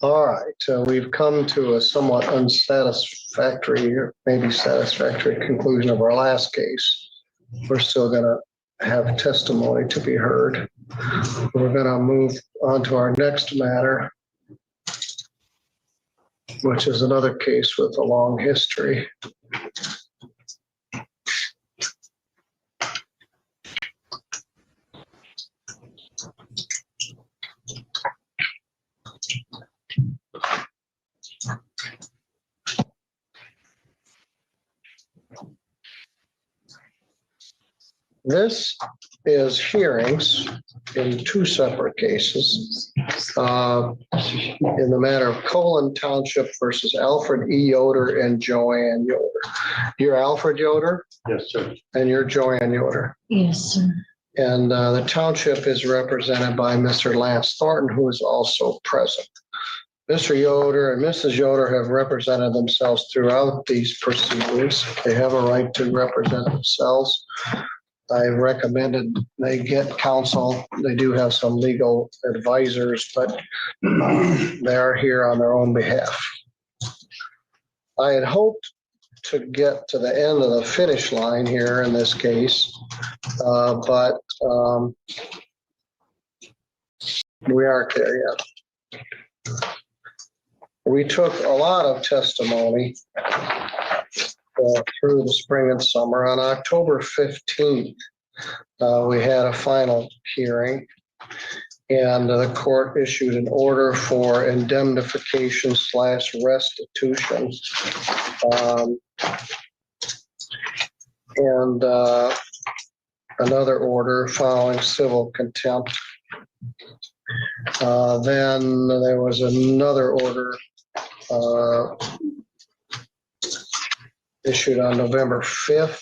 All right, we've come to a somewhat unsatisfactory, or maybe satisfactory conclusion of our last case. We're still going to have testimony to be heard. We're going to move on to our next matter, which is another case with a long history. This is hearings in two separate cases in the matter of Colon Township versus Alfred E. Yoder and Joanne Yoder. You're Alfred Yoder? Yes, sir. And you're Joanne Yoder? Yes, sir. And the township is represented by Mr. Lance Thornton, who is also present. Mr. Yoder and Mrs. Yoder have represented themselves throughout these proceedings. They have a right to represent themselves. I recommended they get counsel. They do have some legal advisors, but they are here on their own behalf. I had hoped to get to the end of the finish line here in this case, but we aren't there yet. We took a lot of testimony through the spring and summer. On October 15th, we had a final hearing, and the court issued an order for indemnification / restitution. And another order following civil contempt. Then there was another order issued on November 5th,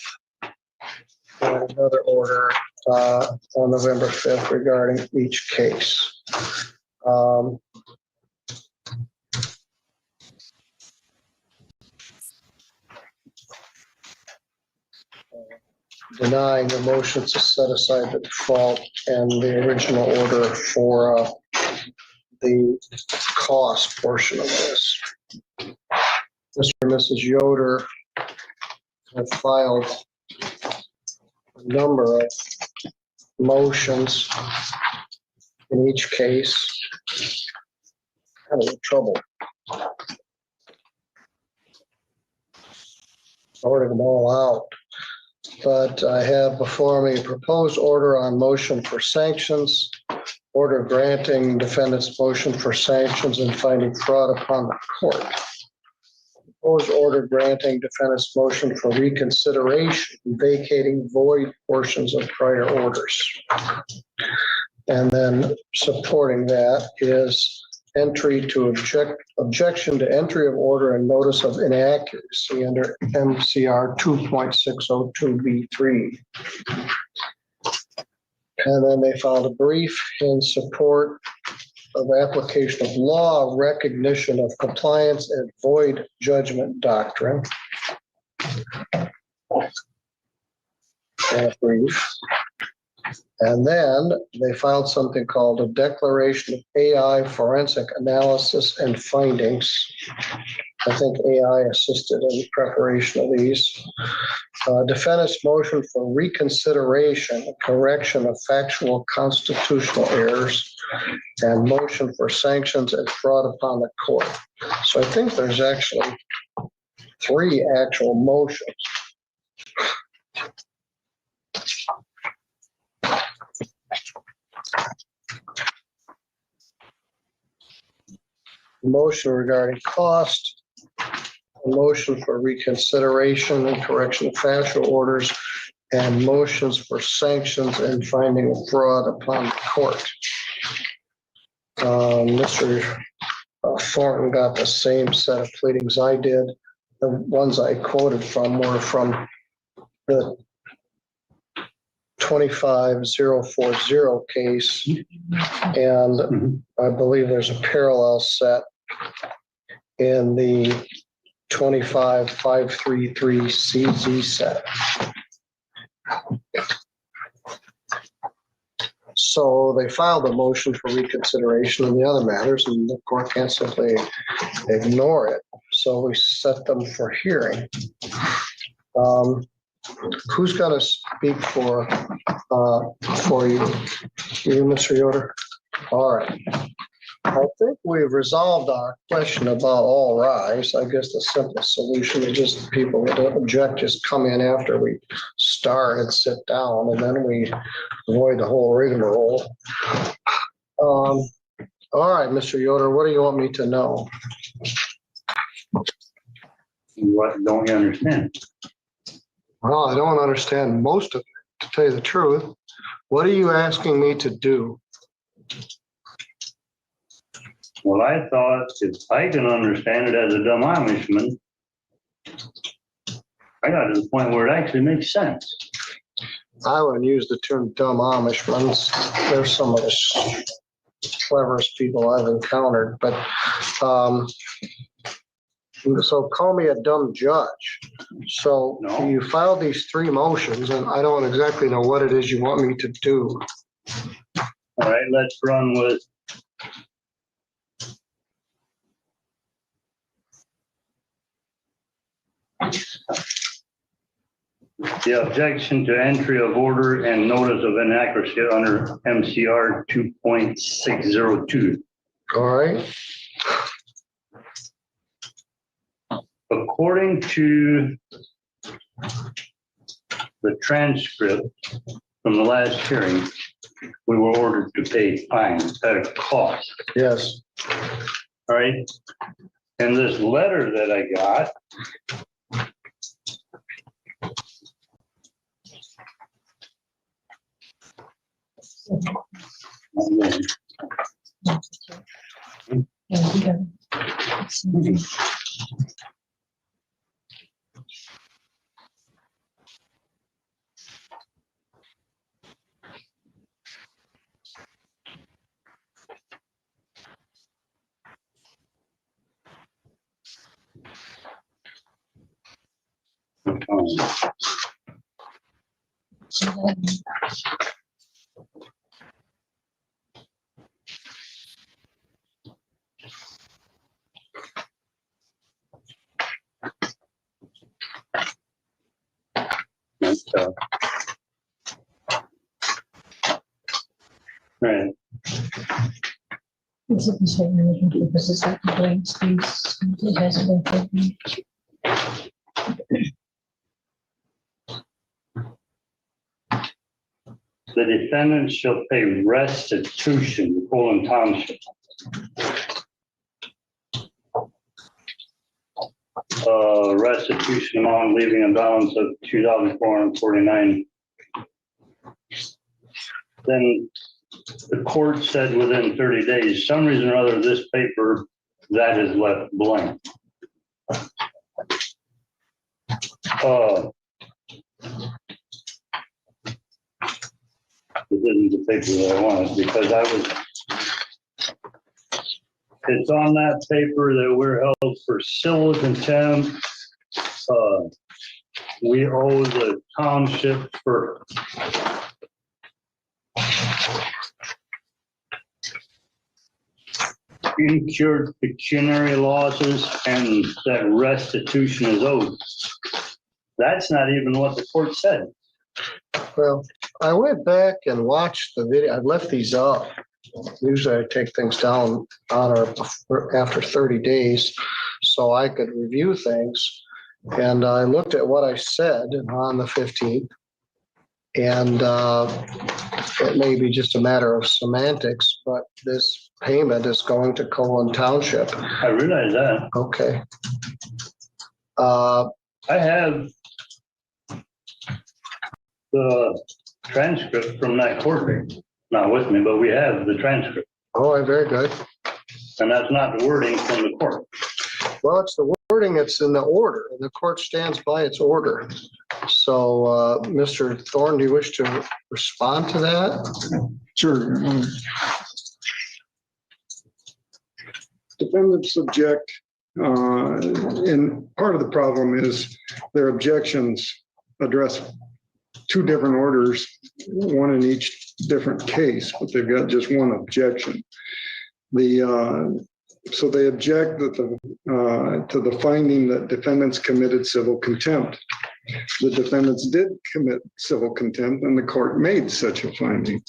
and another order on November 5th regarding each case. Denying the motion to set aside the default and the original order for the cost portion of this. Mr. and Mrs. Yoder have filed a number of motions in each case. Kind of trouble sorting them all out. But I have before me a proposed order on motion for sanctions, order granting defendant's motion for sanctions and finding fraud upon the court. Proposed order granting defendant's motion for reconsideration, vacating void portions of prior orders. And then supporting that is entry to objection to entry of order and notice of inaccuracy under MCR 2.602B3. And then they filed a brief in support of application of law, recognition of compliance and void judgment doctrine. And a brief. And then they filed something called a declaration of AI forensic analysis and findings. I think AI assisted in the preparation of these. Defendant's motion for reconsideration, correction of factual constitutional errors, and motion for sanctions and fraud upon the court. So I think there's actually 3 actual motions. Motion regarding cost, a motion for reconsideration and correction of factual orders, and motions for sanctions and finding of fraud upon the court. Mr. Thornton got the same set of pleadings I did. The ones I quoted from were from the 25040 case, and I believe there's a parallel set in the 25533 CZ set. So they filed a motion for reconsideration in the other matters, and the court can't simply ignore it. So we set them for hearing. Who's going to speak for you? You, Mr. Yoder? All right. I think we've resolved our question about all rise. I guess the simplest solution is just people that don't object just come in after we start and sit down, and then we avoid the whole rigmarole. All right, Mr. Yoder, what do you want me to know? What don't you understand? Well, I don't understand most of it, to tell you the truth. What are you asking me to do? Well, I thought if I can understand it as a dumb Amishman, I got to the point where it actually makes sense. I wouldn't use the term dumb Amishmans. They're some of the cleverest people I've encountered, but so call me a dumb judge. So No. You filed these 3 motions, and I don't exactly know what it is you want me to do. All right, let's run with the objection to entry of order and notice of inaccuracy under MCR 2.602. All right. According to the transcript from the last hearing, we were ordered to pay fines at a cost. Yes. All right. And this letter that I got, right. Is it the same reason because it's like the blank space? It hasn't been taken. The defendant shall pay restitution to Colon Township. Restitution amount leaving a balance of $2,449. Then the court said within 30 days, some reason or other, this paper that is left blank. This isn't the paper that I wanted because it's on that paper that we're held for civil contempt. We owe the township for incurred pecuniary losses and that restitution is owed. That's not even what the court said. Well, I went back and watched the video. I left these up. Usually I take things down on or after 30 days so I could review things. And I looked at what I said on the 15th. And it may be just a matter of semantics, but this payment is going to Colon Township. I realize that. Okay. I have the transcript from that court date. Not with me, but we have the transcript. Oh, very good. And that's not the wording from the court. Well, it's the wording that's in the order, and the court stands by its order. So, Mr. Thorne, do you wish to respond to that? Sure. Defendants object, and part of the problem is their objections address two different orders, one in each different case, but they've got just one objection. So they object that to the finding that defendants committed civil contempt. The defendants did commit civil contempt, and the court made such a finding.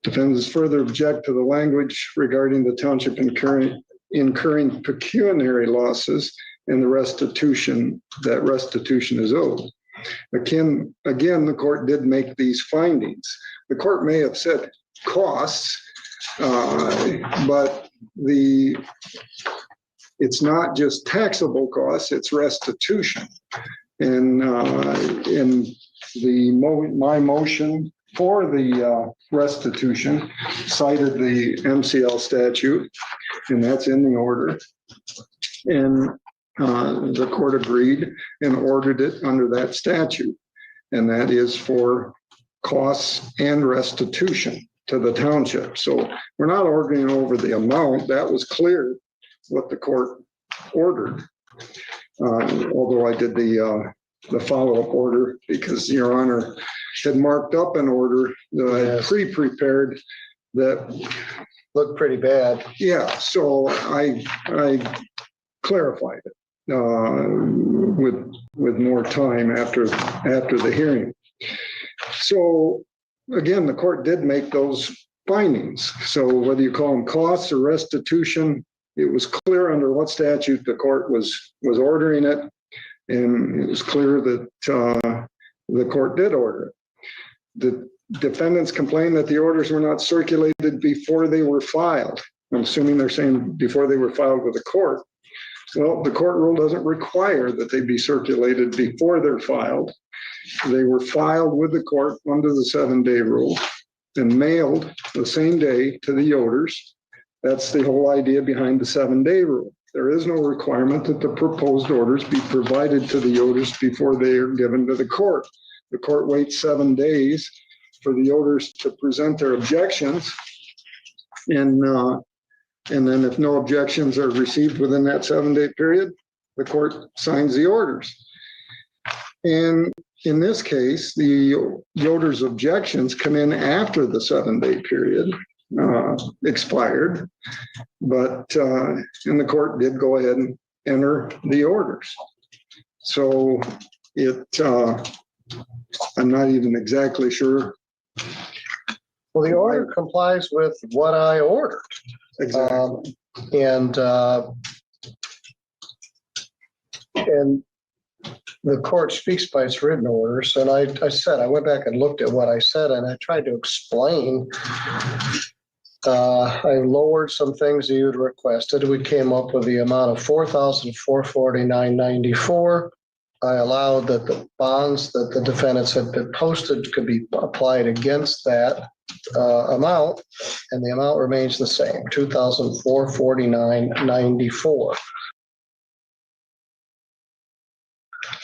Defendants further object to the language regarding the township incurring pecuniary losses and the restitution, that restitution is owed. Again, the court did make these findings. The court may have said costs, but it's not just taxable costs, it's restitution. And my motion for the restitution cited the MCL statute, and that's in the order. And the court agreed and ordered it under that statute. And that is for costs and restitution to the township. So we're not arguing over the amount. That was clear what the court ordered. Although I did the follow-up order because Your Honor had marked up an order that I had pre-prepared that Looked pretty bad. yeah, so I clarified it with more time after the hearing. So again, the court did make those findings. So whether you call them costs or restitution, it was clear under what statute the court was ordering it, and it was clear that the court did order it. The defendants complained that the orders were not circulated before they were filed. I'm assuming they're saying before they were filed with the court. Well, the court rule doesn't require that they be circulated before they're filed. They were filed with the court under the 7-day rule and mailed the same day to the Oders. That's the whole idea behind the 7-day rule. There is no requirement that the proposed orders be provided to the Oders before they are given to the court. The court waits 7 days for the Oders to present their objections. And then if no objections are received within that 7-day period, the court signs the orders. And in this case, the Oders' objections come in after the 7-day period expired, but and the court did go ahead and enter the orders. So I'm not even exactly sure. Well, the order complies with what I ordered. Exactly. And the court speaks by its written orders. And I went back and looked at what I said, and I tried to explain. I lowered some things that you had requested. We came up with the amount of $4,449.94. I allowed that the bonds that the defendants had been posted could be applied against that amount, and the amount remains the same, $2,449.94.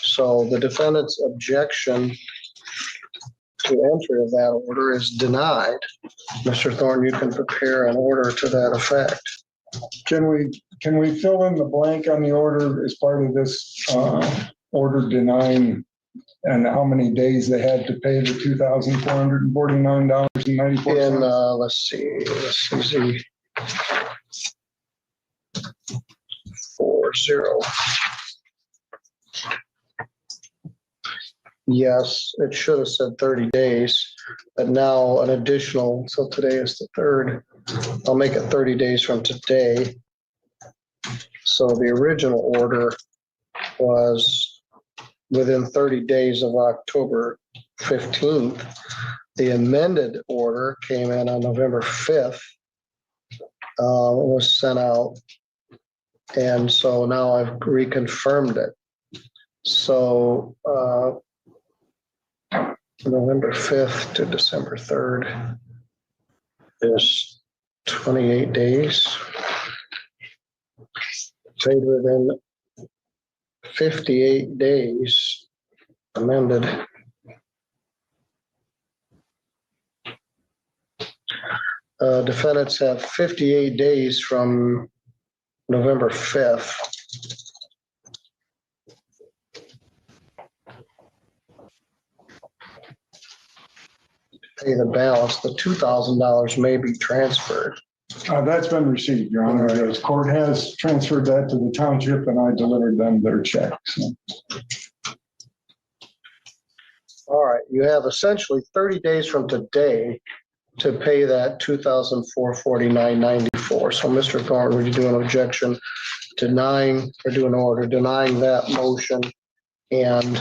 So the defendant's objection to entry of that order is denied. Mr. Thorne, you can prepare an order to that effect. Can we fill in the blank on the order as part of this order denying and how many days they had to pay the $2,449.94? In let's see, 40. Yes, it should have said 30 days, but now an additional, so today is the 3rd. I'll make it 30 days from today. So the original order was within 30 days of October 15th. The amended order came in on November 5th. It was sent out. And so now I've reconfirmed it. So November 5th to December 3rd is 28 days. Paid within 58 days, amended. Defendants have 58 days from November 5th. pay the balance. The $2,000 may be transferred. That's been received, Your Honor. The court has transferred that to the township and I delivered them their check. So. All right, you have essentially 30 days from today to pay that $2,449.94. So Mr. Thornton, would you do an objection denying or do an order denying that motion and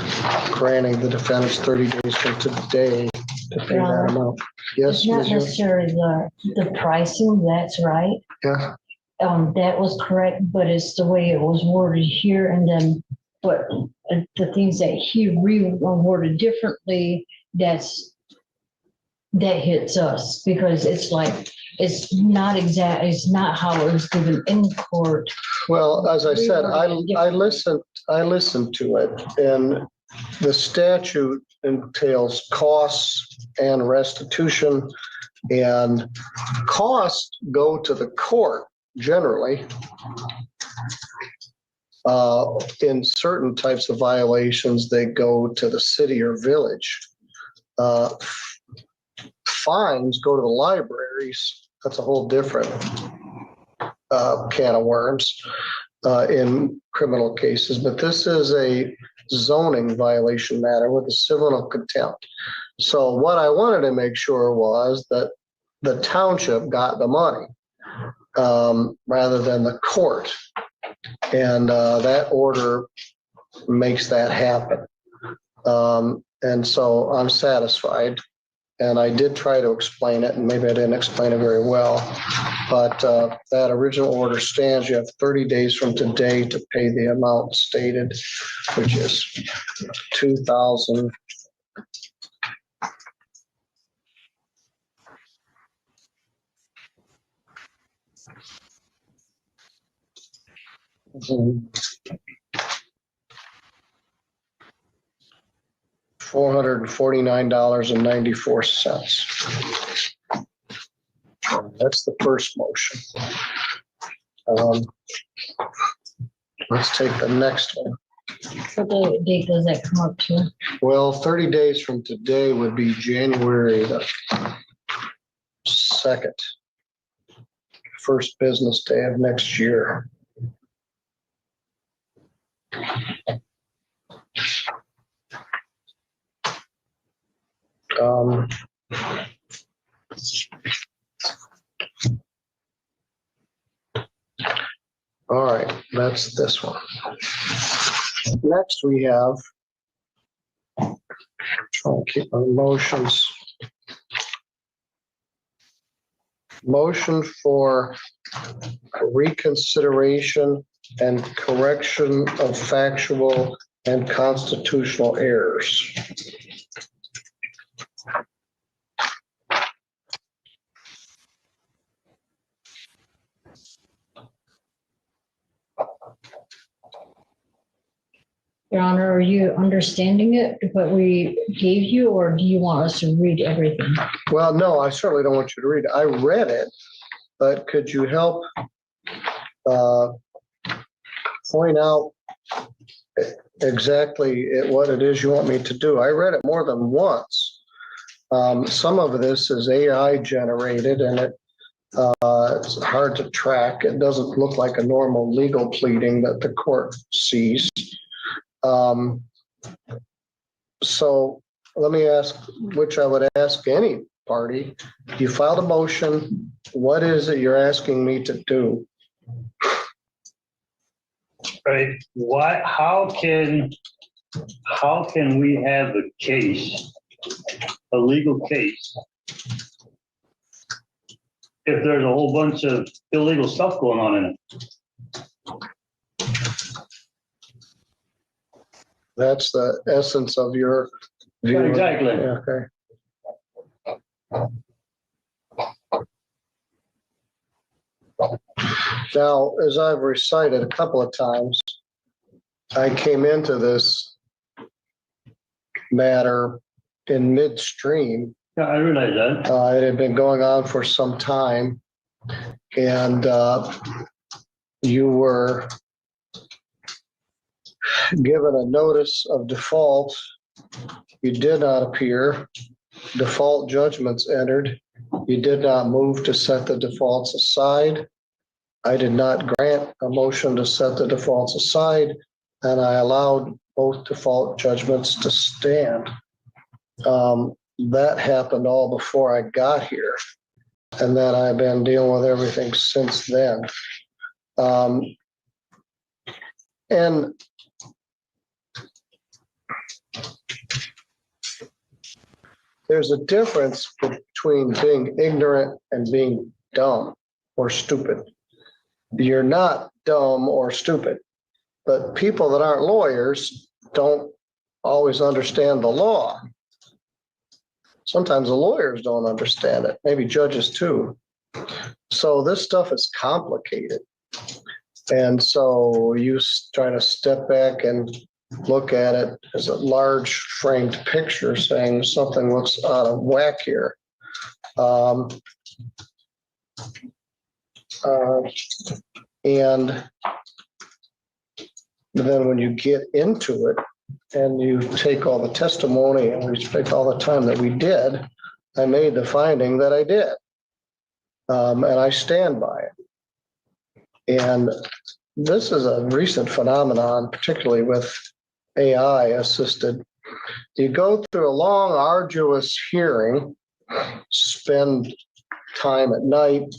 granting the defendants 30 days from today to pay that amount? Yes, It's not Ms. Young? necessarily the pricing, that's right. Yeah, That was correct, but it's the way it was worded here and then, but the things that he reworded differently, that hits us because it's like, it's not exact, it's not how it was given in court. well, as I said, I listened to it, and the statute entails costs and restitution, and costs go to the court generally. In certain types of violations, they go to the city or village. Fines go to the libraries. That's a whole different can of worms in criminal cases. But this is a zoning violation matter with a civil contempt. So what I wanted to make sure was that the township got the money rather than the court. And that order makes that happen. And so I'm satisfied. And I did try to explain it, and maybe I didn't explain it very well. But that original order stands. You have 30 days from today to pay the amount stated, which is $2,000. $449.94. That's the first motion. Let's take the next one. What date does that come up to? Well, 30 days from today would be January the 2nd, first business day of next year. All right, that's this one. Next, we have, trying to keep my motions. Motion for reconsideration and correction of factual and constitutional errors. Your Honor, are you understanding it, what we gave you, or do you want us to read everything? Well, no, I certainly don't want you to read it. I read it, but could you help point out exactly what it is you want me to do? I read it more than once. Some of this is AI generated and it's hard to track. It doesn't look like a normal legal pleading that the court sees. So let me ask, which I would ask any party, you filed a motion. What is it you're asking me to do? Right, how can we have a case, a legal case, if there's a whole bunch of illegal stuff going on in it? That's the essence of your view. Exactly. Okay. Now, as I've recited a couple of times, I came into this matter in midstream. Yeah, I realize that. It had been going on for some time, and you were given a notice of default. You did not appear. default judgments entered. You did not move to set the defaults aside. I did not grant a motion to set the defaults aside, and I allowed both default judgments to stand. That happened all before I got here, and then I've been dealing with everything since then. And there's a difference between being ignorant and being dumb or stupid. You're not dumb or stupid, but people that aren't lawyers don't always understand the law. Sometimes the lawyers don't understand it, maybe judges too. So this stuff is complicated. And so you try to step back and look at it as a large framed picture saying something looks out of whack here. And then when you get into it and you take all the testimony and we take all the time that we did, I made the finding that I did. And I stand by it. And this is a recent phenomenon, particularly with AI assisted. You go through a long, arduous hearing, spend time at night,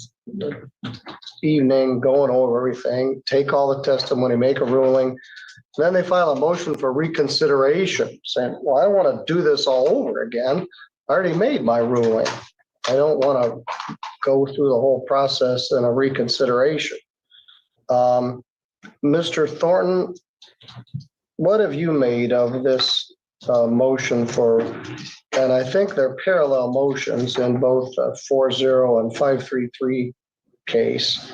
evening, going over everything, take all the testimony, make a ruling. Then they file a motion for reconsideration saying, well, I don't want to do this all over again. I already made my ruling. I don't want to go through the whole process in a reconsideration. Mr. Thornton, what have you made of this motion for, and I think they're parallel motions in both 4-0 and 533 case,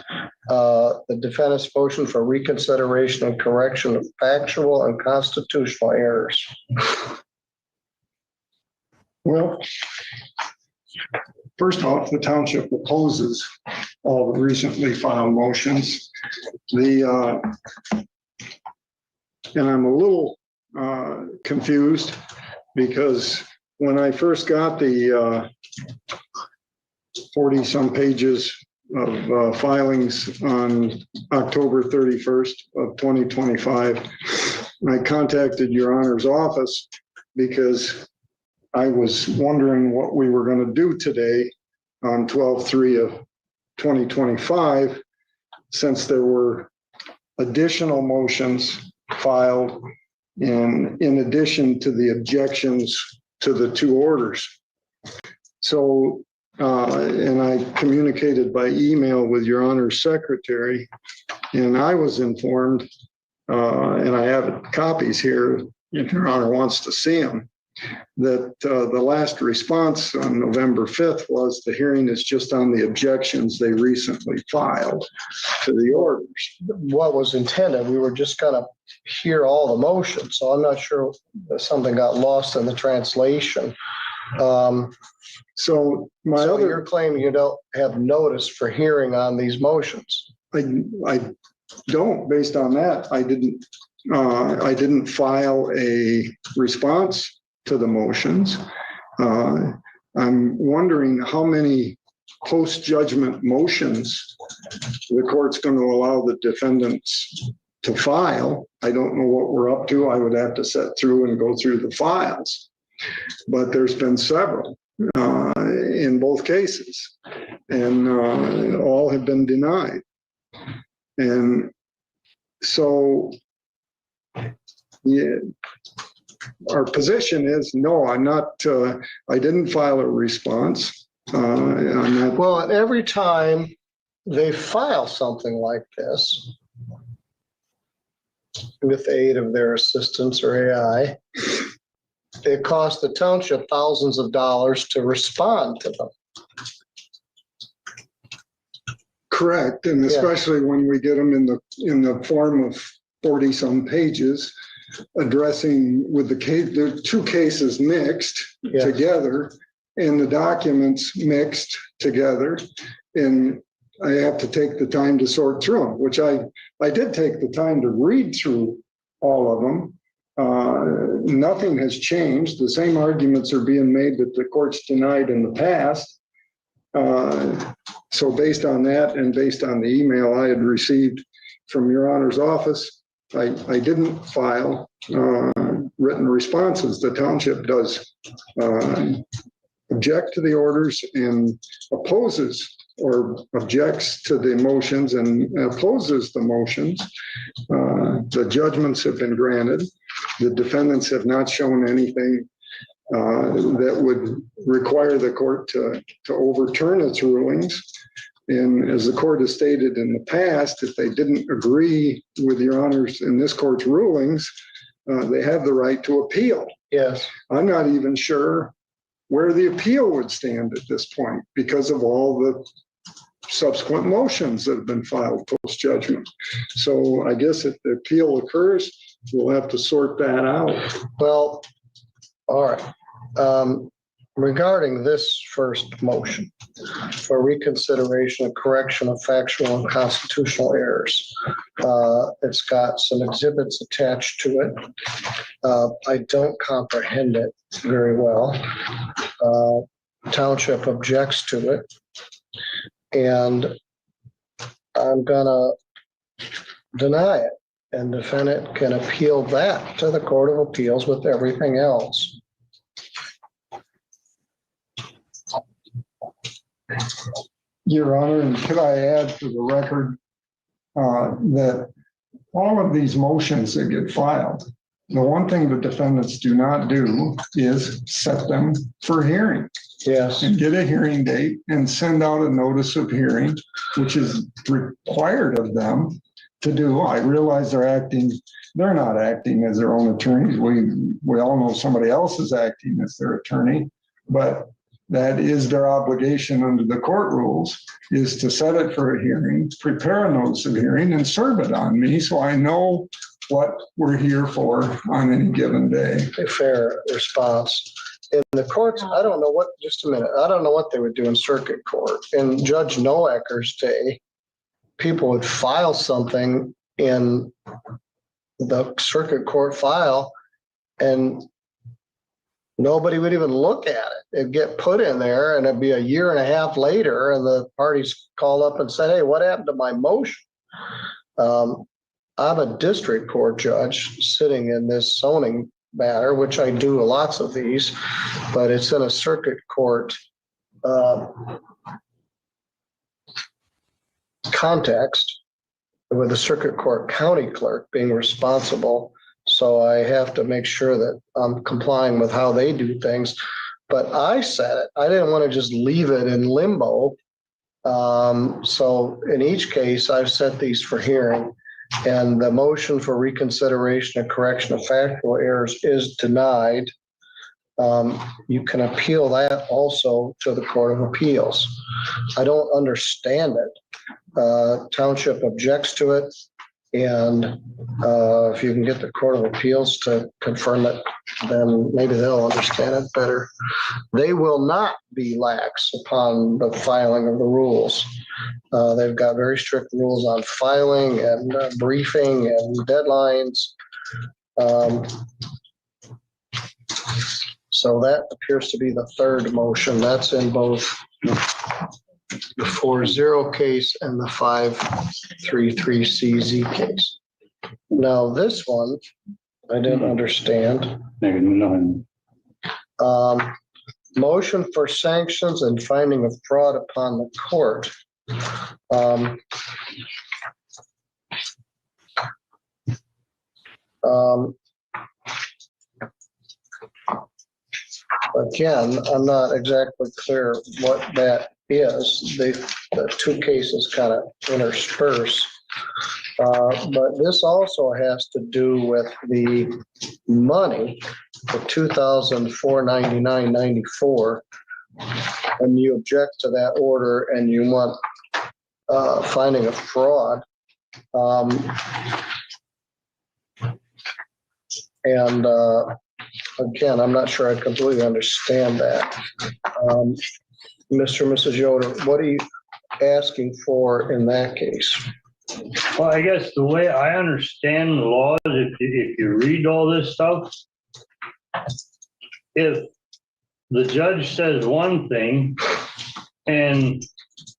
the defendant's motion for reconsideration and correction of factual and constitutional errors? Well, first off, the township opposes all the recently filed motions. And I'm a little confused because when I first got the 40-some pages of filings on October 31st of 2025, I contacted Your Honor's office because I was wondering what we were going to do today on 12/3 of 2025, since there were additional motions filed in addition to the objections to the two orders. So, and I communicated by email with Your Honor's secretary, and I was informed, and I have copies here if Your Honor wants to see them, that the last response on November 5th was the hearing is just on the objections they recently filed to the orders. What was intended, we were just going to hear all the motions. So I'm not sure if something got lost in the translation. So you're claiming you don't have notice for hearing on these motions? I don't, based on that, I didn't file a response to the motions. I'm wondering how many post-judgment motions the court's going to allow the defendants to file. I don't know what we're up to. I would have to sit through and go through the files, but there's been several in both cases, and all have been denied. And so, yeah, our position is no, I'm not, I didn't file a response. I'm not. Well, every time they file something like this, with the aid of their assistants or AI, it costs the township thousands of dollars to respond to them. Correct, and especially when we get them in the form of 40-some pages, addressing with the case, there are two cases mixed together, and the documents mixed together, and I have to take the time to sort through them, which I did take the time to read through all of them, Nothing has changed. The same arguments are being made that the court's denied in the past. So based on that and based on the email I had received from Your Honor's office, I didn't file written responses. The township does object to the orders and opposes or objects to the motions and opposes the motions. The judgments have been granted. The defendants have not shown anything that would require the court to overturn its rulings. And as the court has stated in the past, if they didn't agree with Your Honors in this court's rulings, they have the right to appeal. Yes. I'm not even sure where the appeal would stand at this point because of all the subsequent motions that have been filed post-judgment. So I guess if the appeal occurs, we'll have to sort that out. Well, all right. Regarding this first motion for reconsideration and correction of factual and constitutional errors, it's got some exhibits attached to it. I don't comprehend it very well. Township objects to it. And I'm gonna deny it, and defendant can appeal that to the Court of Appeals with everything else. Your Honor, and could I add for the record that all of these motions that get filed, the one thing the defendants do not do is set them for hearing. Yes. And get a hearing date and send out a notice of hearing, which is required of them to do. I realize they're not acting as their own attorneys. We all know somebody else is acting as their attorney, but that is their obligation under the court rules, is to set it for a hearing, prepare a notice of hearing, and serve it on me so I know what we're here for on any given day. A fair response. In the courts, I don't know what, just a minute, I don't know what they would do in circuit court. In Judge Noacker's day, people would file something in the circuit court file and nobody would even look at it. It'd get put in there and it'd be a year and a half later and the parties called up and said, hey, what happened to my motion? I'm a district court judge sitting in this zoning matter, which I do lots of these, but it's in a circuit court context with the circuit court county clerk being responsible. So I have to make sure that I'm complying with how they do things. But I said it. I didn't want to just leave it in limbo. So in each case, I've set these for hearing. And the motion for reconsideration and correction of factual errors is denied. You can appeal that also to the Court of Appeals. I don't understand it. Township objects to it. And if you can get the Court of Appeals to confirm it, then maybe they'll understand it better. They will not be lax upon the filing of the rules. They've got very strict rules on filing and briefing and deadlines. So that appears to be the third motion. That's in both the 4-0 case and the 533 CZ case. Now this one, I didn't understand. Motion for sanctions and finding of fraud upon the court. Again, I'm not exactly clear what that is. The two cases kind of intersperse. But this also has to do with the money, the $2,499.94. And you object to that order and you want finding of fraud. Again, I'm not sure I completely understand that. Mr. and Mrs. Yoder, what are you asking for in that case? Well, I guess the way I understand the laws, if you read all this stuff, if the judge says one thing and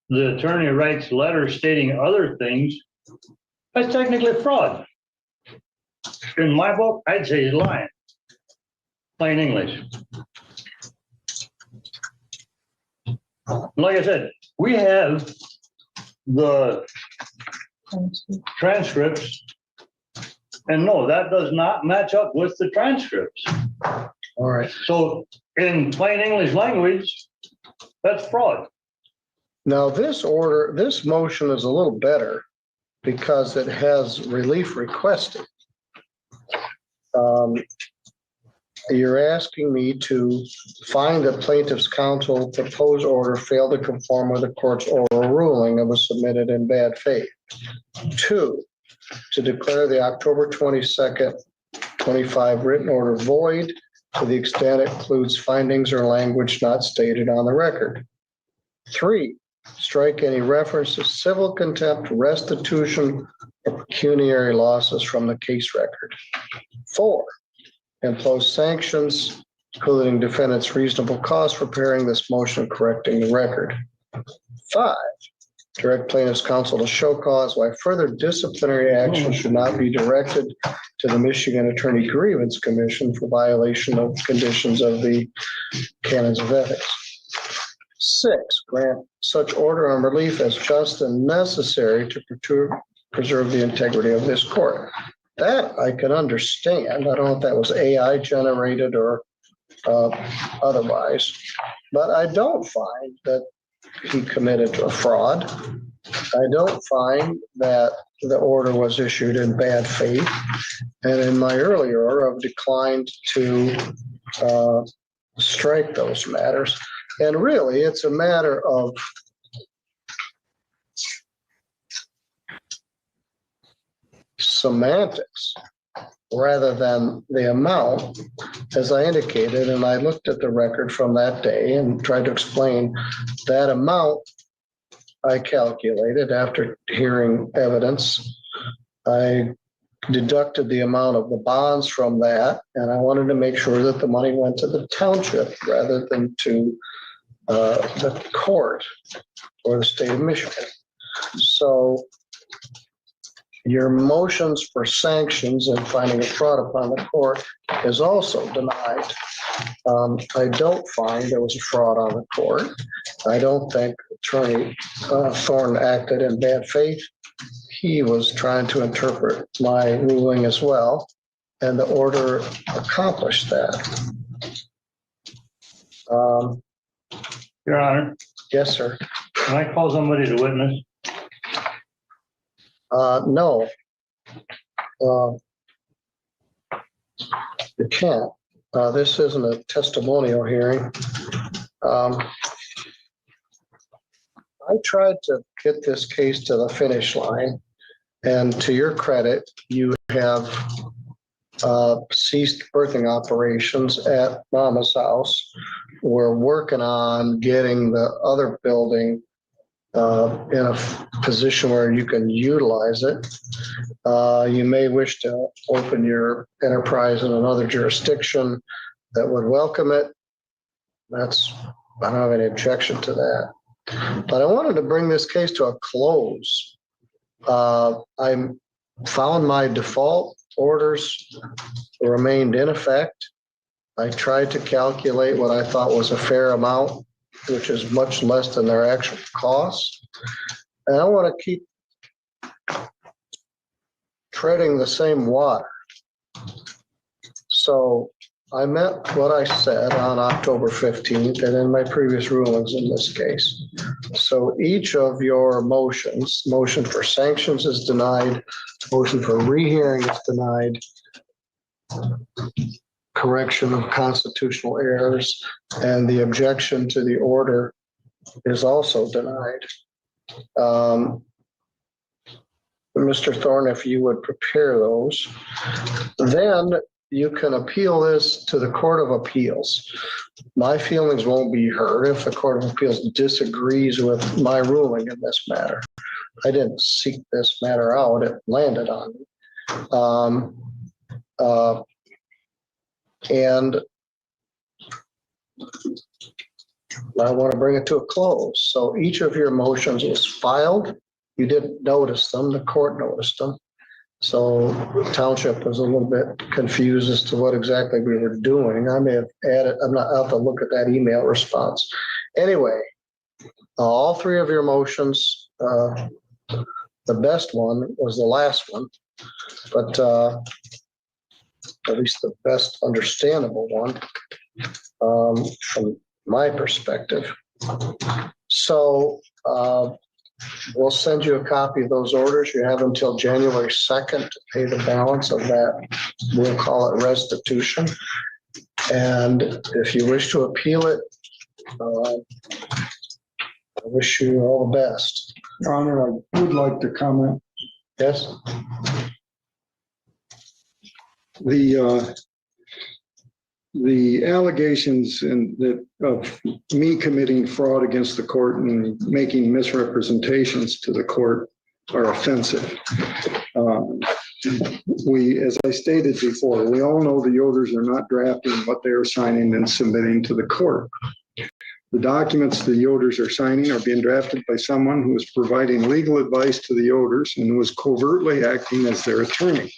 the attorney writes letters stating other things, that's technically fraud. In my book, I'd say he's lying. Plain English. Like I said, we have the transcripts, and no, that does not match up with the transcripts. All right. So in plain English language, that's fraud. Now, this motion is a little better because it has relief requested. You're asking me to find that plaintiff's counsel proposed order failed to conform with the court's oral ruling that was submitted in bad faith. 2, to declare the October 22nd, 25 written order void to the extent it includes findings or language not stated on the record. 3, strike any reference to civil contempt, restitution, or pecuniary losses from the case record. 4, impose sanctions, including defendant's reasonable cost for preparing this motion and correcting the record. 5, direct plaintiff's counsel to show cause why further disciplinary action should not be directed to the Michigan Attorney Grievance Commission for violation of conditions of the canons of ethics. 6, grant such order on relief as just and necessary to preserve the integrity of this court. That I can understand. I don't know if that was AI generated or otherwise, but I don't find that he committed to a fraud. I don't find that the order was issued in bad faith. And in my earlier order, I've declined to strike those matters. And really, it's a matter of semantics rather than the amount, as I indicated, and I looked at the record from that day and tried to explain that amount I calculated after hearing evidence. I deducted the amount of the bonds from that, and I wanted to make sure that the money went to the township rather than to the court or the state of Michigan. So your motions for sanctions and finding a fraud upon the court is also denied. I don't find there was a fraud on the court. I don't think Attorney Thorne acted in bad faith. He was trying to interpret my ruling as well, and the order accomplished that. Your Honor, Yes, sir. can I call somebody to witness? No. You can't. This isn't a testimonial hearing. I tried to get this case to the finish line, and to your credit, you have ceased birthing operations at Mama's house. We're working on getting the other building in a position where you can utilize it. You may wish to open your enterprise in another jurisdiction that would welcome it. I don't have any objection to that. But I wanted to bring this case to a close. I found my default orders remained in effect. I tried to calculate what I thought was a fair amount, which is much less than their actual cost. And I want to keep treading the same water. So I meant what I said on October 15th and in my previous rulings in this case. So each of your motions, motion for sanctions is denied, motion for rehearing is denied, correction of constitutional errors, and the objection to the order is also denied. Mr. Thorne, if you would prepare those, then you can appeal this to the Court of Appeals. My feelings won't be heard if the Court of Appeals disagrees with my ruling in this matter. I didn't seek this matter out. It landed on me. And I want to bring it to a close. So each of your motions was filed. You didn't notice them. The court noticed them. So the township was a little bit confused as to what exactly we were doing. I may have added, I'm not out to look at that email response. Anyway, all three of your motions, the best one was the last one, but at least the best understandable one from my perspective. So we'll send you a copy of those orders. You have until January 2nd to pay the balance of that. We'll call it restitution. And if you wish to appeal it, I wish you all the best. Your Honor, I would like to comment. Yes? The allegations of me committing fraud against the court and making misrepresentations to the court are offensive. As I stated before, we all know the Oders are not drafting what they are signing and submitting to the court. The documents the Oders are signing are being drafted by someone who is providing legal advice to the Oders and who is covertly acting as their attorney.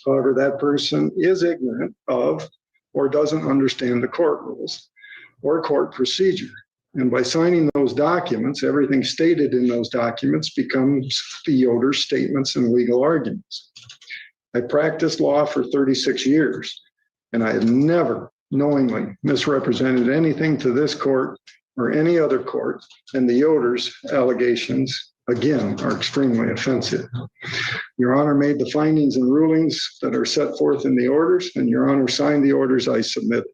However, that person is ignorant of or doesn't understand the court rules or court procedure. And by signing those documents, everything stated in those documents becomes the Yoder's statements and legal arguments. I practiced law for 36 years, and I have never knowingly misrepresented anything to this court or any other court, and the Yoder's allegations, again, are extremely offensive. Your Honor made the findings and rulings that are set forth in the orders, and Your Honor signed the orders I submitted.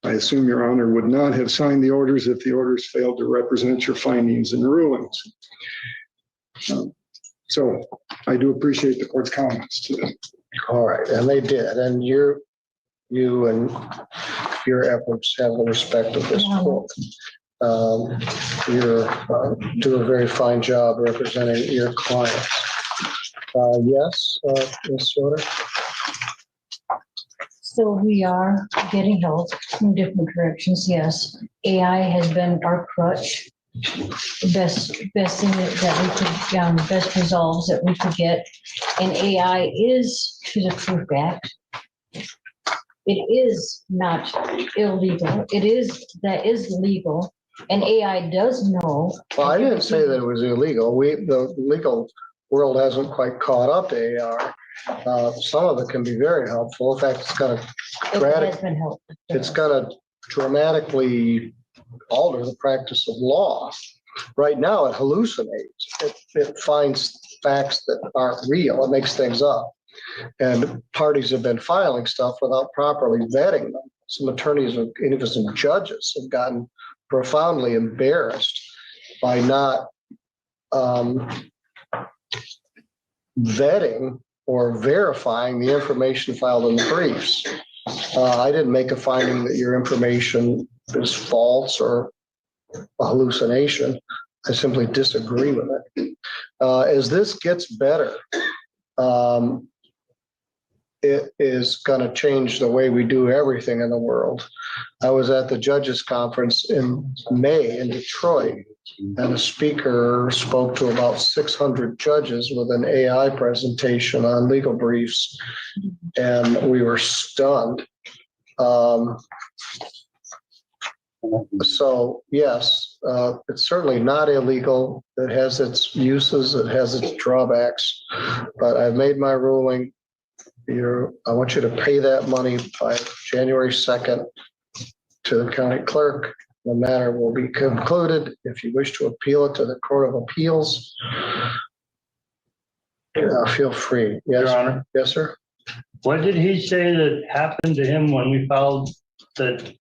I assume Your Honor would not have signed the orders if the orders failed to represent your findings and rulings. So I do appreciate the court's comments today. All right, and they did. And you and your efforts have the respect of this court. You do a very fine job representing your clients. Yes, Ms. Soder? So we are getting help from different directions, yes. AI has been our crutch. The best thing that we could, best resolves that we could get. And AI is to the Truth Act. It is not illegal. That is legal. And AI does know. Well, I didn't say that it was illegal. The legal world hasn't quite caught up to AI. Some of it can be very helpful. In fact, it's gonna dramatically alter the practice of law. Right now, it hallucinates. It finds facts that aren't real. It makes things up. And parties have been filing stuff without properly vetting them. Some attorneys and even some judges have gotten profoundly embarrassed by not vetting or verifying the information filed in the briefs. I didn't make a finding that your information is false or a hallucination. I simply disagree with it. As this gets better, it is going to change the way we do everything in the world. I was at the judges conference in May in Detroit, and a speaker spoke to about 600 judges with an AI presentation on legal briefs, and we were stunned. So yes, it's certainly not illegal. It has its uses, it has its drawbacks, but I've made my ruling. I want you to pay that money by January 2nd to the county clerk. The matter will be concluded. If you wish to appeal it to the Court of Appeals, feel free. Yes, Your Honor. Yes, sir. What did he say that happened to him when we filed that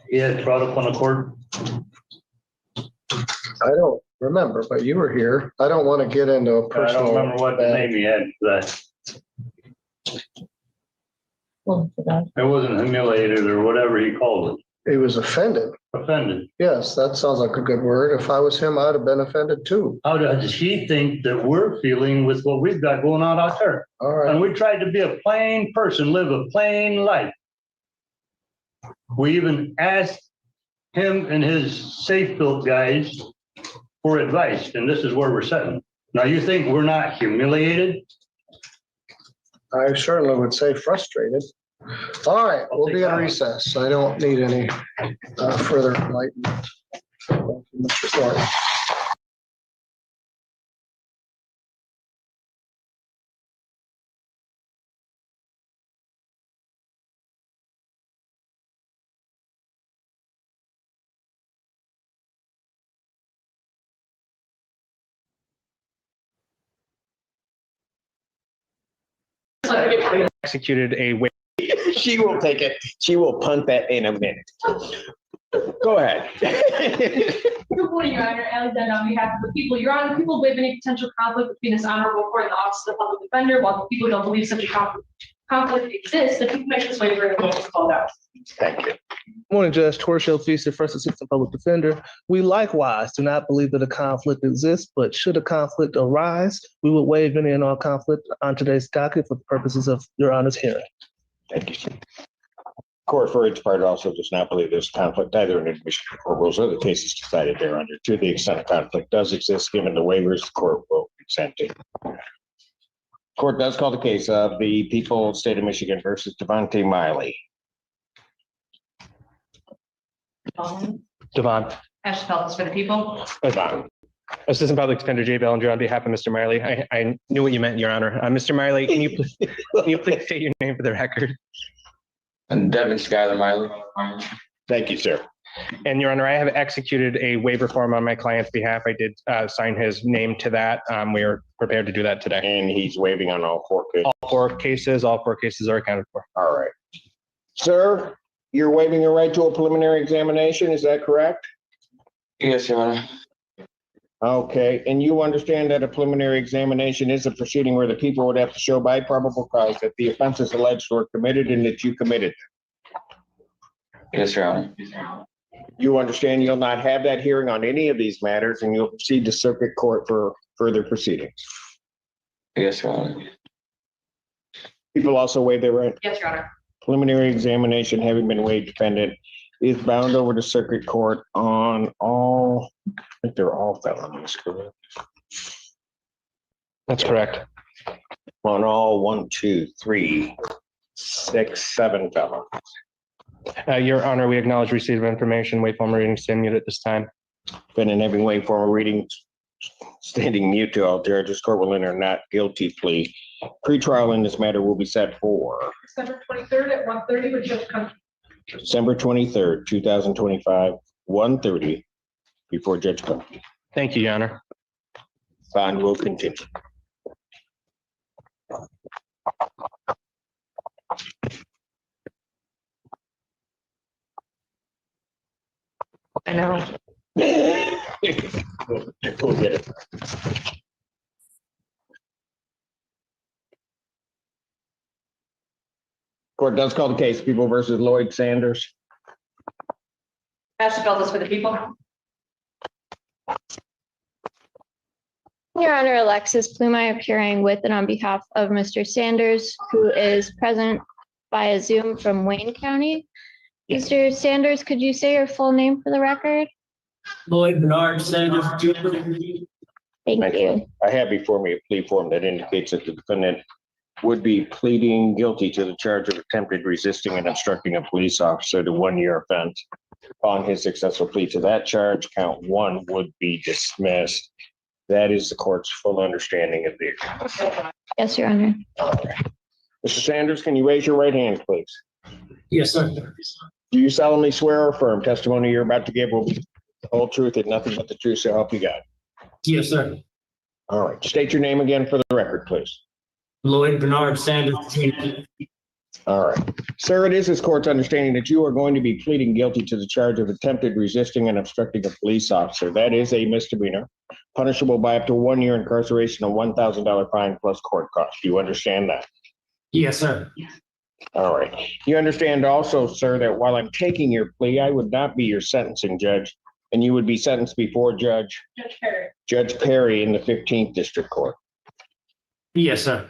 he had brought up on the court? I don't remember, but you were here. I don't want to get into a I personal. don't remember what the name he had for that. Well, It wasn't humiliated or whatever he called it. he was offended. Offended. Yes, that sounds like a good word. If I was him, I'd have been offended too. How does he think that we're feeling with what we've got going on out there? All And right. we tried to be a plain person, live a plain life. We even asked him and his safe-built guys for advice, and this is where we're sitting. Now, you think we're not humiliated? I certainly would say frustrated. All right, we'll be in recess. I don't need any further enlightenment. Thank you, Mr. Thornton. Executed a waiver. She will take it. She will punt that in a minute. Go ahead. Good morning, Your Honor. Alexander, on behalf of the people, Your Honor, people believe any potential conflict between this honorable court and the office of the public defender. While the people don't believe such a conflict exists, the people make this waiver and the vote is called out. Thank you. Morning, Judge Torshell Feaster, First Assistant Public Defender. We likewise do not believe that a conflict exists, but should a conflict arise, we will waive any and all conflict on today's docket for the purposes of Your Honor's hearing. Thank you. Court, for its part, also does not believe there's conflict either in admission court rules or the cases decided thereunder. To the extent a conflict does exist, given the waivers, the court will consent to. Court does call the case of the people, state of Michigan versus Devontae Miley. Devon. Ash Pelton for the people. Devon. Assistant Public Defender Jay Bellinger on behalf of Mr. Miley. I knew what you meant, Your Honor. Mr. Miley, can you please state your name for the record? And Devin Skyler Miley. Thank you, sir. And Your Honor, I have executed a waiver form on my client's behalf. I did sign his name to that. We are prepared to do that today. And he's waiving on all four cases. All four cases are accounted for. All right. Sir, you're waiving your right to a preliminary examination, is that correct? Yes, Your Honor. Okay, and you understand that a preliminary examination is a proceeding where the people would have to show by probable cause that the offenses alleged were committed and that you committed them. Yes, Your Honor. You understand you'll not have that hearing on any of these matters and you'll proceed to circuit court for further proceedings. Yes, Your Honor. People also waive their right. Yes, Your Honor. Preliminary examination having been waived, defendant is bound over to circuit court on all, I think they're all felonies, correct? That's correct. On all 1, 2, 3, 6, 7 felonies. Your Honor, we acknowledge receipt of information. Wait for reading, stand mute at this time. Defendant having waived formal reading, standing mute to all charges, court will enter not guilty plea. Pretrial in this matter will be set for December 23rd at 1:30 with Judge Cummings. December 23rd, 2025, 1:30 before Judge Cummings. Thank you, Your Honor. Bond will continue. I know. We'll get it. Court does call the case, People versus Lloyd Sanders. Ash Pelton for the people. Your Honor, Alexis Plumai appearing with and on behalf of Mr. Sanders, who is present via Zoom from Wayne County. Mr. Sanders, could you say your full name for the record? Lloyd Bernard Sanders, Jr. Thank you. I have before me a plea form that indicates that the defendant would be pleading guilty to the charge of attempted resisting and obstructing a police officer to 1-year offense. Upon his successful plea to that charge, count 1 would be dismissed. That is the court's full understanding of the agreement. Yes, Your Honor. Mr. Sanders, can you raise your right hand, please? Yes, sir. Do you solemnly swear or affirm testimony you're about to give will be the whole truth and nothing but the truth, so help you God? Yes, sir. All right, state your name again for the record, please. Lloyd Bernard Sanders, Jr. All right. Sir, it is this court's understanding that you are going to be pleading guilty to the charge of attempted resisting and obstructing a police officer. That is a misdemeanor, punishable by up to 1 year incarceration and $1,000 fine plus court costs. Do you understand that? Yes, sir. All right. You understand also, sir, that while I'm taking your plea, I would not be your sentencing judge, and you would be sentenced before Judge Perry. Judge Perry in the 15th District Court. Yes, sir.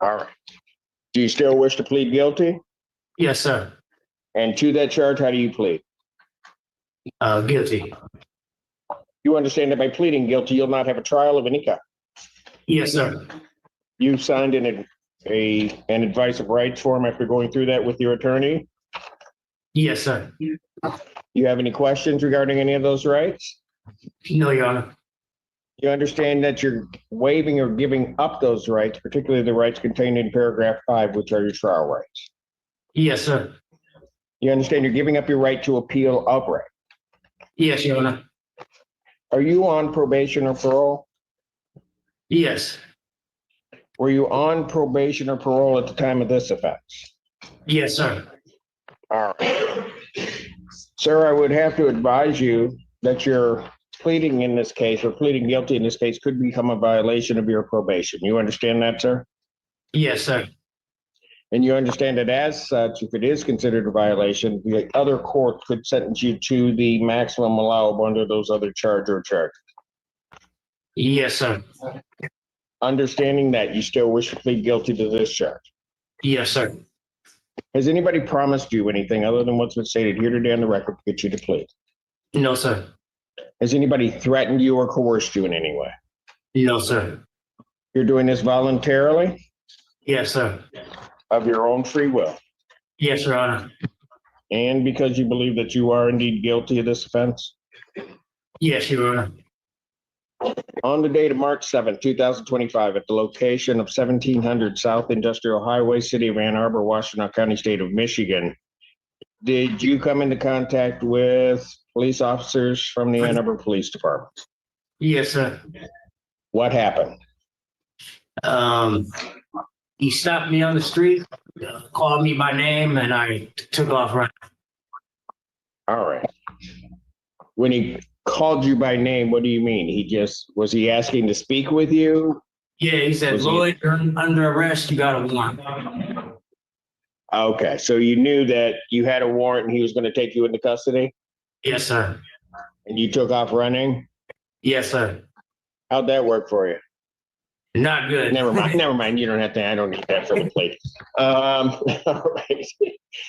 All right. Do you still wish to plead guilty? Yes, sir. And to that charge, how do you plead? Guilty. You understand that by pleading guilty, you'll not have a trial of any kind. Yes, sir. You signed an advice of rights form after going through that with your attorney. Yes, sir. You have any questions regarding any of those rights? No, Your Honor. You understand that you're waiving or giving up those rights, particularly the rights contained in paragraph 5, which are your trial rights. Yes, sir. You understand you're giving up your right to appeal upright. Yes, Your Honor. Are you on probation or parole? Yes. Were you on probation or parole at the time of this offense? Yes, sir. All right. Sir, I would have to advise you that your pleading in this case, or pleading guilty in this case, could become a violation of your probation. You understand that, sir? Yes, sir. And you understand that as such, if it is considered a violation, the other court could sentence you to the maximum allowable under those other charges. Yes, sir. Understanding that, you still wish to plead guilty to this charge. Yes, sir. Has anybody promised you anything other than what's been stated here today on the record to get you to plead? No, sir. Has anybody threatened you or coerced you in any way? No, sir. You're doing this voluntarily, Yes, sir. of your own free will, Yes, Your Honor. and because you believe that you are indeed guilty of this offense? Yes, Your Honor. On the date of March 7th, 2025, at the location of 1700 South Industrial Highway, City of Ann Arbor, Washtenaw County, State of Michigan, did you come into contact with police officers from the Ann Arbor Police Department? Yes, sir. What happened? He stopped me on the street, called me by name, and I took off running. All right. When he called you by name, what do you mean? Was he asking to speak with you? Yeah, he said, Was he- Lloyd, you're under arrest. You got a warrant. Okay, so you knew that you had a warrant and he was going to take you into custody, Yes, sir. and you took off running? Yes, sir. How'd that work for you? Not good. Never mind. You don't have to, I don't need that for the plate. All right.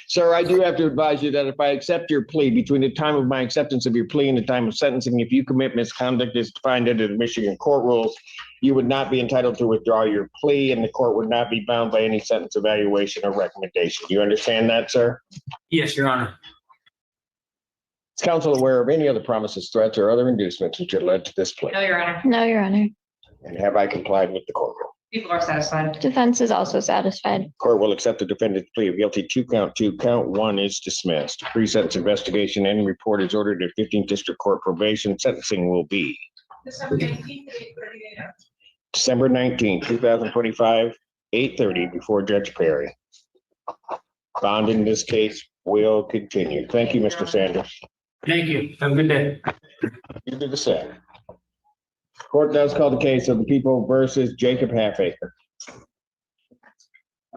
Sir, I do have to advise you that if I accept your plea, between the time of my acceptance of your plea and the time of sentencing, if you commit misconduct as defined under the Michigan court rules, you would not be entitled to withdraw your plea, and the court would not be bound by any sentence evaluation or recommendation. Do you understand that, sir? Yes, Your Honor. Is counsel aware of any other promises, threats, or other inducements which had led to this plea? No, Your Honor. No, Your Honor. And have I complied with the court rule? People are satisfied. Defense is also satisfied. Court will accept the defendant's plea of guilty to count 2. Count 1 is dismissed. Pre-sentence investigation and report is ordered at 15th District Court probation. Sentencing will be December 19th, 2025, 8:30 before Judge Perry. Bond in this case will continue. Thank you, Mr. Sanders. Thank you. Have a good day. You do the same. Court does call the case of the People versus Jacob Halfacre.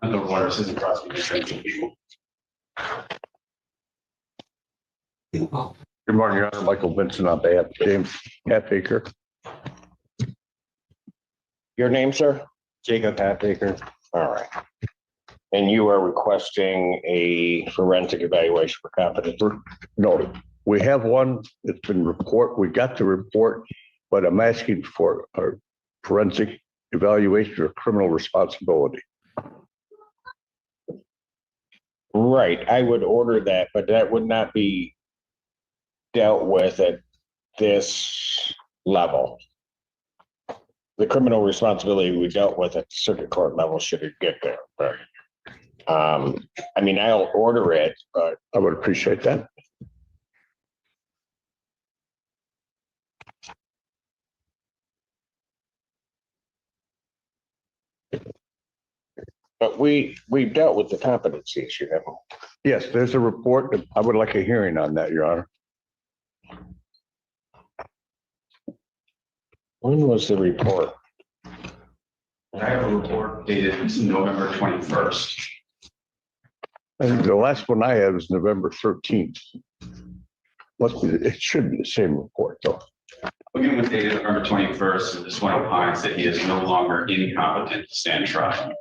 Under water, assistant prosecutor. Good morning, Your Honor. Michael Vincent on behalf of James Halfacre. Your name, sir? Jacob Halfacre. All right. And you are requesting a forensic evaluation for competency? No, we have one. It's been we got the report, but I'm asking for a forensic evaluation of criminal responsibility. Right. I would order that, but that would not be dealt with at this level. The criminal responsibility we dealt with at the circuit court level should it get there. But I mean, I'll order it, but I would appreciate that. but we've dealt with the competency issue, haven't we? Yes, there's a report. I would like a hearing on that, Your Honor. When was the report? I have a report dated November 21st. And the last one I had was November 13th. It should be the same report, though. Looking with dated November 21st, this one opines that he is no longer incompetent to stand trial.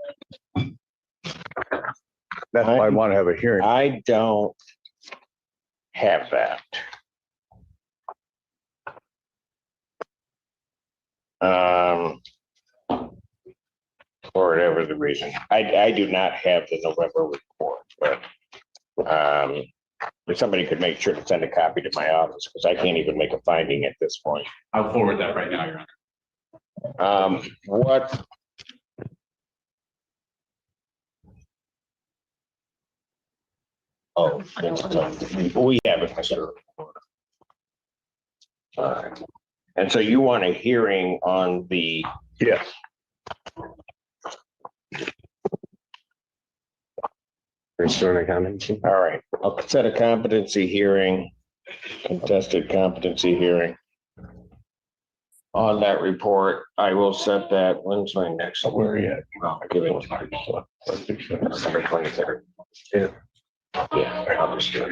That's why I want to have a hearing. I don't have that. For whatever the reason, I do not have the November report, but if somebody could make sure to send a copy to my office, because I can't even make a finding at this point. I'll forward that right now, Your Honor. What? Oh, we have it, Mr. And so you want a hearing on the? Yes. All right, I'll set a competency hearing, contested competency competency on that report. I will set that. When's my next? Where are you at? I'll give it December 23rd. Yeah, I'll just do it.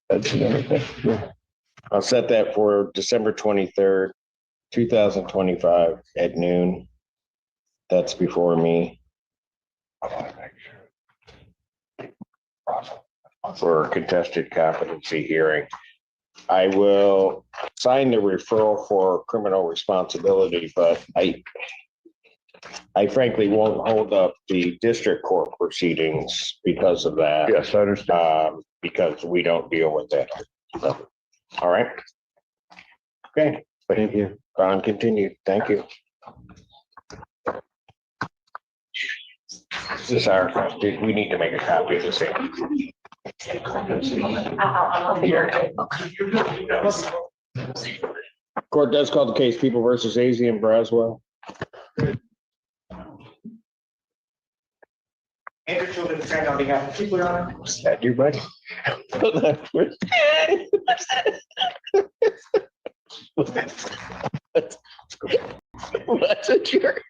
That's everything. I'll set that for December 23rd, 2025 at noon. That's before me. For a contested competency hearing. I will sign the referral for criminal responsibility, but I frankly won't hold up the district court proceedings because of that. Yes, I understand. Because we don't deal with that. So, all right. Okay. Thank you. On continued. Thank you. This is our, we need to make a copy of this. Court does call the case People versus Azzi and Braswell. Andrew Children, defending on behalf of people, Your Honor. Is that you, buddy? What's a jerk?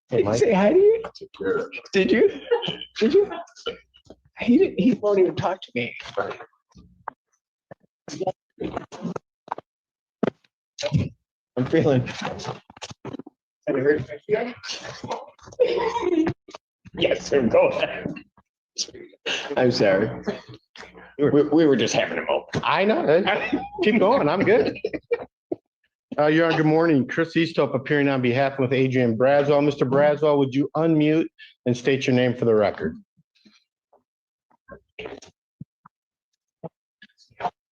Did you say hi to you? Did you? Did you? He won't even talk to me. I'm feeling. Yes, sir, go ahead. I'm sorry. We were just having a moment. I know. Keep going. I'm good. Your Honor, good morning. Chris Easthope appearing on behalf of Adrian Braswell. Mr. Braswell, would you unmute and state your name for the record?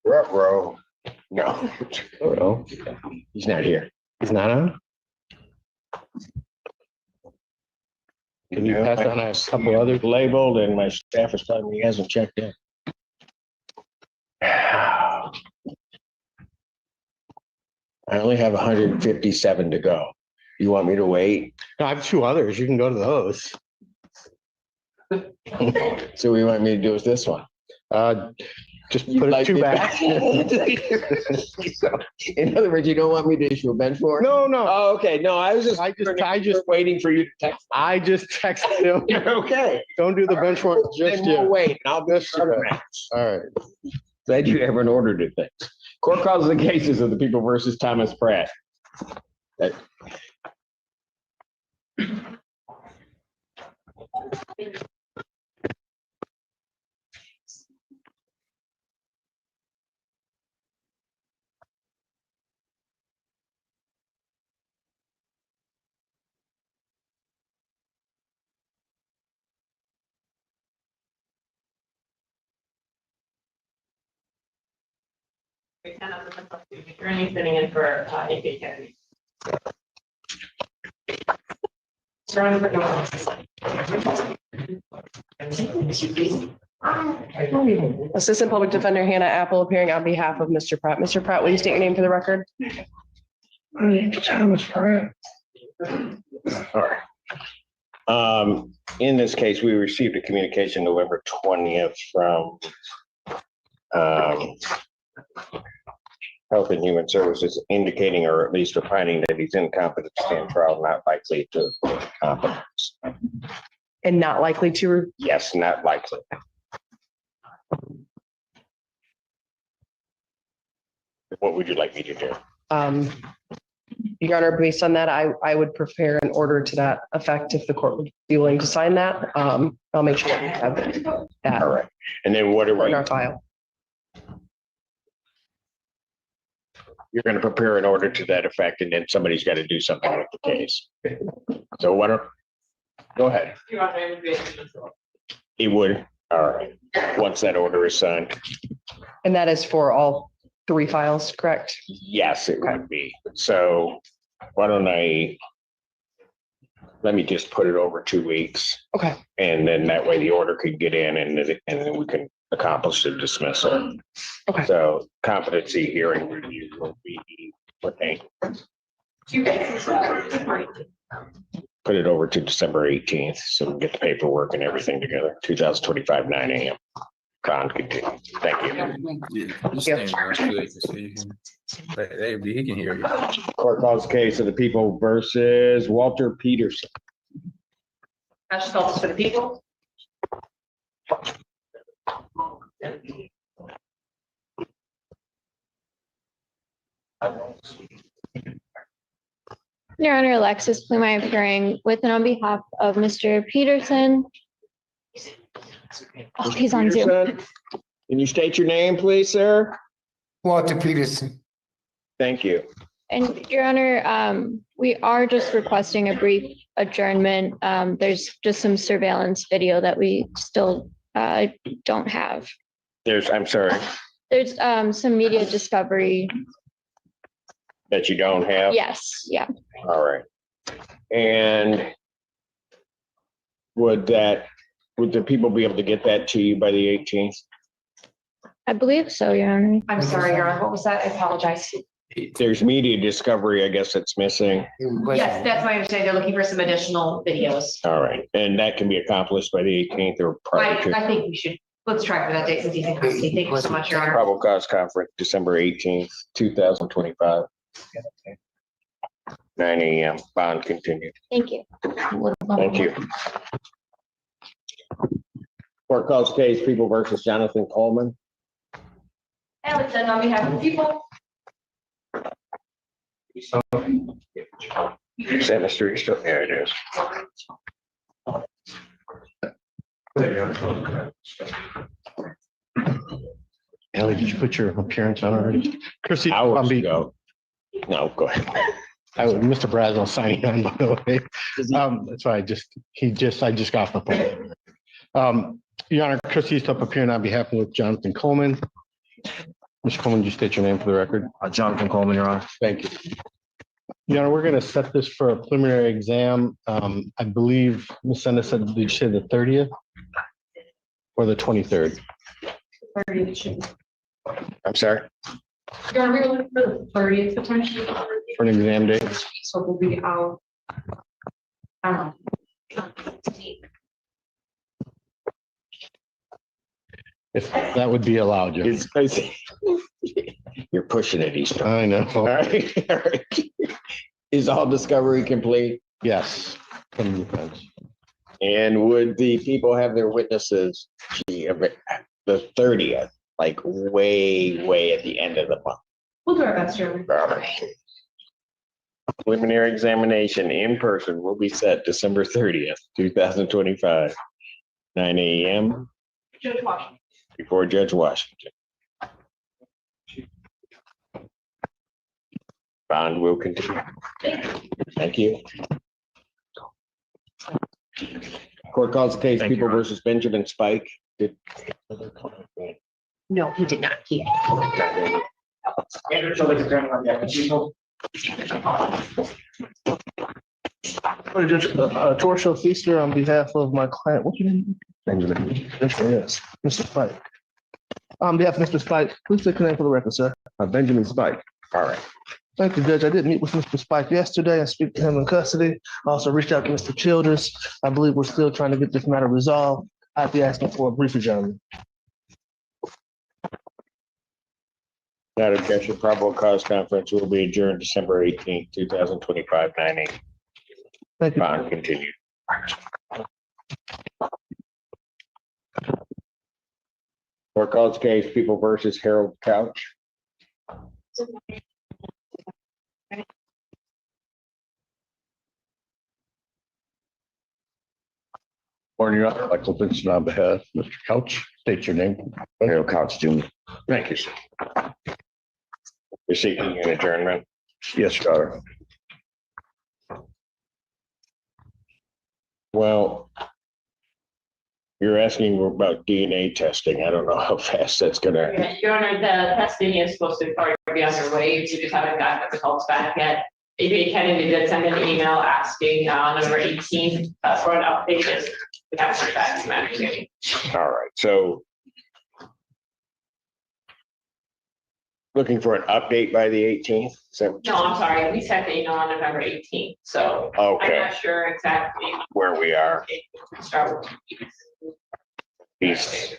Ruh-roh. No. Oh, he's not here. He's not on? Can you pass on a couple others? Labeled, and my staff is telling me he hasn't checked in. I only have 157 to go. You want me to wait? No, I have two others. You can go to those. So what you want me to do is this one? Just put it two back. So, in other words, you don't want me to issue a bench warrant? No, no. Oh, okay. No, I just waiting for you to text. I just texted him. Okay. Don't do the bench warrant just yet. Wait, I'll just start a match. All right. Glad you have an order to things. Court calls the cases of the People versus Thomas Pratt. Currently sitting in for AK Kennedy. Assistant Public Defender Hannah Apple appearing on behalf of Mr. Pratt. Mr. Pratt, will you state your name for the record? My name's Thomas Pratt. All right. In this case, we received a communication November 20th from Health and Human Services indicating, or at least opining, that he's incompetent to stand trial, not likely to competence. and not likely to, Yes, not likely. What would you like me to do? Your Honor, based on that, I would prepare an order to that effect if the court would be willing to sign that. I'll make sure that we have that All right. And then what are in we, our file. you're going to prepare an order to that effect and then somebody's got to do something with the case. So what are, go ahead. Your Honor, I would be- He would. All right. Once that order is signed. And that is for all 3 files, correct? Yes, it would be. So why don't let me just put it over 2 weeks. Okay. And then that way the order could get in and then we can accomplish the dismissal. Okay. So competency hearing review will be, okay, put it over to December 18th, so we can get the paperwork and everything together, 2025, 9 a.m. Bond continue. Thank you. You stand there so they can see you. He can hear you. Court calls case of the people versus Walter Peterson. Cash calls for the people. Your Honor, Alexis Pluma appearing with and on behalf of Mr. Peterson. Oh, he's on Zoom. Peterson, can you state your name, please, sir? Walter Peterson. Thank you. And Your Honor, we are just requesting a brief adjournment. There's just some surveillance video that we still don't have. I'm sorry, There's some media discovery. that you don't have? Yes, yeah. All right. And would the people be able to get that to you by the 18th? I believe so, Your Honor. I'm sorry, Your Honor. What was that? I apologize. There's media discovery, I guess, that's missing. Yes, that's my understanding. They're looking for some additional videos. All right. And that can be accomplished by the 18th or prior to. I think we should, let's try for that date since he's in custody. Thank you so much, Your Honor. Probable cause conference, December 18th, 2025. 9 a.m. Bond continued. Thank you. Thank you. Court calls case People versus Jonathan Coleman. Alex, and on behalf of the people. Center Street, still there it is. Ellie, did you put your appearance on already? Chrissy, Hours ago. No, go ahead. Mr. Braswell signing on, by the way. That's why I just got off the phone. Your Honor, Chris Eastop appearing on behalf of Jonathan Coleman. Mr. Coleman, would you state your name for the record? Jonathan Coleman, Your Honor. Thank you. Your Honor, we're going to set this for a preliminary exam. I believe Ms. Senda said, did you say the 30th or the 23rd? I'm sorry, Your Honor, we're looking for the 30th potentially. for an exam date? So we'll be out. If that would be allowed, Your Honor. You're pushing it, Eastern. I know. All right. All right. Is all discovery complete? Yes. From the defense. And would the people have their witnesses the 30th, like way at the end of the month? We'll do our best, Your Honor. All right. Preliminary examination in person will be set December 30th, 2025, 9 a.m. Judge Washington. before Judge Washington. Bond will continue. Thank you. Court calls the case People versus Benjamin Spike. No, he did not. He. Judge Torshell Feaster on behalf of my client, what's your name? Benjamin. Yes, Mr. Spike. On behalf of Mr. Spike, please take your name for the record, sir. Benjamin Spike. All right. Thank you, Judge. I did meet with Mr. Spike yesterday and speak to him in custody. I also reached out to Mr. Childers. I believe we're still trying to get this matter resolved. I'd be asking for a brief adjournment. That objection, probable cause conference will be adjourned December 18th, 2025, 9 a.m. Thank you. Bond continued. Court calls case People versus Harold Couch. Morning, Your Honor. Michael Vincent on behalf of Mr. Couch. State your name. Harold Couch Jr. Thank you, sir. You're seeking an adjournment? Yes, Your Honor. Well, you're asking about DNA testing. I don't know how fast that's gonna. Your Honor, the testing is supposed to already be underway. We just haven't gotten the results back yet. ABA Kennedy did send an email asking on November 18th for an update. Just we haven't heard back from that. All right, so looking for an update by the 18th? So, No, I'm sorry. We sent the email on November 18th, so I'm okay, not sure exactly where we are. start with. He's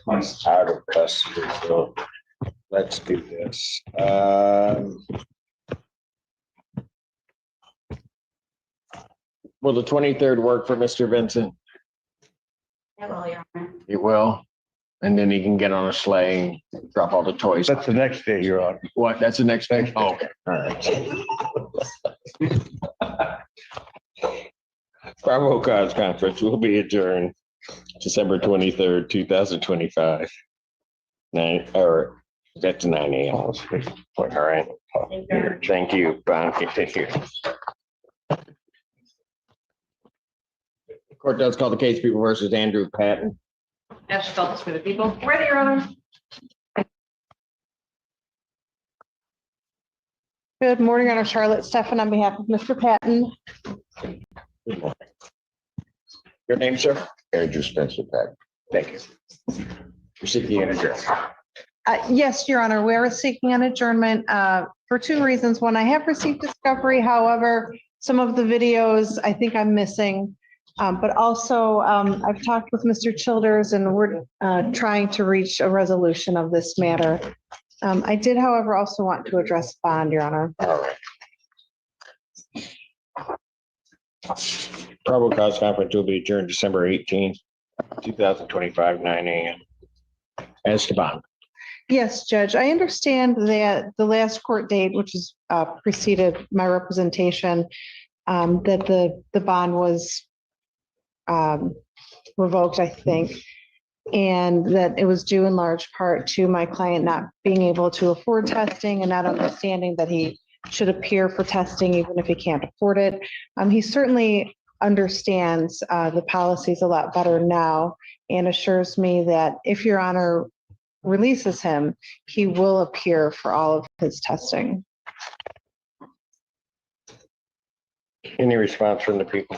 out of custody, so let's do this. Will the 23rd work for Mr. Vincent? It will. And then he can get on a sleigh, and drop all the toys. That's the next day, Your Honor. What? That's the next day? Oh, okay, all right. Bravo Cause Conference will be adjourned December 23rd, 2025. That's 9 a.m. All right. Thank you. Bond continue. Court does call the case People versus Andrew Patton. That's felt this for the people. Ready, Your Honor. Good morning, Your Honor. Charlotte Stefan on behalf of Mr. Patton. Your name, sir? Andrew Spencer Patton. Thank you. You're seeking an adjournment. Yes, Your Honor, we are seeking an adjournment for two reasons. One, I have received discovery. However, some of the videos I think I'm missing. But also, I've talked with Mr. Childers and we're trying to reach a resolution of this matter. I did, however, also want to address bond, Your Honor. All right. Probable cause conference will be adjourned December 18th, 2025, 9 a.m. As to bond. Yes, Judge, I understand that the last court date, which is preceded my representation, that the bond was revoked, I think, and that it was due in large part to my client not being able to afford testing and not understanding that he should appear for testing even if he can't afford it. He certainly understands the policies a lot better now and assures me that if Your Honor releases him, he will appear for all of his testing. Any response from the people?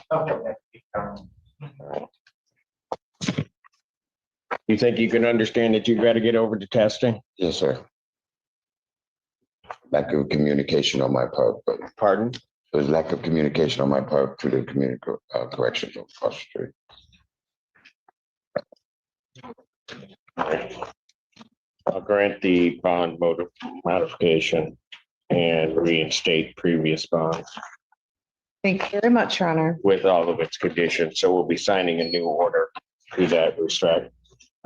You think you can understand that you've got to get over to testing? Yes, sir. Lack of communication on my part, but. Pardon? There's lack of communication on my part to the corrections officer. I'll grant the bond modification and reinstate previous bonds Thank you very much, Your Honor. with all of its conditions. So we'll be signing a new order to that respect.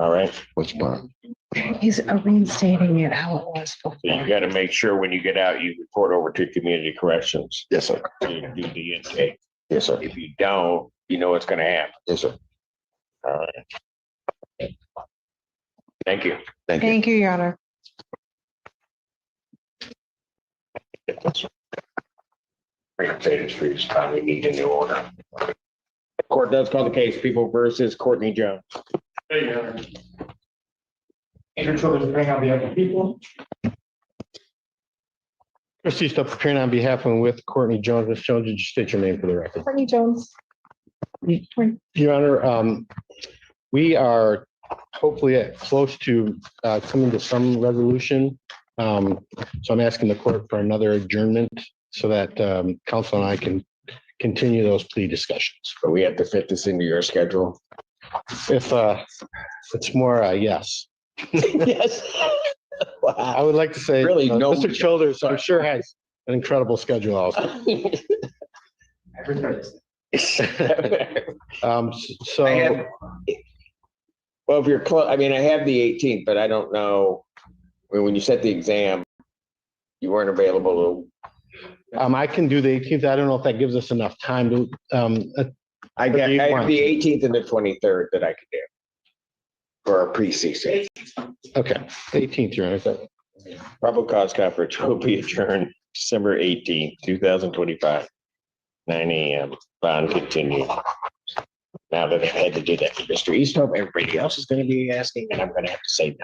All right. Which bond? He's reinstating it how it was before. So you got to make sure when you get out, you report over to community corrections. Yes, sir. You do the intake. Yes, sir. If you don't, you know what's going to happen. Yes, sir. All right. Thank you. Thank you. Thank you, Your Honor. Reinstated streets, we need a new order. Court does call the case People versus Courtney Jones. Hey, Your Honor. Andrew Childers appearing on behalf of people. Trustee Stubb appearing on behalf and with Courtney Jones. Ms. Jones, did you state your name for the record? Courtney Jones. Your Honor, we are hopefully close to coming to some resolution. So I'm asking the court for another adjournment so that counsel and I can continue those plea discussions. But we have to fit this into your schedule. If it's more, yes. Yes. Wow. I would like to say, Really, no. Mr. Childers, I'm sure has an incredible schedule also. So Well, if you're close, I mean, I have the 18th, but I don't know, when you set the exam, you weren't available I can do the 18th. I don't know if that gives us enough time to, I have the 18th and the 23rd that I could do for a pre-CC. okay, 18th, Your Honor. Probable cause conference will be adjourned December 18th, 2025, 9 a.m. Bond continued. Now that I had to do that for Mr. Easthope, everybody else is going to be asking, and I'm going to have to say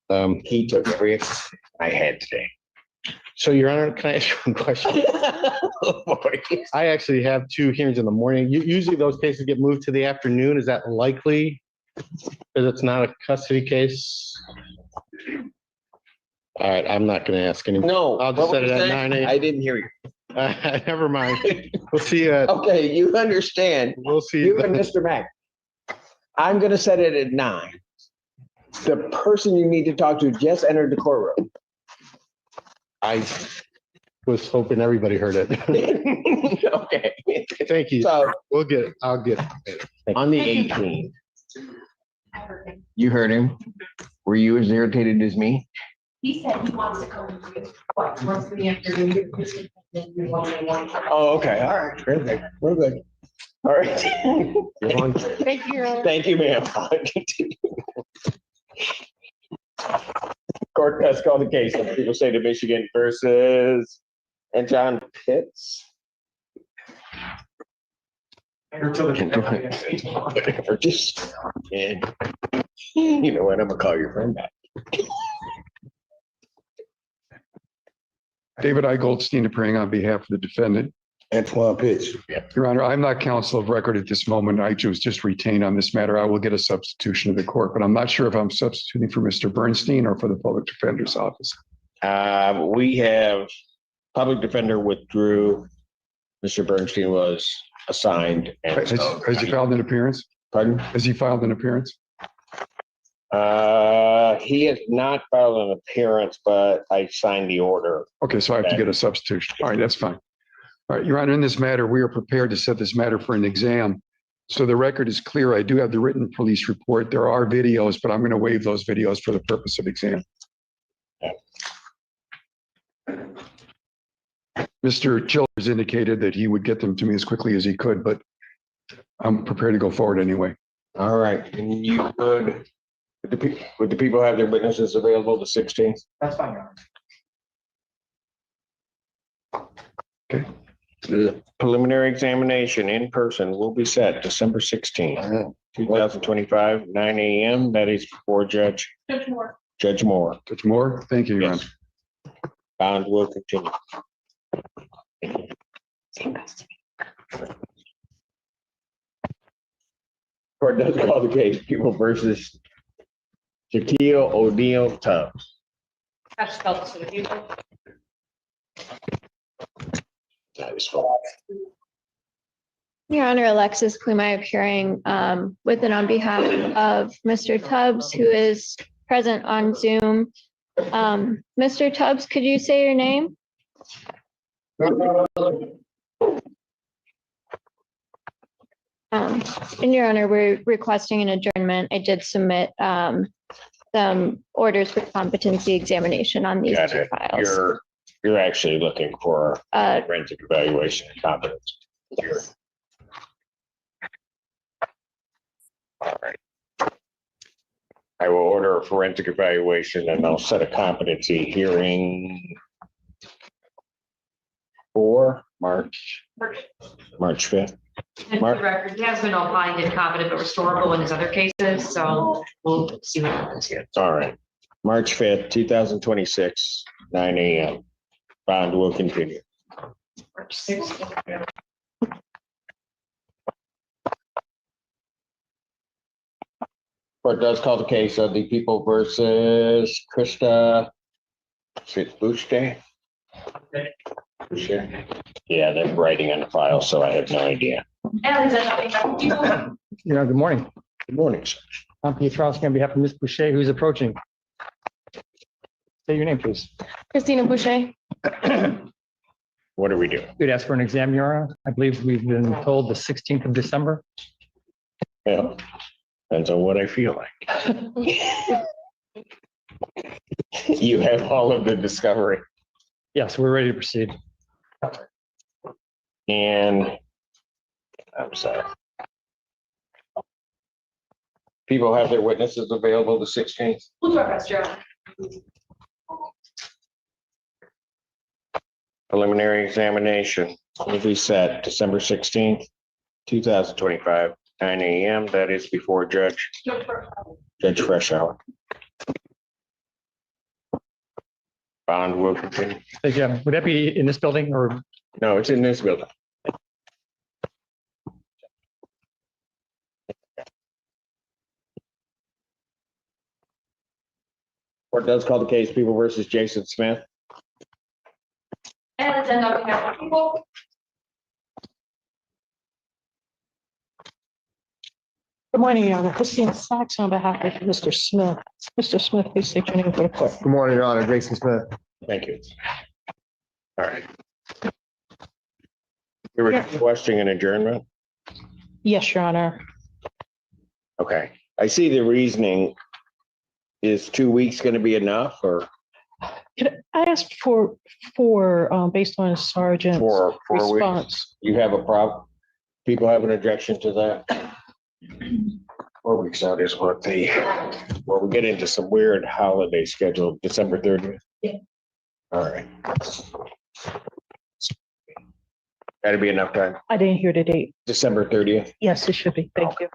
no. He took every I had today. So, Your Honor, can I ask you one question? Oh, boy. I actually have 2 hearings in the morning. Usually those cases get moved to the afternoon. Is that likely? Because it's not a custody case? All right, I'm not going to ask anymore. No. I'll just set it at 9 a.m. I didn't hear you. Never mind. We'll see you. Okay, you understand. We'll see You and Mr. Mack. I'm going to set it at 9. The person you need to talk to just entered the courtroom. I was hoping everybody heard it. Okay. Thank you. So we'll get it. I'll get it. On the 18th. You heard him. Were you as irritated as me? He said he wants to come once in the afternoon. Oh, okay. All right. We're good. We're good. All right. Thank you. Thank you, ma'am. Court has called the case of People State of Michigan versus and John Pitts. Or just, and you know what? I'm gonna call your friend back. David I. Goldstein appearing on behalf of the defendant. Antoine Pitts. Your Honor, I'm not counsel of record at this moment. I was just retained on this matter. I will get a substitution of the court, but I'm not sure if I'm substituting for Mr. Bernstein or for the public defender's office. We have public defender withdrew. Mr. Bernstein was assigned. And Has he filed an appearance? Pardon? Has he filed an appearance? He has not filed an appearance, but I signed the order. Okay, so I have to get a substitution. All right, that's fine. All right, Your Honor, in this matter, we are prepared to set this matter for an exam. So the record is clear. I do have the written police report. There are videos, but I'm going to waive those videos for the purpose of exam. Mr. Childers indicated that he would get them to me as quickly as he could, but I'm prepared to go forward anyway. All right, and you would the people have their witnesses available the 16th? That's fine, Your Honor. Okay. The preliminary examination in person will be set December 16th, 2025, 9 a.m. That is before Judge Moore. Judge Moore. Judge Moore, thank you, Your Honor. Bond will continue. Court does call the case People versus Shaquille O'Neal Tubbs. I just spelled this for the people. That is false. Your Honor, Alexis Klima appearing with and on behalf of Mr. Tubbs, who is present on Zoom. Mr. Tubbs, could you say your name? In Your Honor, we're requesting an adjournment. I did submit some orders for competency examination on these two files. You're actually looking for forensic evaluation and competence. Yes. All right. I will order a forensic evaluation and I'll set a competency hearing for March 5th. And for the record, he has been opined incompetent but restorable in his other cases, so we'll see what happens here. All right. March 5th, 2026, 9 a.m. Bond will continue. March 6th. Court does call the case of the People versus Krista. Is it Boucher? Boucher? Yeah, they're writing on the file, so I have no idea. Yeah, Good morning. Good morning, sir. I'm Pete Trowski on behalf of Ms. Boucher, who's approaching. Say your name, please. Christina Boucher. What are we doing? We'd ask for an exam, Your Honor. I believe we've been told the 16th of December. Yeah. Depends on what I feel like. You have all of the discovery. Yes, we're ready to proceed. And I'm sorry. People have their witnesses available the 16th. We'll do our best, Joe. Preliminary examination will be set December 16th, 2025, 9 a.m. That is before Judge Freshour. Bond will continue. Thank you. Would that be in this building or? No, it's in this building. Court does call the case People versus Jason Smith. And then on behalf of people. Good morning, Your Honor. Christine Sachs on behalf of Mr. Smith. Mr. Smith, please state your name for the court. Good morning, Your Honor. Jason Smith. Thank you. All right. You're requesting an adjournment? Yes, Your Honor. Okay. I see the reasoning. Is 2 weeks going to be enough or? I asked for based on Sergeant's for 4 response. weeks? You have a problem? People have an objection to that? 4 weeks out is what well, we get into some weird holiday schedule, December 30th. Yeah. All right. That'd be enough time. I didn't hear the date. December 30th. Yes, it should be. Thank you.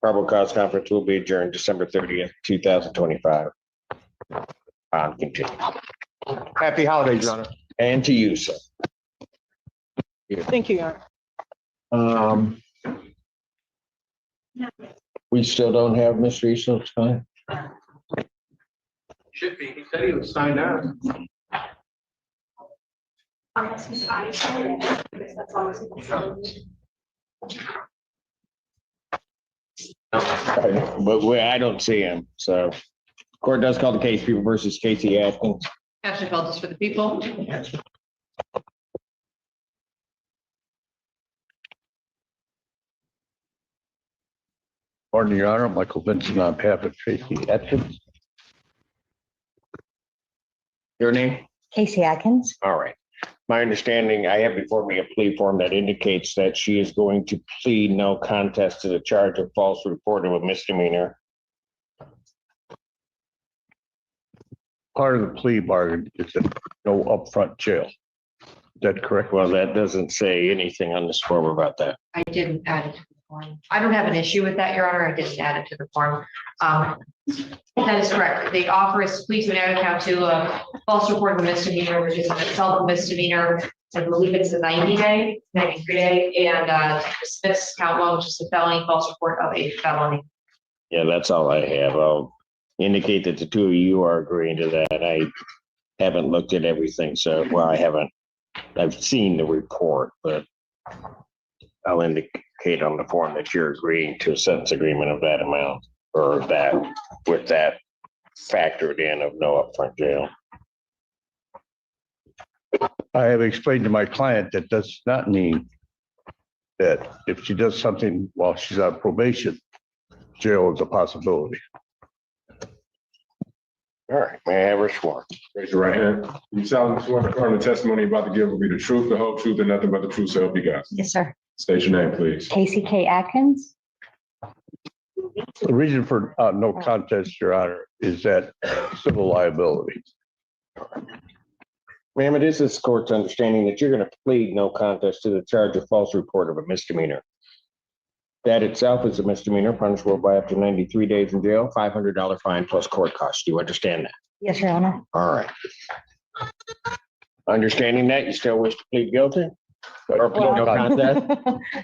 Probable cause conference will be adjourned December 30th, 2025. Continue. Happy holidays, Your Honor. And to you, sir. Thank you, Your Honor. We still don't have Mr. Eastland's time. Should be. He said he was signed out. Unless he's I guess that's always. But I don't see him, so. Court does call the case People versus Casey Atkins. Ashley Feltus for the people. Pardon, Your Honor, Michael Vincent on behalf of Tracy Atkins. Your name? Casey Atkins. All right. My understanding, I have before me a plea form that indicates that she is going to plead no contest to the charge of false report of a misdemeanor. Part of the plea bargain is that no upfront jail. Is that correct? Well, that doesn't say anything on this form about that. I didn't add it to the form. I don't have an issue with that, Your Honor. I didn't add it to the form. That is correct. The offer is to plead to an account to a false report of a misdemeanor, which is in itself a misdemeanor. I believe it's a 93 day, and dismiss count one, which is a felony, false report of a felony. Yeah, that's all I have. I'll indicate that the two of you are agreeing to that. I haven't looked at everything, so, well, I haven't. I've seen the report, but I'll indicate on the form that you're agreeing to a sentence agreement of that amount, or that, with that factored in of no upfront jail. I have explained to my client that does not mean that if she does something while she's on probation, jail is a possibility. All right, may I have her sworn? Raise your right hand. You solemnly swear to affirm the testimony you're about to give will be the truth, the whole truth, and nothing but the truth, so help you God. Yes, sir. State your name, please. Casey K. Atkins. The reason for no contest, Your Honor, is that civil liability. Ma'am, it is this court's understanding that you're going to plead no contest to the charge of false report of a misdemeanor. That itself is a misdemeanor, punishable by up to 93 days in jail, $500 fine plus court costs. Do you understand that? Yes, Your Honor. All right. Understanding that, you still wish to plead guilty? Or plead no contest?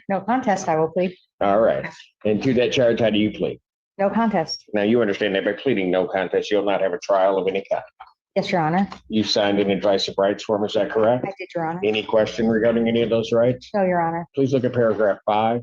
No contest, I will plead. All right. And to that charge, how do you plead? No contest. Now, you understand that by pleading no contest, you'll not have a trial of any kind. Yes, Your Honor. You signed an advice of rights form, is that correct? I did, Your Honor. Any question regarding any of those rights? No, Your Honor. Please look at paragraph 5.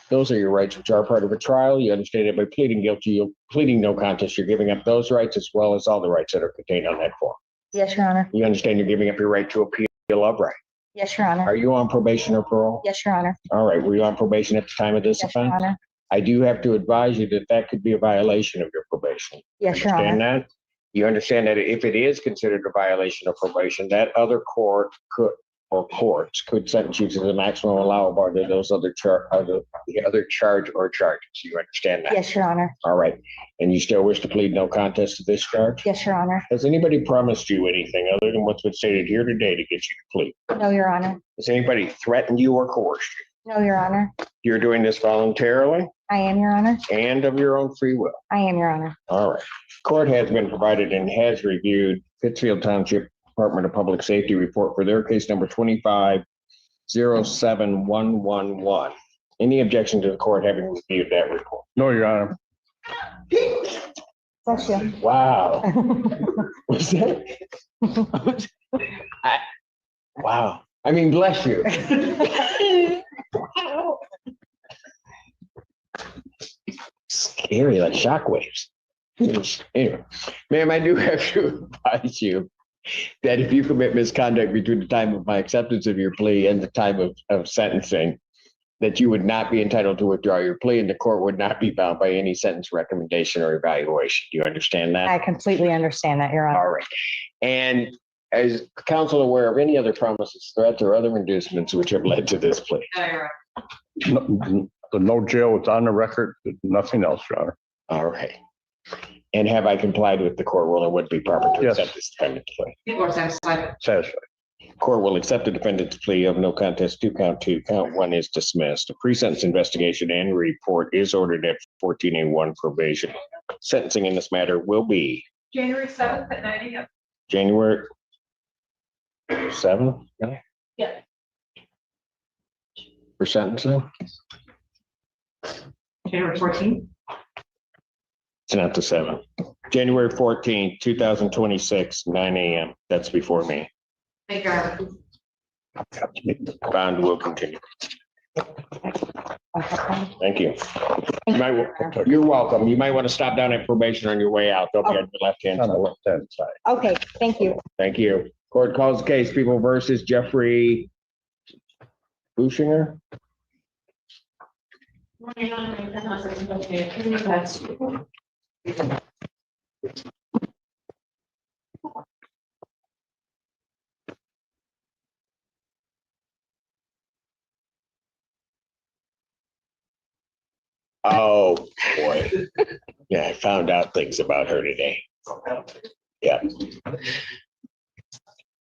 Those are your rights which are part of a trial. You understand that by pleading guilty, you're pleading no contest. You're giving up those rights as well as all the rights that are contained on that form. Yes, Your Honor. You understand you're giving up your right to appeal of right. Yes, Your Honor. Are you on probation or parole? Yes, Your Honor. All right. Were you on probation at the time of this Yes, Your offense? Honor. I do have to advise you that that could be a violation of your probation. Yes, Your Understand Honor. that? You understand that if it is considered a violation of probation, that other court could, or courts could sentence you to the maximum allowable under those other the other charge or charges. You understand that? Yes, Your Honor. All right. And you still wish to plead no contest to this charge? Yes, Your Honor. Has anybody promised you anything other than what's been stated here today to get you to plead? No, Your Honor. Has anybody threatened you or coerced you? No, Your Honor. You're doing this voluntarily I am, Your Honor. and of your own free will? I am, Your Honor. All right. Court has been provided and has reviewed Pittsfield Township Department of Public Safety report for their case number 25-07111. Any objection to the court having reviewed that report? No, Your Honor. Bless you. Wow. Was that? Wow. I mean, bless you. Scary, like shockwaves. Anyway, ma'am, I do have to advise you that if you commit misconduct between the time of my acceptance of your plea and the time of sentencing, that you would not be entitled to withdraw your plea and the court would not be bound by any sentence recommendation or evaluation. Do you understand that? I completely understand that, Your Honor. All right. And is counsel aware of any other promises, threats, or other inducements which have led to this plea? No, the no jail is on the record, nothing else, Your Honor. All right. And have I complied with the court rule and would be proper to Yes. accept this defendant's plea? Satisfied. Court will accept the defendant's plea of no contest to count two. Count one is dismissed. A pre-sentence investigation and report is ordered at 14A1 probation. Sentencing in this matter will be January 7th at 9 a.m. January 7th? Yeah. For sentencing? January 14th. It's not the 7th. January 14th, 2026, 9 a.m. That's before me. Thank you, Your Honor. Bond will continue. Thank you. You're welcome. You might want to stop down at probation on your way out. They'll be on your left-hand On the side. left-hand side. Okay, thank you. Thank you. Court calls the case People versus Jeffrey Bushinger. Oh, boy. Yeah, I found out things about her today. Yeah.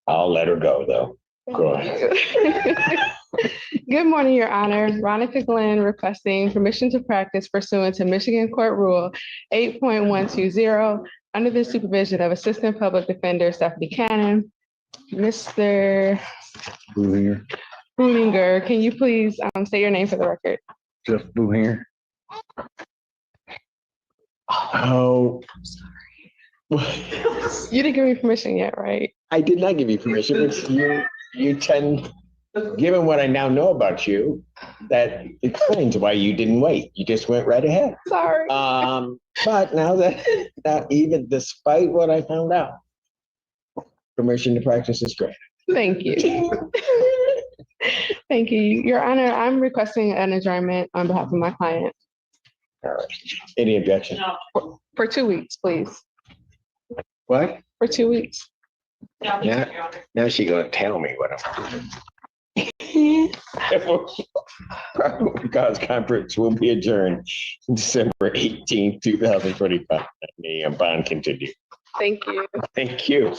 I'll let her go, though. Go ahead. Good morning, Your Honor. Ronica Glenn requesting permission to practice pursuant to Michigan Court Rule 8.120 under the supervision of Assistant Public Defender Stephanie Cannon. Mr. Buninger, can you please say your name for the record? Jeff Buhinger. Oh, You didn't give me permission yet, right? I did not give you permission, but you tend, given what I now know about you, that explains why you didn't wait. You just went right ahead. Sorry. But now even despite what I found out, permission to practice is granted. Thank you. Thank you. Your Honor, I'm requesting an adjournment on behalf of my client. All right. Any objection? For 2 weeks, please. What? For 2 weeks. Now she's gonna tell me what I'm doing. Cause conference will be adjourned December 18th, 2025. The bond continue. Thank you. Thank you.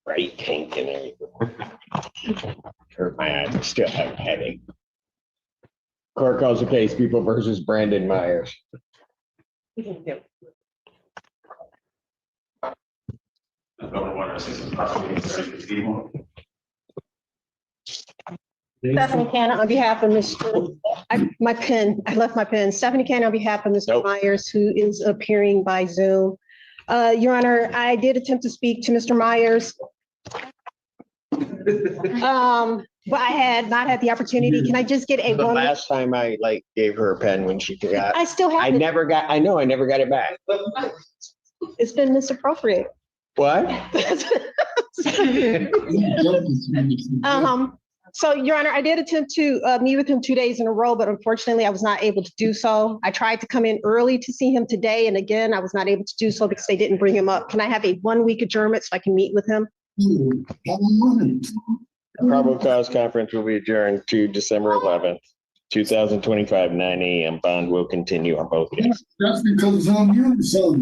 Right kink and everything. Hurt my eyes. I still have a headache. Court calls the case People versus Brandon Myers. Stephanie Cannon on behalf of Mr. I left my pen. Stephanie Cannon on behalf of Mr. Myers, who is appearing by Zoom. Your Honor, I did attempt to speak to Mr. Myers. But I had not had the opportunity. Can I just get a The moment? last time I gave her a pen when she forgot. I still have I it. never got it back. It's been misappropriated. What? So, Your Honor, I did attempt to meet with him 2 days in a row, but unfortunately I was not able to do so. I tried to come in early to see him today, and again, I was not able to do so because they didn't bring him up. Can I have a 1-week adjournment so I can meet with him? Probable cause conference will be adjourned to December 11th, 2025, 9 a.m. Bond will continue on both cases. That's because it's on you, so.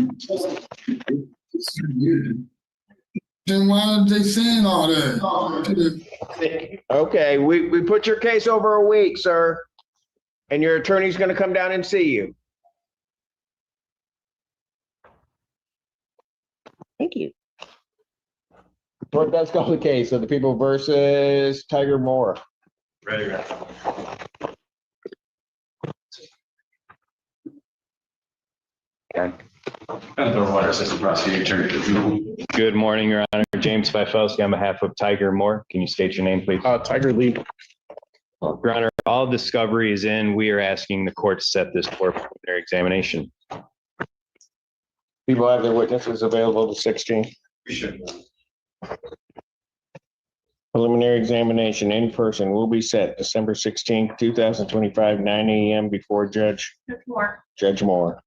Then why are they saying all that? Okay, we put your case over a week, sir, and your attorney's gonna come down and see you. Thank you. Court does call the case of the people versus Tiger Moore. Ready. Okay. Assistant Prosecutor. Good morning, Your Honor. James Fifowski on behalf of Tiger Moore. Can you state your name, please? Tiger Lee. Your Honor, all discovery is in. We are asking the court to set this for preliminary examination. People have their witnesses available to 16. Preliminary examination in person will be set December 16th, 2025, 9 a.m. before Judge Moore.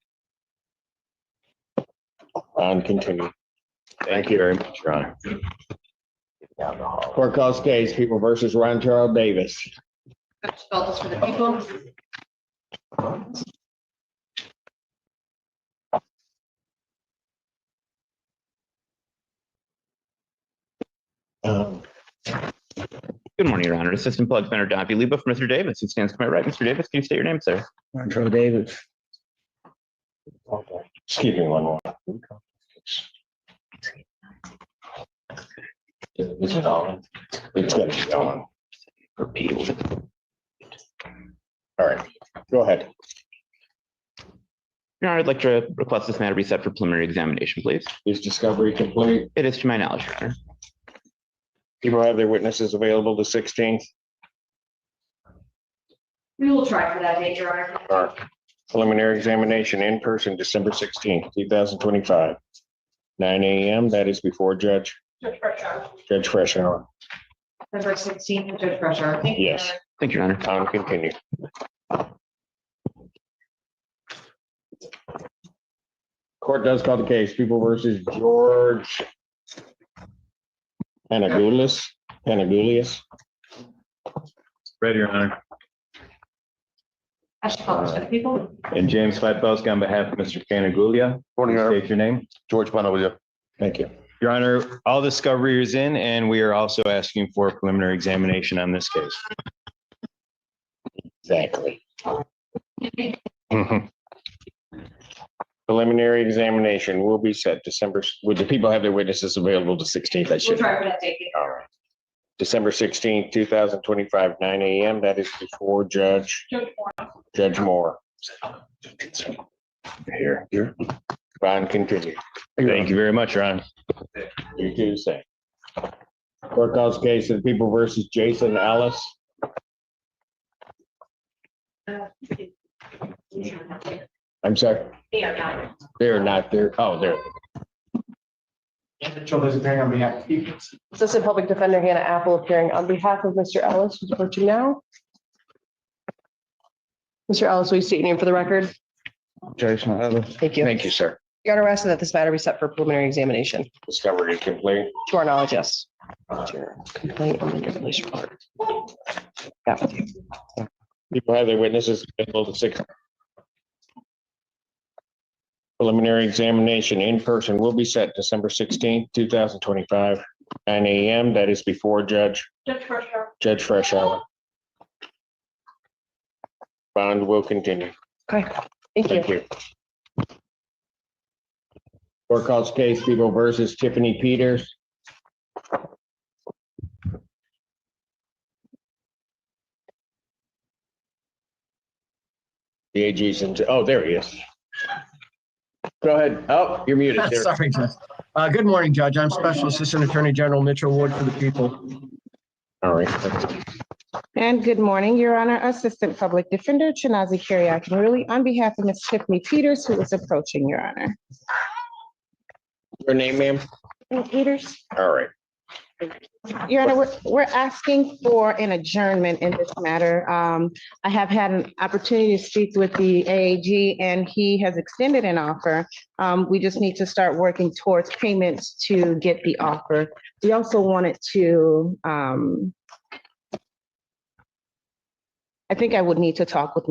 On continue. Thank you very much, Your Honor. Court calls case people versus Ron Charles Davis. Spell this for the people. Good morning, Your Honor. Assistant Public Defender Doppy Leba for Mr. Davis, who stands to my right. Mr. Davis, can you state your name, sir? Ron Davis. Just keep it one more. It's going. It's gonna be going. Repeat. All right, go ahead. Your Honor, I'd like to request this matter be set for preliminary examination, please. Is discovery complete? It is to my knowledge, Your Honor. People have their witnesses available the 16th. We will try for that date, Your Honor. All right. Preliminary examination in person, December 16th, 2025, 9 a.m. That is before Judge Freshour. December 16th, Judge Freshour. Thank you, Your Yes. Honor. Thank you, Your Honor. On continue. Court does call the case, people versus George Panagoulias. Ready, Your Honor. I should call this for the people. And James Fifowski on behalf of Mr. Panagoulia. Morning, Your Honor. State your name. George Panagoulia. Thank you. Your Honor, all discovery is in, and we are also asking for a preliminary examination on this case. Exactly. Preliminary examination will be set December, would the people have their witnesses available the 16th? I We'll should. try for that date. All right. December 16th, 2025, 9 a.m. That is before Judge Moore. Here. Bond continue. Thank you very much, Your Honor. You do the same. Court calls case of the people versus Jason Ellis. I'm sorry. They're not there. Oh, there. Assistant Public Defender Hannah Apple appearing on behalf of Mr. Ellis, who's approaching now. Mr. Ellis, will you state your name for the record? Jason Ellis. Thank you. Thank you, sir. Your Honor, asking that this matter be set for preliminary examination. Discovery complete. To our knowledge, yes. Complaint on the police report. Yeah. People have their witnesses available to 6. Preliminary examination in person will be set December 16th, 2025, 9 a.m. That is before Judge Freshour. Bond will continue. Okay, thank you. Court calls case people versus Tiffany Peters. The AG's in, oh, there he is. Go ahead. Oh, you're muted. There. Sorry, Judge. Good morning, Judge. I'm Special Assistant Attorney General Mitchell Ward for the people. All right. And good morning, Your Honor. Assistant Public Defender Chinazi Kyriakin-Ruli on behalf of Ms. Tiffany Peters, who is approaching, Your Honor. Your name, ma'am? Peters. All right. Your Honor, we're asking for an adjournment in this matter. I have had an opportunity to speak with the AAG and he has extended an offer. We just need to start working towards payments to get the offer. We also wanted to, I think I would need to talk with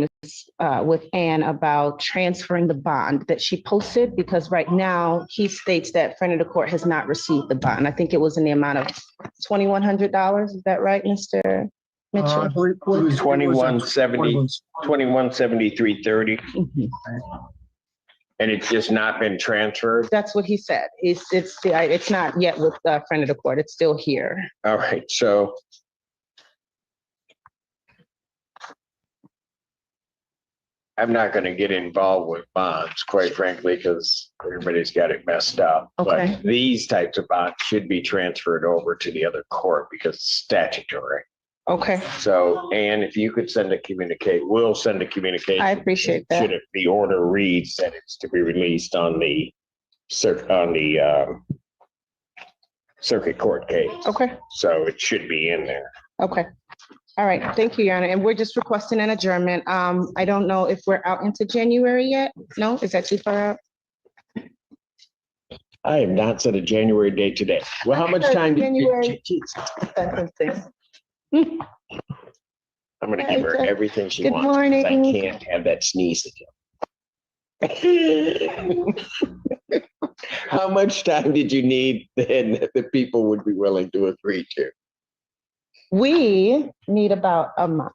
with Ann about transferring the bond that she posted, because right now he states that friend of the court has not received the bond. I think it was in the amount of $2,100. Is that right, Mr. Mitchell? 2173.30. And it's just not been transferred. That's what he said. It's not yet with friend of the court. It's still here. All right, so I'm not going to get involved with bonds, quite frankly, because everybody's got it messed up. Okay. But these types of bonds should be transferred over to the other court because it's statutory. Okay. So, Ann, if you could send a communicate, we'll send a communication. I appreciate that. Should the order reads that it's to be released on the circuit court case. Okay. So it should be in there. Okay. All right. Thank you, Your Honor. And we're just requesting an adjournment. I don't know if we're out into January yet. No, is that too far out? I have not set a January date today. Well, how much time? January. I'm going to give her everything she Good wants. 'Cause morning. I can't have that sneeze again. How much time did you need then that the people would be willing to agree to? We need about a month.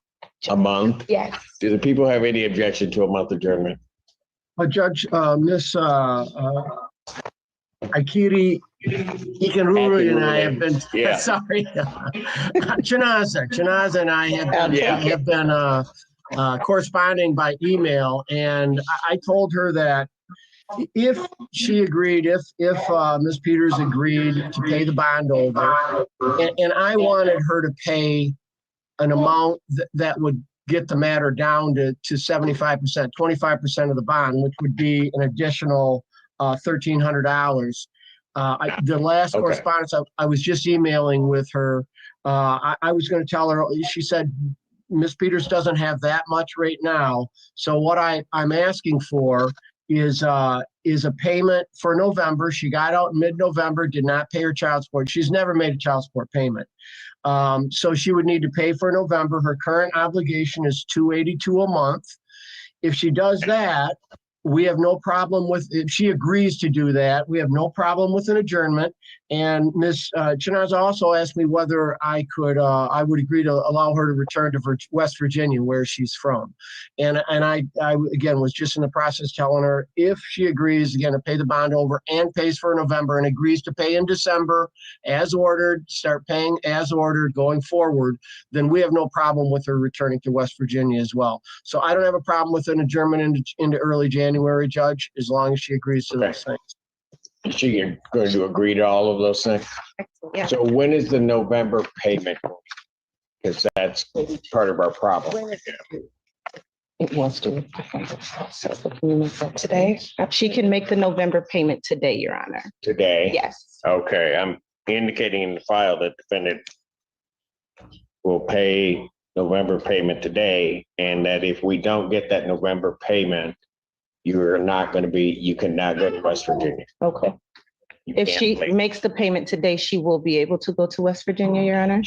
A month? Yes. Do the people have any objection to a month adjournment? Judge, Miss Akiri Ikanruru and I have been, Yeah. sorry, Chinaza and I have been corresponding by email, and I told her that if she agreed, if Ms. Peters agreed to pay the bond over, and I wanted her to pay an amount that would get the matter down to 75%, 25% of the bond, which would be an additional $1,300. The last correspondence, I was just emailing with her. I was going to tell her, she said, Ms. Peters doesn't have that much right now. So what I'm asking for is a payment for November. She got out in mid-November, did not pay her child support. She's never made a child support payment. So she would need to pay for November. Her current obligation is $282 a month. If she does that, we have no problem with, if she agrees to do that, we have no problem with an adjournment. And Ms. Chinaza also asked me whether I would agree to allow her to return to West Virginia, where she's from. And I again, was just in the process telling her if she agrees, again, to pay the bond over and pays for November and agrees to pay in December as ordered, start paying as ordered going forward, then we have no problem with her returning to West Virginia as well. So I don't have a problem with an adjournment into early January, Judge, as long as she agrees to those things. Is she going to agree to all of those things? Yeah. So when is the November payment? Because that's part of our problem. It was due. Today. She can make the November payment today, Your Honor. Today? Yes. Okay, I'm indicating in the file that defendant will pay November payment today, and that if we don't get that November payment, you cannot go to West Virginia. Okay. If she makes the payment today, she will be able to go to West Virginia, Your Honor?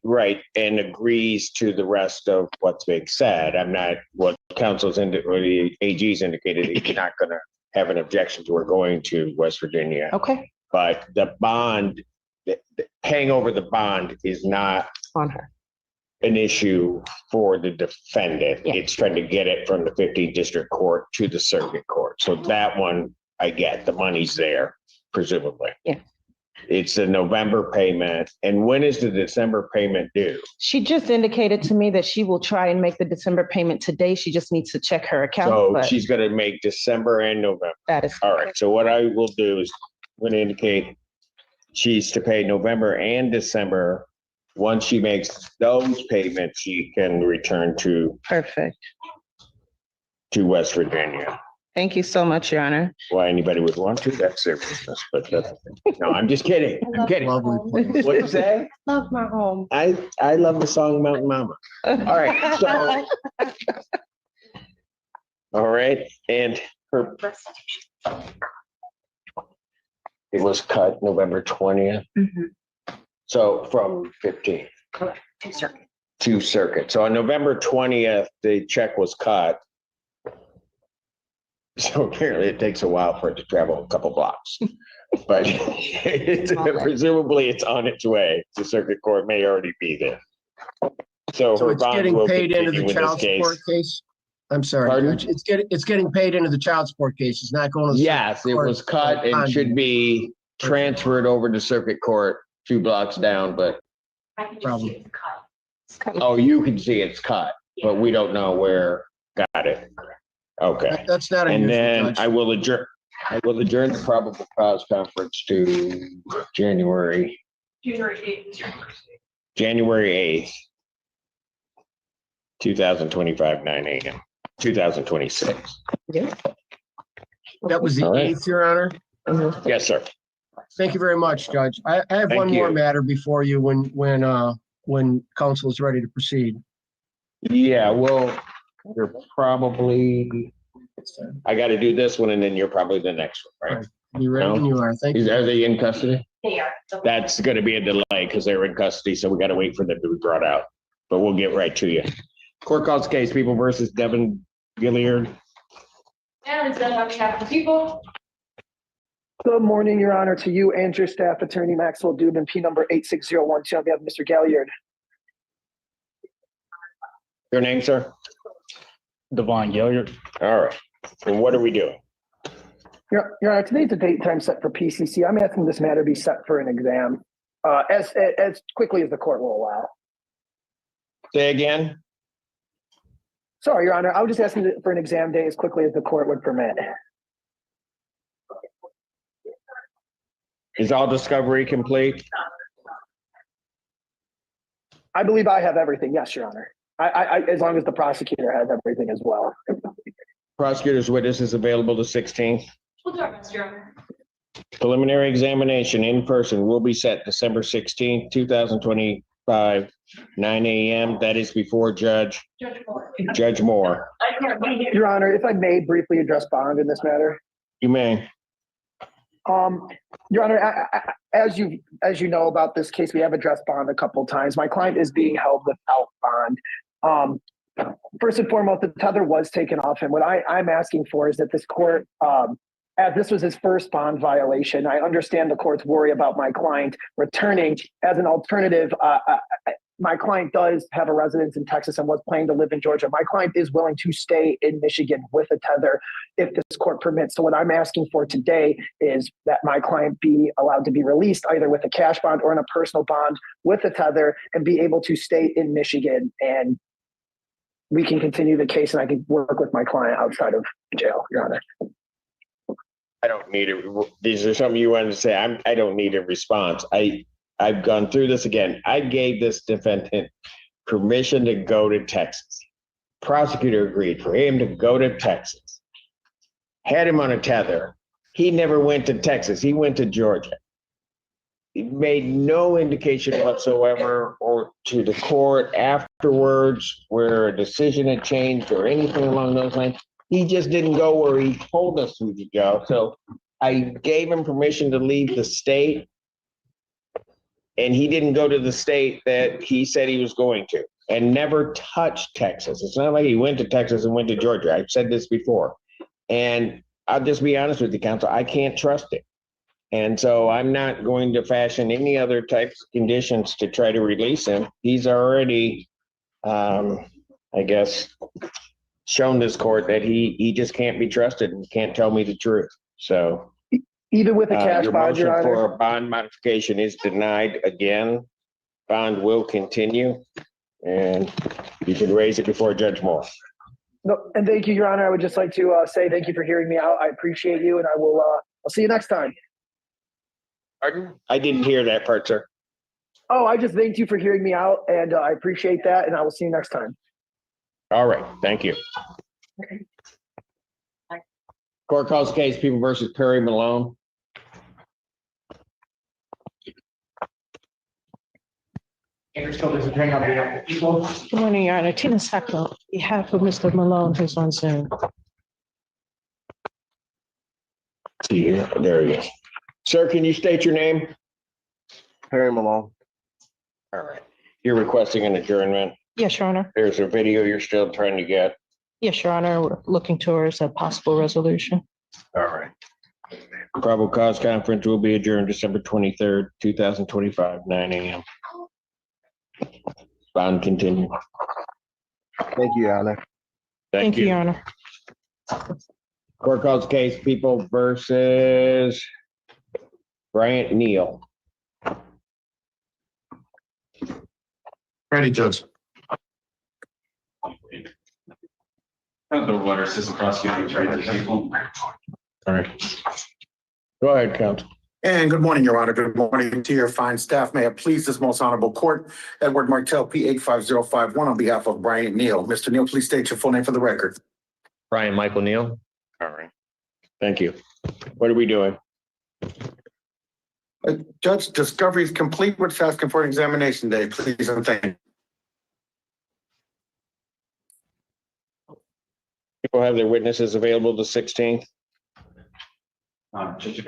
Right, and agrees to the rest of what's being said. I'm not, what counsel's or the AG's indicated, he's not going to have an objection to her going to West Virginia. Okay. But the bond, paying over the bond is not on her. An issue for the defendant. Yeah. It's trying to get it from the 15th District Court to the circuit court. So that one, I get, the money's there, presumably. Yeah. It's a November payment. And when is the December payment due? She just indicated to me that she will try and make the December payment today. She just needs to check her account. So she's going to make December and November. That is all right. So what I will do is I'm going to indicate she's to pay November and December. Once she makes those payments, she can return to perfect to West Virginia. Thank you so much, Your Honor. Why anybody would want to, that's their business, but that's, no, I'm just kidding. I'm kidding. What'd you say? Love my home. I love the song Mountain Mama. All right, so. All right, and her. It was cut November 20th. So from 15th. Correct. To circuit. So on November 20th, the check was cut. So apparently it takes a while for it to travel a couple blocks. But presumably it's on its way. The circuit court may already be there. So it's getting paid into the child support case? I'm sorry, Pardon? Judge. It's getting paid into the child support case. It's not going to. Yes, it was cut and should be transferred over to circuit court 2 blocks down, but. Probably. Oh, you can see it's cut, but we don't know where. Got it. Okay. That's not. And then I will adjourn the probable cause conference to January 8th, 2025, 9 a.m., 2026. That was the All right. 8th, Your Honor. Yes, sir. Thank you very much, Judge. I have Thank one more you. matter before you when council is ready to proceed. Yeah, well, you're probably, I got to do this one and then you're probably the next one, right? You ready when you are. Thank you. Are they in custody? They are. That's going to be a delay because they're in custody, so we got to wait for them to be brought out. But we'll get right to you. Court calls case People versus Devin Gilliard. And it's done on behalf of the people. Good morning, Your Honor, to you and your staff, Attorney Maxwell Dubin, P number 86012, on behalf of Mr. Galliard. Your name, sir? Devon Gilliard. All right. And what are we doing? Your Honor, today's the date time set for PCC. I'm asking this matter be set for an exam as quickly as the court will allow. Say again? Sorry, Your Honor, I was just asking for an exam day as quickly as the court would permit. Is all discovery complete? I believe I have everything. Yes, Your Honor. I as long as the prosecutor has everything as well. Prosecutor's witness is available the 16th. We'll do our best, Your Honor. Preliminary examination in person will be set December 16th, 2025, 9 a.m. That is before Judge Moore. Your Honor, if I may briefly address bond in this matter. You may. Your Honor, as you know about this case, we have addressed bond a couple of times. My client is being held without bond. First and foremost, the tether was taken off, and what I'm asking for is that this court, as this was his first bond violation, I understand the court's worry about my client returning as an alternative. My client does have a residence in Texas and was planning to live in Georgia. My client is willing to stay in Michigan with a tether if this court permits. So what I'm asking for today is that my client be allowed to be released either with a cash bond or in a personal bond with a tether and be able to stay in Michigan, and we can continue the case and I can work with my client outside of jail, Your Honor. I don't need it. These are something you wanted to say. I don't need a response. I've gone through this again. I gave this defendant permission to go to Texas. Prosecutor agreed for him to go to Texas. Had him on a tether. He never went to Texas. He went to Georgia. He made no indication whatsoever or to the court afterwards where a decision had changed or anything along those lines. He just didn't go where he told us he would go. So I gave him permission to leave the state. And he didn't go to the state that he said he was going to and never touched Texas. It's not like he went to Texas and went to Georgia. I've said this before. And I'll just be honest with you, counsel, I can't trust it. And so I'm not going to fashion any other types of conditions to try to release him. He's already, I guess, shown this court that he just can't be trusted and can't tell me the truth. So even with a cash bond, Your motion Honor. for a bond modification is denied again. Bond will continue, and you can raise it before Judge Moore. No, and thank you, Your Honor. I would just like to say thank you for hearing me out. I appreciate you, and I will. I'll see you next time. Pardon? I didn't hear that part, sir. Oh, I just thanked you for hearing me out, and I appreciate that, and I will see you next time. All right, thank you. Court calls the case People versus Perry Malone. Good morning, Your Honor. Tina Sackler, on behalf of Mr. Malone, who's on Zoom. There he is. Sir, can you state your name? Perry Malone. All right. You're requesting an adjournment. Yes, Your Honor. There's a video you're still trying to get. Yes, Your Honor. We're looking towards a possible resolution. All right. Probable cause conference will be adjourned December 23rd, 2025, 9 a.m. Bond continue. Thank you, Your Honor. Thank you, Your Honor. Court calls case People versus Bryant Neal. Ready, Judge. The water assistant prosecuting attorney for the people. All right. Go ahead, counsel. And good morning, Your Honor. Good morning to your fine staff. May it please this most honorable court, Edward Martell, P 85051 on behalf of Bryant Neal. Mr. Neal, please state your full name for the record. Brian Michael Neal. All right. Thank you. What are we doing? Judge, discovery is complete. We're just asking for an examination day, please, and thank you. People have their witnesses available the 16th. Judge,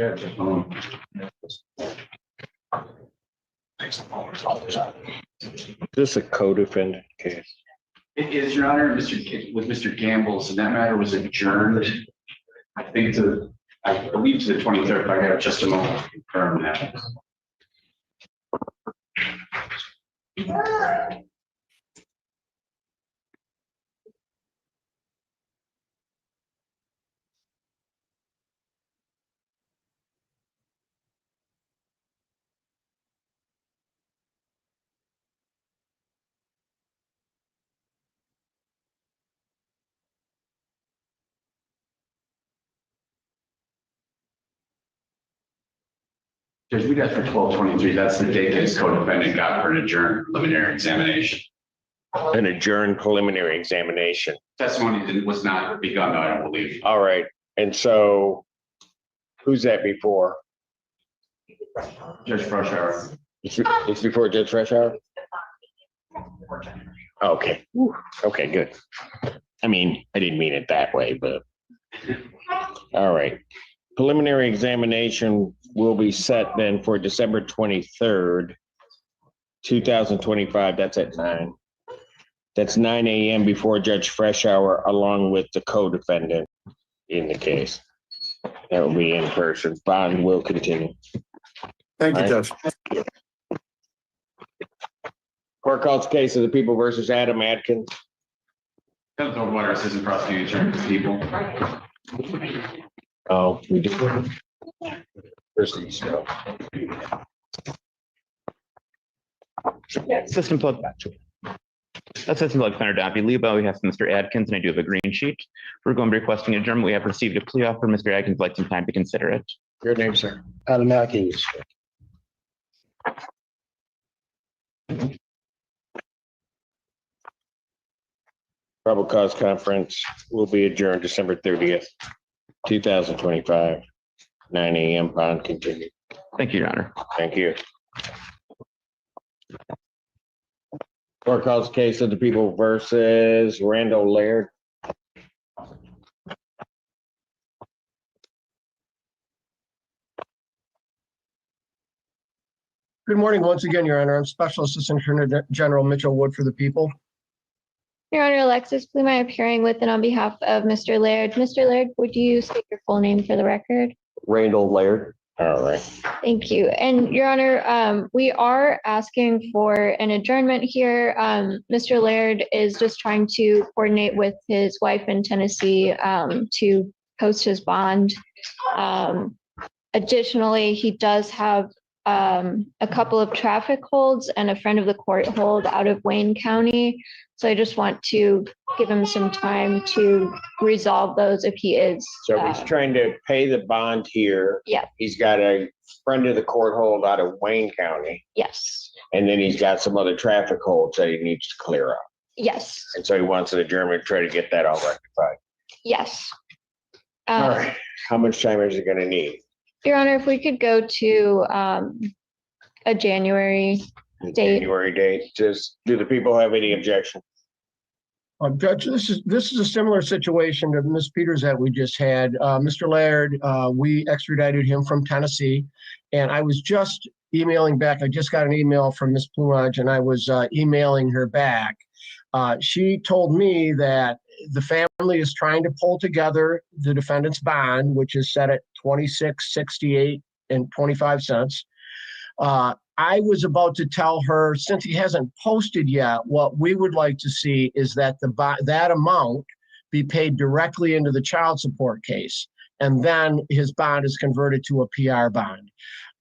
Is this a co-defendant case? it is, Your Honor, with Mr. Gamble's, and that matter was adjourned. I think I believe to the 23rd, but I got just a moment to confirm that. Judge, we got for 12/23. That's the date that his co-defendant got for an adjourned preliminary examination. An adjourned preliminary examination. Testimony was not begun, I don't believe. All right. And so who's that before? Judge Freshour. It's before Judge Freshour? Okay. Okay, good. I mean, I didn't mean it that way, but all right. Preliminary examination will be set then for December 23rd, 2025. That's at 9. That's 9 a.m. before Judge Freshour, along with the co-defendant in the case. That will be in person. Bond will continue. Thank you, All right. Judge. Court calls case of the People versus Adam Adkins. Middleton water assistant prosecuting attorney for the people. Oh, we do. Where's the stuff? Assistant Plug. Assistant Plug Defender Doppy Lebo, we have Mr. Adkins, and I do have a green sheet. We're going to be requesting adjournment. We have received a plea offer. Mr. Adkins would like some time to consider it. Your name, sir. Adam Atkins. Probable cause conference will be adjourned December 30th, 2025, 9 a.m. Bond continue. Thank you, Your Honor. Thank you. Court calls case of the People versus Randall Laird. Good morning once again, Your Honor. I'm Special Assistant Attorney General Mitchell Wood for the People. Your Honor, Alexis Bloom, I am appearing with and on behalf of Mr. Laird. Mr. Laird, would you state your full name for the record? Randall Laird. All right. Thank you. And Your Honor, we are asking for an adjournment here. Mr. Laird is just trying to coordinate with his wife in Tennessee to post his bond. Additionally, he does have a couple of traffic holds and a friend of the court hold out of Wayne County. So I just want to give him some time to resolve those if he is. So he's trying to pay the bond here. Yeah. He's got a friend of the court hold out of Wayne County. Yes. And then he's got some other traffic holds that he needs to clear up. Yes. And so he wants an adjournment to try to get that all rectified. Yes. All right, how much time is it gonna need? Your Honor, if we could go to a January date. January date, just, do the people have any objection? Judge, this is a similar situation to Ms. Peters that we just had. Mr. Laird, we extradited him from Tennessee, and I was just emailing back. I just got an email from Ms. Plumage, and I was emailing her back. She told me that the family is trying to pull together the defendant's bond, which is set at $26.6825. I was about to tell her, since he hasn't posted yet, what we would like to see is that that amount be paid directly into the child support case, and then his bond is converted to a PR bond.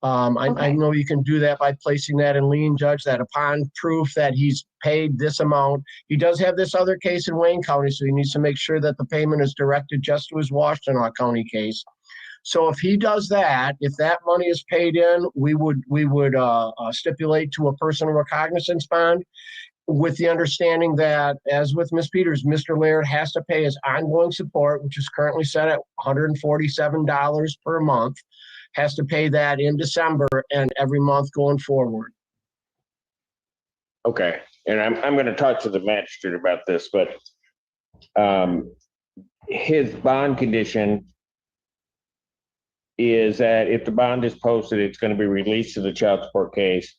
I know you can do that by placing that in lien, Judge, that upon proof that he's paid this amount, he does have this other case in Wayne County, so he needs to make sure that the payment is directed just to his Washtenaw County case. So if he does that, if that money is paid in, we would stipulate to a personal recognizance bond, with the understanding that, as with Ms. Peters, Mr. Laird has to pay his ongoing support, which is currently set at $147 per month, has to pay that in December and every month going forward. Okay, and I'm gonna talk to the magistrate about this, but his bond condition is that if the bond is posted, it's going to be released to the child support case.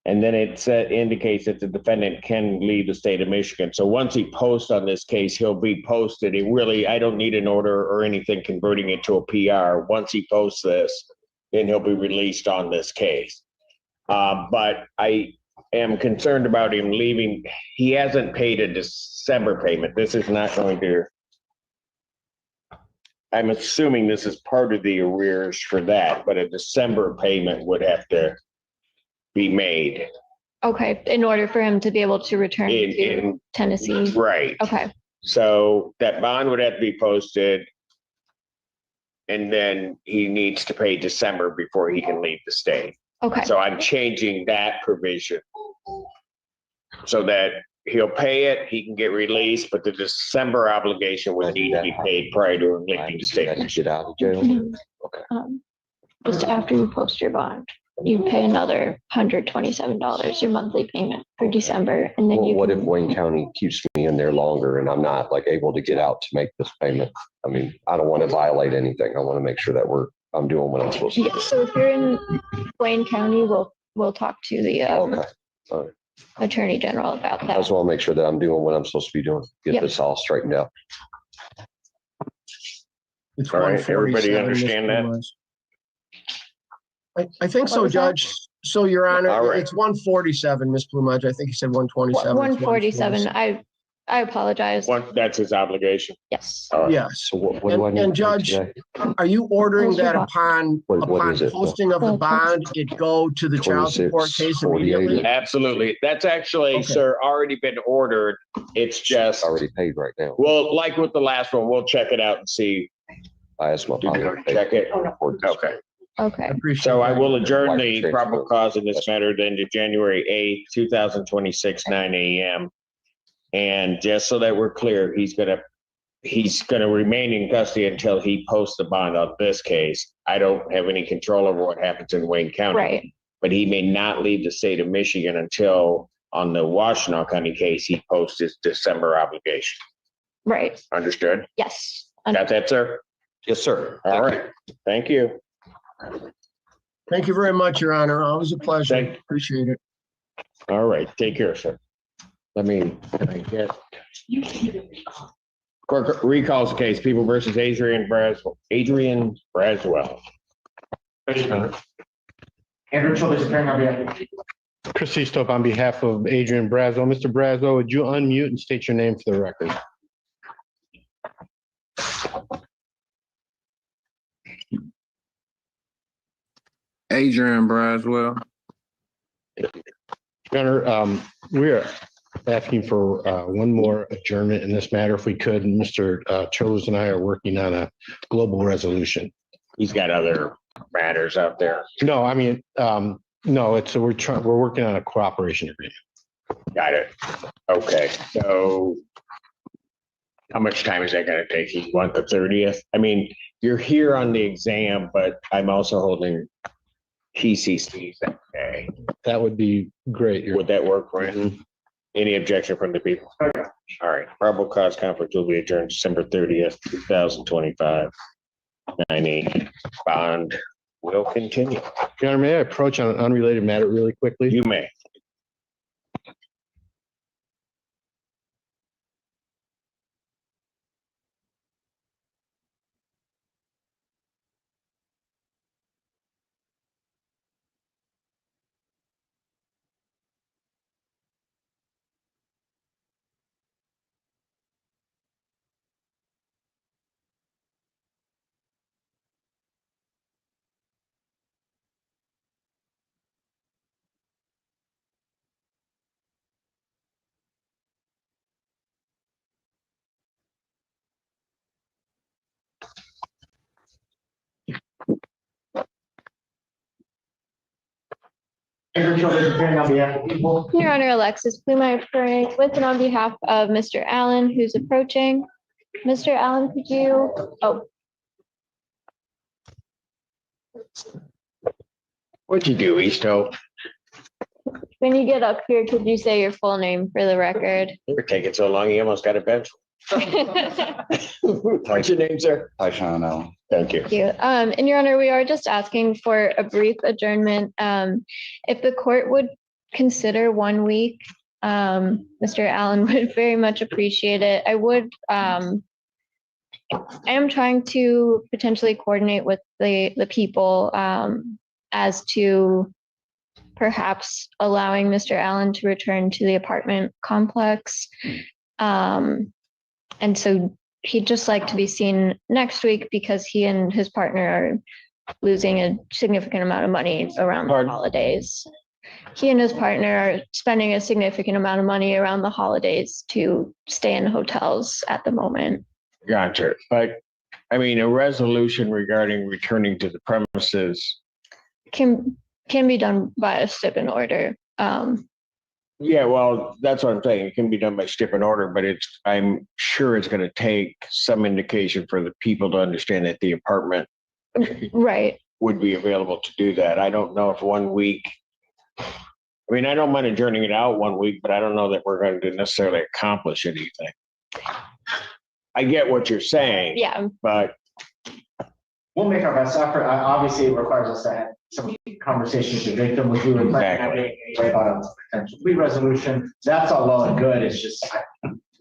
And then it indicates that the defendant can leave the state of Michigan. So once he posts on this case, he'll be posted. I don't need an order or anything converting it to a PR. Once he posts this, then he'll be released on this case. But I am concerned about him leaving. He hasn't paid a December payment. This is not going to, I'm assuming this is part of the arrears for that, but a December payment would have to be made. Okay, in order for him to be able to return to Tennessee. Right. Okay. So that bond would have to be posted, and then he needs to pay December before he can leave the state. Okay. So I'm changing that provision so that he'll pay it, he can get released, but the December obligation would need to be paid prior to him leaving the state. Get out of jail. Okay. Just after you post your bond, you pay another $127, your monthly payment for December, and then Well, what if Wayne County keeps me in there longer and I'm not able to get out to make this payment? I mean, I don't want to violate anything. I want to make sure that I'm doing what I'm supposed to do. Yeah, so if you're in Wayne County, we'll talk to the Okay. All right. Attorney General about I that. just want to make sure that I'm doing what I'm supposed to be doing. Get this all straightened out. It's All right, everybody 147, understand Mr. that? Plumage. I think so, What was that? Judge. So, Your Honor, All right. it's 147, Ms. Plumage. I think you said 127. 147. I apologize. That's his obligation. Yes. Yes. So what do I need? And to do Judge, today? are you ordering Where's your that bond? upon Is it? posting of the bond, it go to the child support 26, case 48. immediately? Absolutely. That's actually, Okay. sir, already been ordered. It's just, Already paid right now. well, like with the last one, we'll check it out and see. I asked my Did you father. to pay check it? for this. Okay. Okay. I appreciate So I that. will adjourn Like the transfer. probable cause in this matter then to January 8th, 2026, 9 a.m. And just so that we're clear, he's gonna remain in custody until he posts the bond on this case. I don't have any control over what happens in Wayne County. Right. But he may not leave the state of Michigan until on the Washtenaw County case, he posts his December obligation. Right. Understood? Yes. Got that, sir? Yes, sir. All right. Thank you. Thank you very much, Your Honor. Always a pleasure. Thank- Appreciate it. All right. Take care, sir. Can I get? Court recalls the case, People versus Adrian Braswell. Andrew Childers, appearing on behalf of Chris Eastop on behalf of Adrian Braswell. Mr. Braswell, would you unmute and state your name for the record? Adrian Braswell. Your Honor, we are asking for one more adjournment in this matter, if we could. Mr. Chose and I are working on a global resolution. He's got other matters out there. No, I mean, no, we're working on a cooperation agreement. Got it. Okay, so how much time is that gonna take? You want the 30th? I mean, you're here on the exam, but I'm also holding PCCs that day. That would be great. Would that work for you? Any objection from the people? All right, probable cause conference will be adjourned December 30th, 2025. 9 a.m. Bond will continue. Your Honor, may I approach on an unrelated matter really quickly? You may. Your Honor, Alexis Pluma appearing with and on behalf of Mr. Allen, who's approaching. Mr. Allen, could you, What'd you do, East Hope? when you get up here, could you say your full name for the record? You're taking so long, you almost got a bench. What's your name, sir? Hi, Sean Allen. Thank you. Thank you. And Your Honor, we are just asking for a brief adjournment. If the court would consider 1 week, Mr. Allen would very much appreciate it. I am trying to potentially coordinate with the people as to perhaps allowing Mr. Allen to return to the apartment complex. And so he'd just like to be seen next week because he and his partner are losing a significant amount of money around the holidays. He and his partner are spending a significant amount of money around the holidays to stay in hotels at the moment. Gotcha. But I mean, a resolution regarding returning to the premises. Can be done by a stipend order. Yeah, well, that's what I'm saying. It can be done by stipend order, but I'm sure it's going to take some indication for the people to understand that the apartment right would be available to do that. I don't know if 1 week. I mean, I don't mind adjourning it out 1 week, but I don't know that we're going to necessarily accomplish anything. I get what you're saying. Yeah. But we'll make our best effort. Obviously, it requires us to have some conversations with the victim, which we were planning anyway about a potential plea resolution. That's all well and good. It's just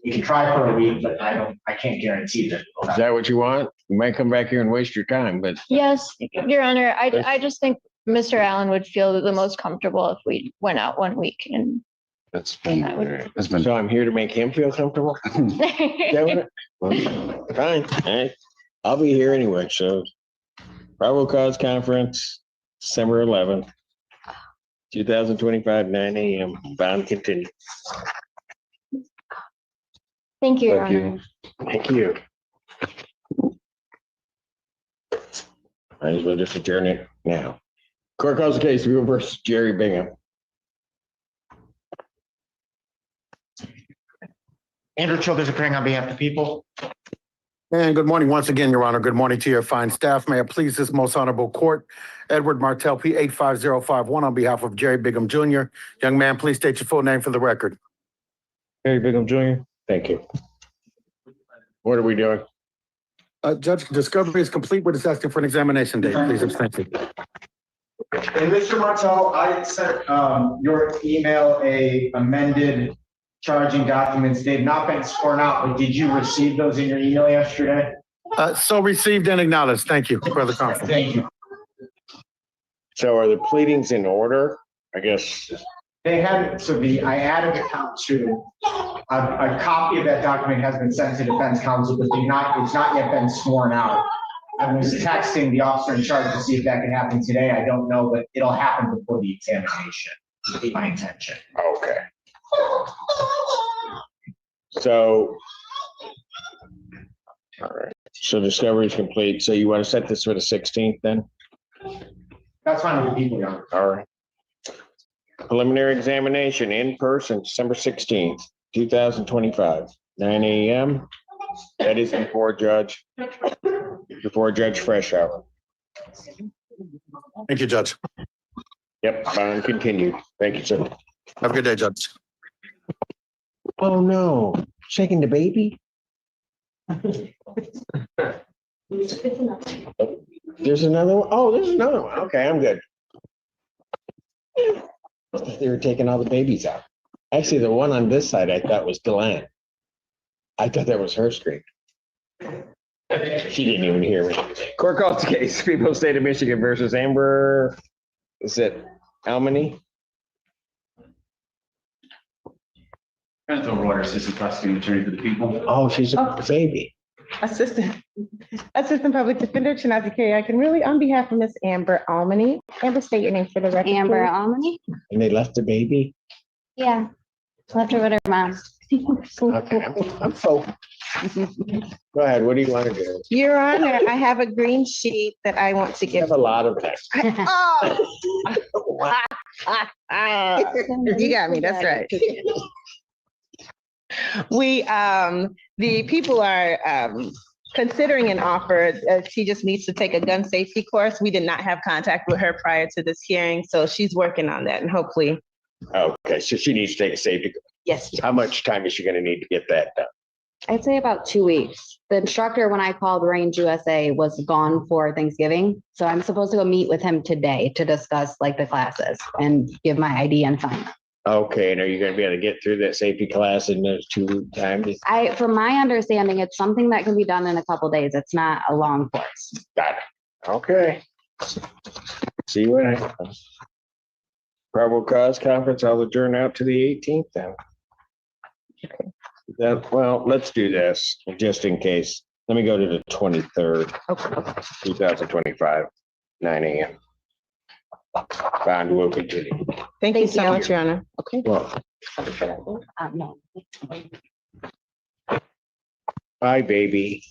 we can try for a week, but I can't guarantee that. Is that what you want? You might come back here and waste your time, but yes, Your Honor. I just think Mr. Allen would feel the most comfortable if we went out 1 week and. So I'm here to make him feel comfortable. Fine. All right. I'll be here anyway. So probable cause conference, December 11th, 2025, 9 a.m. Bond continue. Thank you, Your Honor. Thank you. Might as well just adjourn it now. Court calls the case, Rule versus Jerry Bingham. Andrew Childers appearing on behalf of the people. And good morning once again, Your Honor. Good morning to your fine staff. May it please this most honorable court. Edward Martell, P 85051 on behalf of Jerry Bingham Jr. Young man, please state your full name for the record. Jerry Bingham Jr. Thank you. What are we doing? Judge, discovery is complete. We're just asking for an examination date. Please abstain. And Mr. Martell, I sent your email a amended charging documents. They've not been sworn out, but did you receive those in your email yesterday? So received and acknowledged. Thank you for the conference. Thank you. So are the pleadings in order? I guess. They had, I added a count to, a copy of that document has been sent to defense counsel, but it's not yet been sworn out. I was texting the officer in charge to see if that can happen today. I don't know, but it'll happen before the examination. Would be my intention. Okay. So, all right. So discovery is complete. So you want to set this for the 16th then? That's fine with the people, Your Honor. All right. Preliminary examination in person, December 16th, 2025, 9 a.m. That is before Judge Freshour. Thank you, Judge. Yep, bond continued. Thank you, sir. Have a good day, Judge. Oh, no, shaking the baby? There's another one? Oh, there's another one. Okay, I'm good. They were taking all the babies out. Actually, the one on this side I thought was Delanne. I thought that was her scream. She didn't even hear me. Court calls the case, People of the State of Michigan versus Amber, is it Almany? Benito Royer, Assistant Prosecuting Attorney for the People. Oh, she's a baby. Assistant Public Defender, Chinazi Carey, I can really, on behalf of Miss Amber Almany. Amber, state your name for the record. Amber please. Almany? And they left the baby? Yeah. Left her with her mom. Okay, I'm focused. Go ahead, what do you want to do? Your Honor, I have a green sheet that I want to You give. have a lot of that. You got me, that's right. The people are considering an offer. She just needs to take a gun safety course. We did not have contact with her prior to this hearing, so she's working on that and hopefully. Okay, so she needs to take a safety. Yes. How much time is she gonna need to get that done? I'd say about 2 weeks. The instructor, when I called Range USA, was gone for Thanksgiving. So I'm supposed to go meet with him today to discuss like the classes and give my ID and sign. Okay, and are you gonna be able to get through that safety class in those 2 week time? From my understanding, it's something that can be done in a couple days. It's not a long course. Got it. Okay. See what happens. Probable cause conference, I'll adjourn out to the 18th then. Well, let's do this, just in case. Let me go to the 23rd, 2025, 9 a.m. Bond will continue. Thank you so much, Your Honor. Okay. Well, No. bye, baby.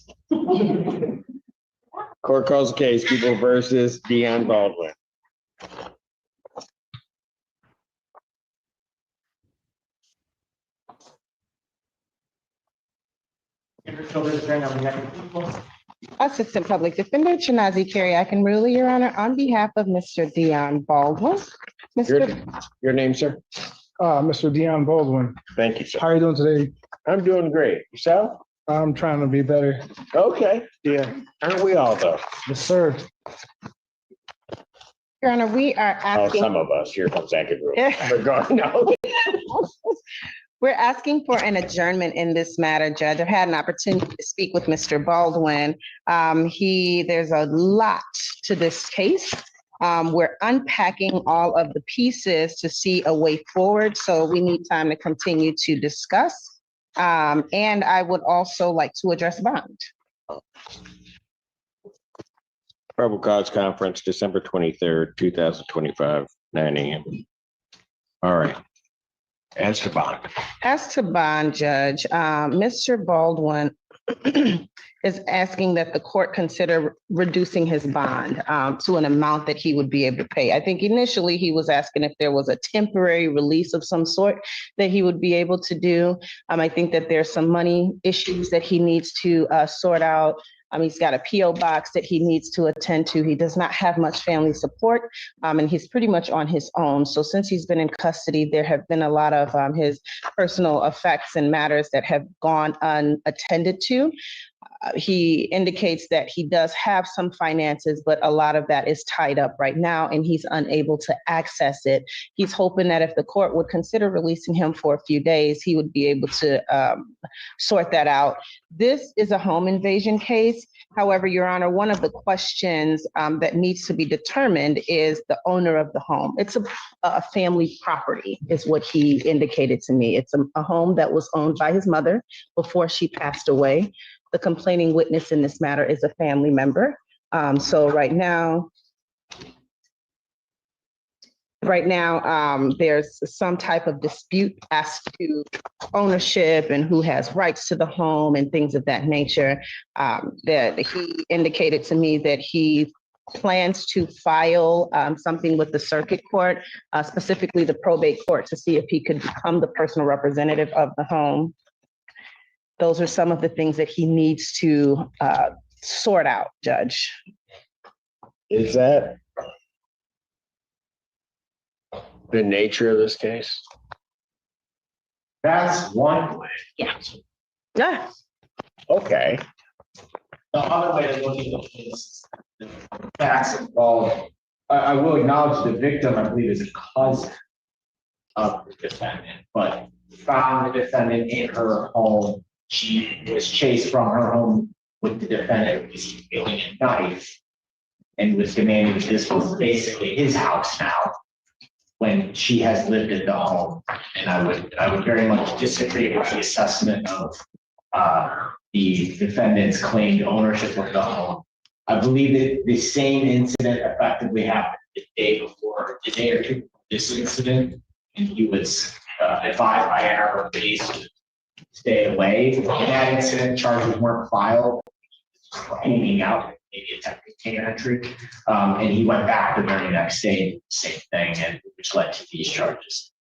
Court calls the case, People versus Dion Baldwin. Assistant Public Defender, Chinazi Carey, I can rule, Your Honor, on behalf of Mr. Dion Baldwin. Your name, sir? Mr. Dion Baldwin. Thank you, sir. How are you doing today? I'm doing great. Yourself? I'm trying to be better. Okay. Yeah. Aren't we all though? Yes, sir. Your Honor, we are Oh, asking. some of us. Here comes second rule. But go, no. We're asking for an adjournment in this matter, Judge. I've had an opportunity to speak with Mr. Baldwin. There's a lot to this case. We're unpacking all of the pieces to see a way forward, so we need time to continue to discuss. And I would also like to address bond. Probable cause conference, December 23rd, 2025, 9 a.m. All right. As to bond. As to bond, Judge, Mr. Baldwin is asking that the court consider reducing his bond to an amount that he would be able to pay. I think initially he was asking if there was a temporary release of some sort that he would be able to do. I think that there's some money issues that he needs to sort out. He's got a PO box that he needs to attend to. He does not have much family support, and he's pretty much on his own. So since he's been in custody, there have been a lot of his personal effects and matters that have gone unattended to. He indicates that he does have some finances, but a lot of that is tied up right now and he's unable to access it. He's hoping that if the court would consider releasing him for a few days, he would be able to sort that out. This is a home invasion case. However, Your Honor, one of the questions that needs to be determined is the owner of the home. It's a family property is what he indicated to me. It's a home that was owned by his mother before she passed away. The complaining witness in this matter is a family member. So right now, there's some type of dispute as to ownership and who has rights to the home and things of that nature. That he indicated to me that he plans to file something with the circuit court, specifically the probate court, to see if he could become the personal representative of the home. those are some of the things that he needs to sort out, Judge. Is that the nature of this case? That's one way. Yeah. Okay. The other way to look at it is the facts involved. I will acknowledge the victim, I believe, is a cousin of the defendant, but found the defendant in her home. She was chased from her home with the defendant wielding a knife and was demanding that this was basically his house now when she has lived in the home. And I would very much disagree with the assessment of the defendant's claimed ownership of the home. I believe that the same incident effectively happened the day before, the day or two before this incident, and he was advised by Ann Arbor police to stay away. In that incident, charges weren't filed, hanging out, maybe attempting container entry, and he went back the very next day, same thing, and which led to these charges.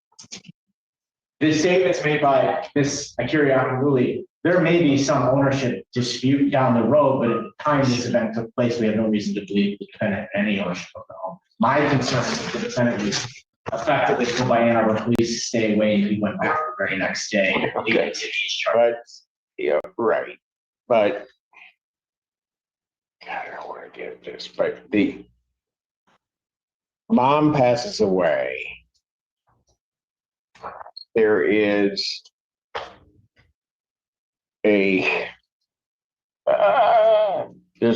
The statements made by Ms. Akira Yakamuli, there may be some ownership dispute down the road, but at the time this event took place, we have no reason to believe the defendant had any ownership of the home. My concern is that the defendant was effectively told by Ann Arbor police to stay away, and he went back the very next day. Okay. To these charges. Yeah, right. But God, I don't want to get this, but the mom passes away. There is there's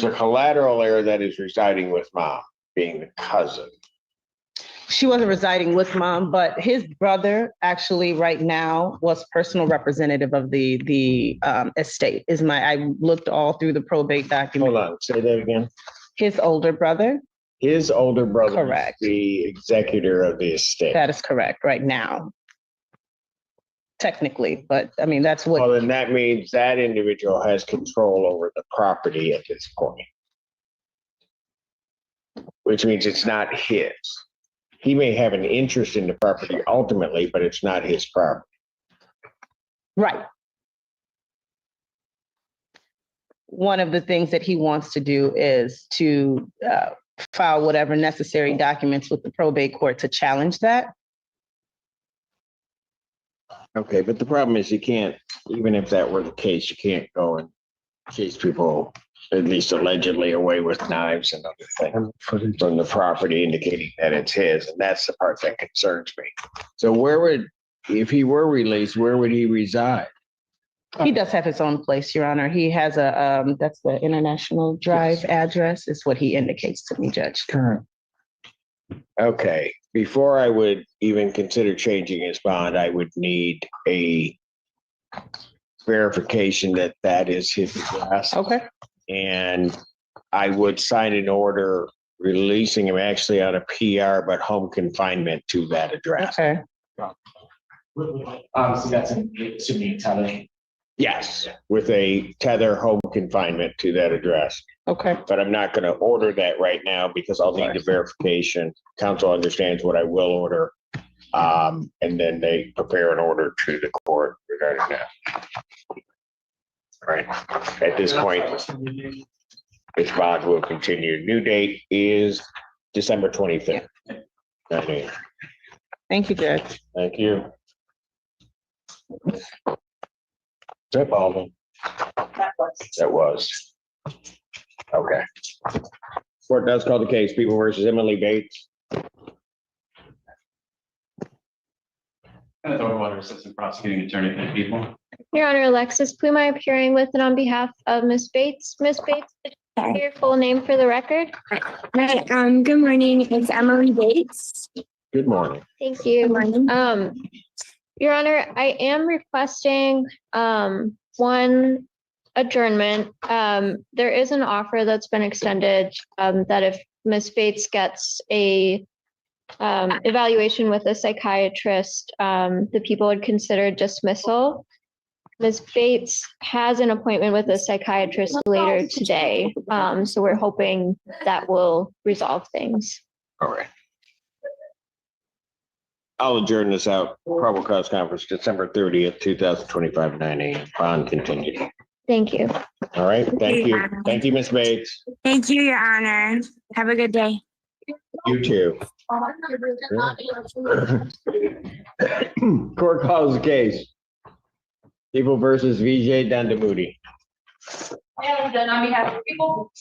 a collateral heir that is residing with mom, being the cousin. She wasn't residing with mom, but his brother actually right now was personal representative of the estate. I looked all through the probate document. Hold on, say that again. His older brother. His older brother. Correct. Is the executor of the estate. That is correct right now. Technically, but I mean, that's what. Well, then that means that individual has control over the property at this point. Which means it's not his. He may have an interest in the property ultimately, but it's not his property. Right. One of the things that he wants to do is to file whatever necessary documents with the probate court to challenge that. Okay, but the problem is you can't, even if that were the case, you can't go and chase people, at least allegedly, away with knives and other things from the property indicating that it's his. And that's the part that concerns me. So if he were released, where would he reside? He does have his own place, Your Honor. He has that's the International Drive address is what he indicates to me, Judge. Correct. Okay, before I would even consider changing his bond, I would need a verification that that is his address. Okay. And I would sign an order releasing him actually on a PR, but home confinement to that address. Okay. Obviously, that's assuming Tepe. Yes, with a tether home confinement to that address. Okay. But I'm not going to order that right now because I'll need the verification. Council understands what I will order. And then they prepare an order to the court regarding that. All right. At this point, this bond will continue. New date is December 25th. 9 a.m. Thank you, Judge. Thank you. That Baldwin? That was. Okay. Court does call the case, People versus Emily Bates. Kenneth Overwater, Assistant Prosecuting Attorney for the People. Your Honor, Alexis Puma appearing with and on behalf of Ms. Bates. Ms. Bates, your full name for the record. Right. Good morning. It's Emily Bates. Good morning. Thank you. Good morning. Your Honor, I am requesting one adjournment. There is an offer that's been extended that if Ms. Bates gets a evaluation with a psychiatrist, the people would consider dismissal. Ms. Bates has an appointment with a psychiatrist later today, so we're hoping that will resolve things. All right. I'll adjourn this out. Probable cause conference, December 30th, 2025, 9 a.m. On continued. Thank you. All right. Thank you. Thank you, Ms. Bates. Thank you, Your Honor. Have a good day. You too. Court calls the case. People versus VJ Dandamudi. And then on behalf of people.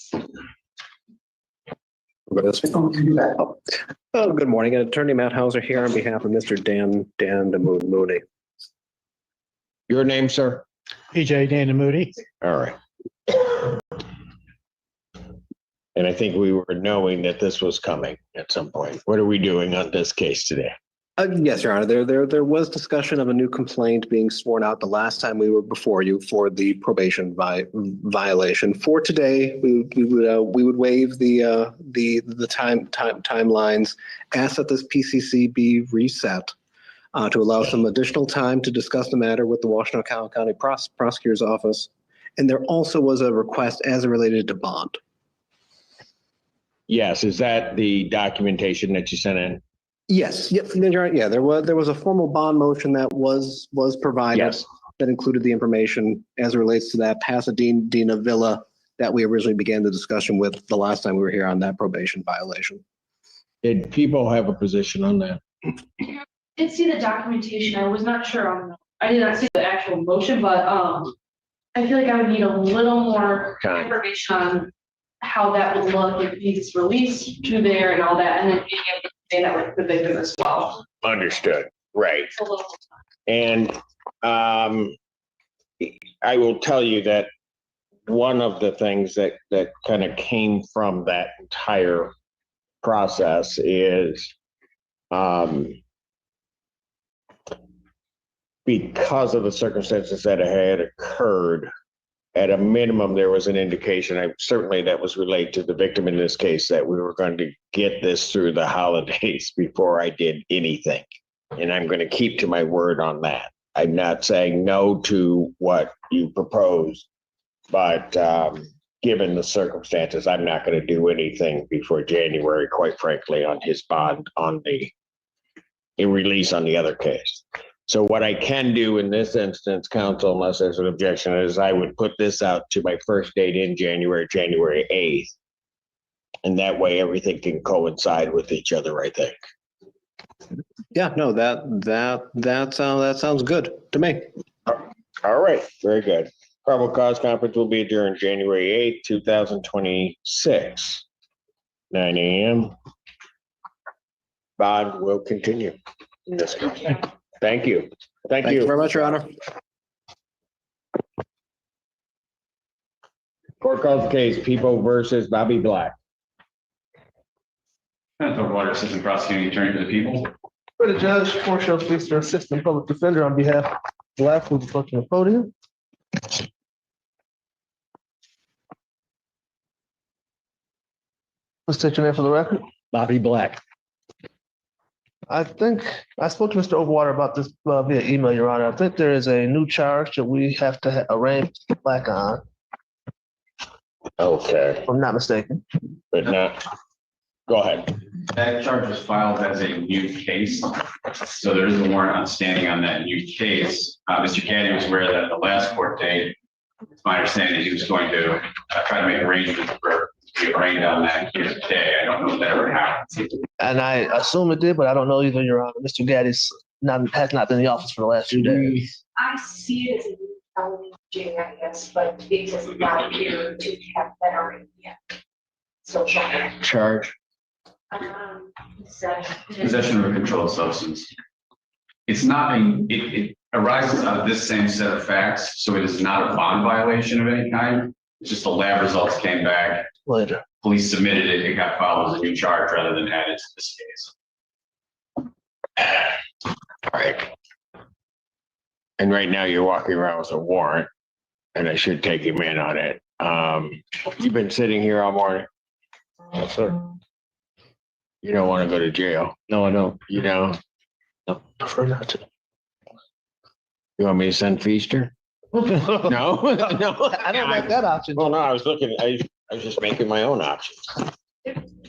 Oh, good morning. Attorney Matt Hauser here on behalf of Mr. Dan Mooney. Your name, sir? PJ Moody. All right. And I think we were knowing that this was coming at some point. What are we doing on this case today? Yes, Your Honor. There was discussion of a new complaint being sworn out the last time we were before you for the probation violation. For today, we would waive the timelines, ask that this PCC be reset to allow some additional time to discuss the matter with the Washtenaw County Prosecutor's Office. And there also was a request as it related to bond. Yes, is that the documentation that you sent in? Yes, yep, yeah, there was a formal bond motion that was provided. Yes. That included the information as it relates to that Pasadena villa that we originally began the discussion with the last time we were here on that probation violation. Did people have a position on that? I did see the documentation. I was not sure on, I did not see the actual motion, but I feel like I would need a little more information on how that would look if he's released to there and all that, and then being able to say that with the victim as well. Understood. Right. It's a little. And I will tell you that one of the things that kind of came from that entire process is because of the circumstances that had occurred, at a minimum, there was an indication, certainly that was relayed to the victim in this case, that we were going to get this through the holidays before I did anything. And I'm going to keep to my word on that. I'm not saying no to what you proposed, but given the circumstances, I'm not going to do anything before January, quite frankly, on his bond on the release on the other case. So what I can do in this instance, counsel, unless there's an objection, is I would put this out to my first date in January 8th. And that way everything can coincide with each other, I think. Yeah, no, that sounds good to me. All right, very good. Probable cause conference will be adjourned January 8th, 2026, 9 a.m. Bond will continue. Thank you. Thank you very much, Your Honor. Court calls the case, People versus Bobby Black. Water Assistant Prosecuting Attorney for the People. For the judge, Portia speaks to Assistant Public Defender on behalf of Black, who's approaching the podium. Let's take your name for the record. Bobby Black. I think I spoke to Mr. Overwater about this via email, Your Honor. I think there is a new charge that we have to arrange Black on, Okay, if I'm not mistaken. but not, go ahead. That charge was filed as a new case. So there is a warrant outstanding on that new case. Mr. Caddy was aware that at the last court date, it's my understanding he was going to try to make arrangements for to be arraigned on that here today. I don't know if that ever happened. And I assume it did, but I don't know either, Your Honor. Mr. Gaddy's has not been in the office for the last few days. I see it as a new felony, Jay, I guess, but it does not appear to have been already yet. So Charge. Possession of a controlled substance. It's not it arises out of this same set of facts, so it is not a bond violation of any kind. It's just the lab results came back. Later. Police submitted it, it got filed as a new charge rather than added to this case. All right. And right now you're walking around with a warrant, and I should take him in on it. You've been sitting here all morning. Yes, sir. You don't want to go to jail. No, I don't. You don't. No, prefer not to. You want me to send Feaster? No, no. I don't like that option. Well, no, I was just making my own options.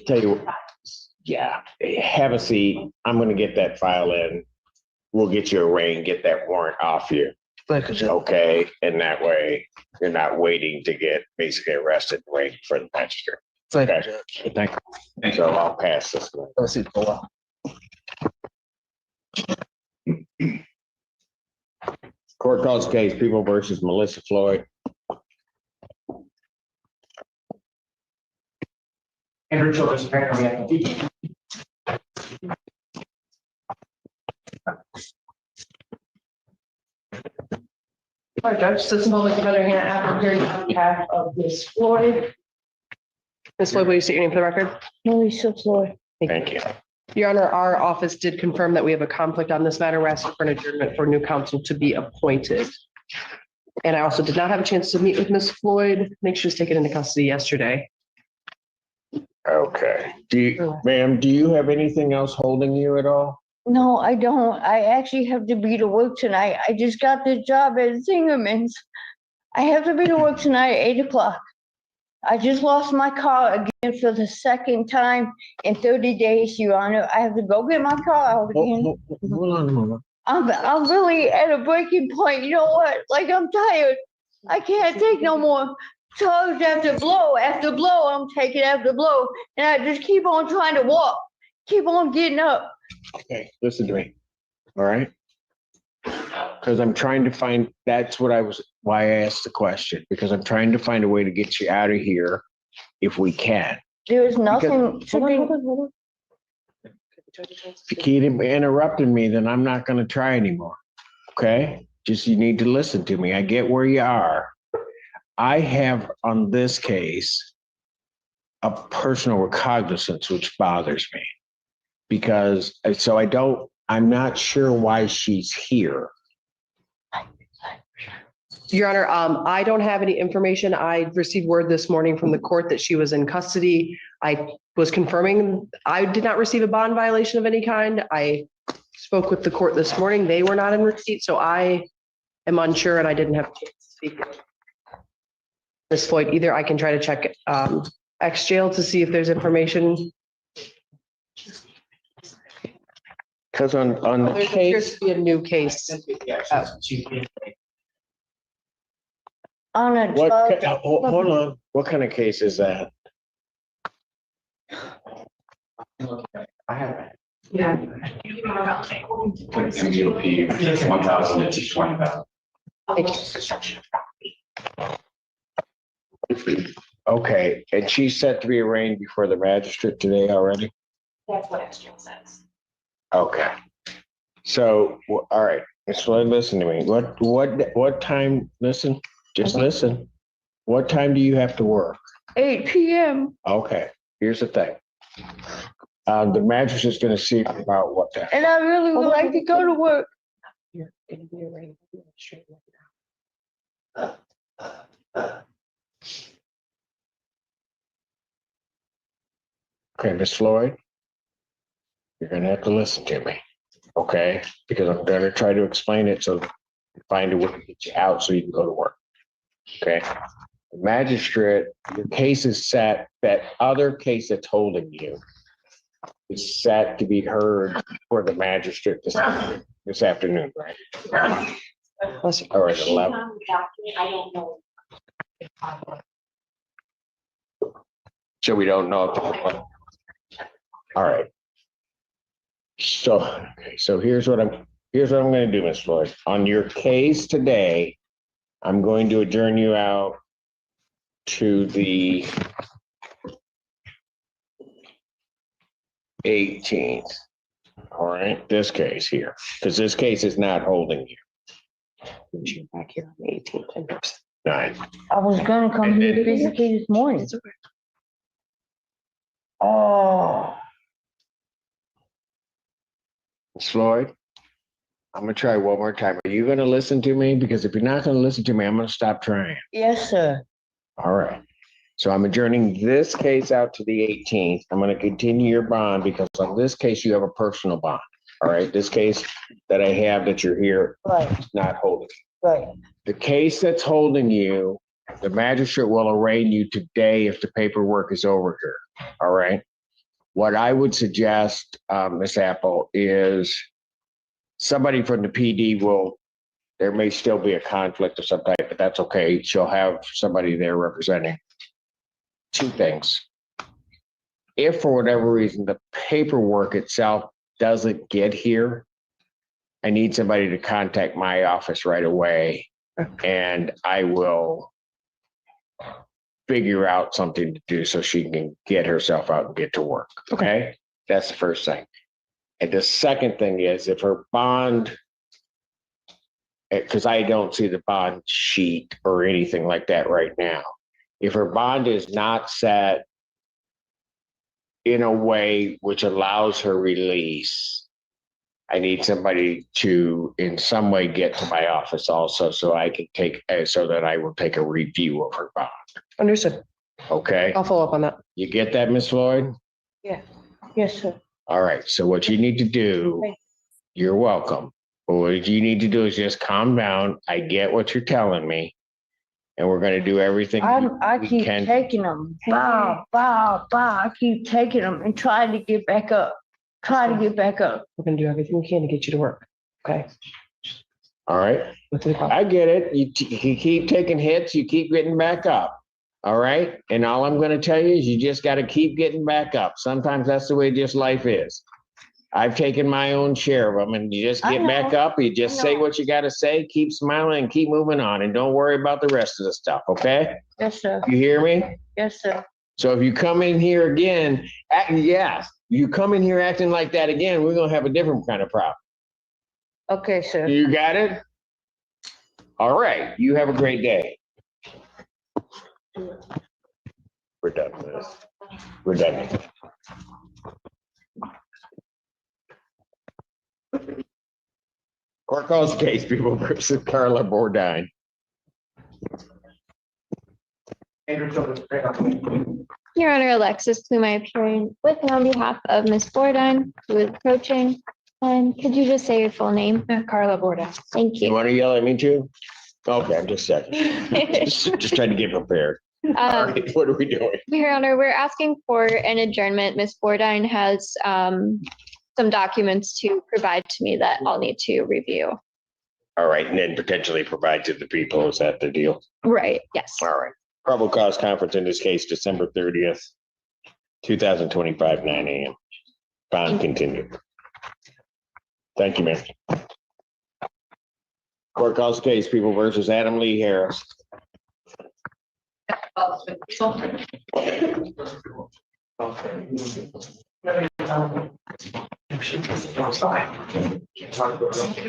Tell you what, Yeah, have a seat. I'm gonna get that file in. We'll get you a ring, get that warrant off you. Thank you, Judge. Okay, and that way you're not waiting to get basically arrested and waiting for the magistrate. Thank you, Okay. Judge. Thank you. So I'll pass this one. Let's see. For a while. Court calls case People versus Melissa Floyd. Andrew Childress, appearing on behalf of the people. All right, Judge, Citizen Public Defender Hannah Apple appearing on behalf of Ms. Floyd. Ms. Floyd, will you state your name for the record? Melissa Floyd. Thank you. Your Honor, our office did confirm that we have a conflict on this matter. We're asking for an adjournment for new counsel to be appointed. And I also did not have a chance to meet with Ms. Floyd. I think she was taken into custody yesterday. Okay. Ma'am, do you have anything else holding you at all? No, I don't. I actually have to be to work tonight. I just got this job at Zingerman's. I have to be to work tonight at 8 o'clock. I just lost my car again for the second time in 30 days, Your Honor. I have to go get my car out again. Hold on a moment. I'm really at a breaking point. You know what? Like, I'm tired. I can't take no more charge after blow. After blow, I'm taking after blow. And I just keep on trying to walk. Keep on getting up. Okay, listen to me. All right? Because I'm trying to find, that's what why I asked the question, because I'm trying to find a way to get you out of here if we can. There is nothing to be. If you keep interrupting me, then I'm not going to try anymore. Okay? Just you need to listen to me. I get where you are. I have on this case a personal recognizance which bothers me because I'm not sure why she's here. Your Honor, I don't have any information. I received word this morning from the court that she was in custody. I was confirming I did not receive a bond violation of any kind. I spoke with the court this morning. They were not in receipt, so I am unsure and I didn't have a chance to speak with Ms. Floyd either. I can try to check X jail to see if there's information. Because on the There appears case, to be a new case. On a hold on, what kind of case is that? I have. Yeah. Like MUP, 1,000 to 20,000. Okay, and she's set to be arraigned before the magistrate today already? That's what X jail says. Okay. So, all right, so listen to me. What time, listen, just listen. What time do you have to work? 8 p.m. Okay, here's the thing. The magistrate's gonna see about what that. And I really would like to go to work. You're gonna be arraigned straight Okay, Miss Floyd, you're gonna have to listen to me, okay? Because I'm gonna try to explain it so find a way to get you out so you can go to work. Okay? The magistrate, your case is set, that other case that's holding you is set to be heard for the magistrate this afternoon, right? All right, 11. I don't know. So we don't know. All right. So here's what I'm gonna do, Ms. Floyd. On your case today, I'm going to adjourn you out to the 18th. All right, this case here, because this case is not holding you. Back here on the 18th. Right. I was gonna come here physically this morning. Oh. Ms. Floyd, I'm gonna try one more time. Are you gonna listen to me? Because if you're not gonna listen to me, I'm gonna stop trying. Yes, sir. All right. So I'm adjourning this case out to the 18th. I'm going to continue your bond because on this case, you have a personal bond. All right. This case that I have that you're here is not holding you. Right. The case that's holding you, the magistrate will arraign you today if the paperwork is over here. All right. What I would suggest, Ms. Apple, is somebody from the PD there may still be a conflict of some type, but that's okay. She'll have somebody there representing. Two things. If for whatever reason the paperwork itself doesn't get here, I need somebody to contact my office right away, and I will figure out something to do so she can get herself out and get to work. Okay? That's the first thing. And the second thing is if her bond, because I don't see the bond sheet or anything like that right now. If her bond is not set in a way which allows her release, I need somebody to in some way get to my office also so I can so that I will take a review of her bond. Understood. Okay? I'll follow up on that. You get that, Ms. Floyd? Yeah. Yes, sir. All right. So what you need to do, you're welcome. But what you need to do is just calm down. I get what you're telling me. And we're going to do everything I we keep can. taking them. Bow. I keep taking them and trying to get back up. We're gonna do everything we can to get you to work. Okay. All right. I get it. You keep taking hits, you keep getting back up. All right. And all I'm going to tell you is you just got to keep getting back up. Sometimes that's the way just life is. I've taken my own share of them, and you just get back up. You just say what you got to say, keep smiling and keep moving on, and don't worry about the rest of the stuff. Okay. Yes, sir. You hear me? Yes, sir. So if you come in here again, you come in here acting like that again, we're going to have a different kind of problem. Okay, sir. You got it? All right. You have a great day. We're done with this. We're done. Court calls case people versus Carla Bordine. Your Honor, Alexis Pluma appearing with and on behalf of Ms. Bordine, who is approaching. And could you just say your full name? Carla Bordine. Thank You you. want to yell at me too? Okay, I'm just checking. just trying to get prepared. All right, what are we doing? Your Honor, we're asking for an adjournment. Ms. Bordine has some documents to provide to me that I'll need to review. All right, and then potentially provide to the people. Is that the deal? Right, yes. All right. Probable cause conference in this case, December 30th, 2025, 9 a.m. Bond continued. Thank you, ma'am. Court calls case people versus Adam Lee Harris.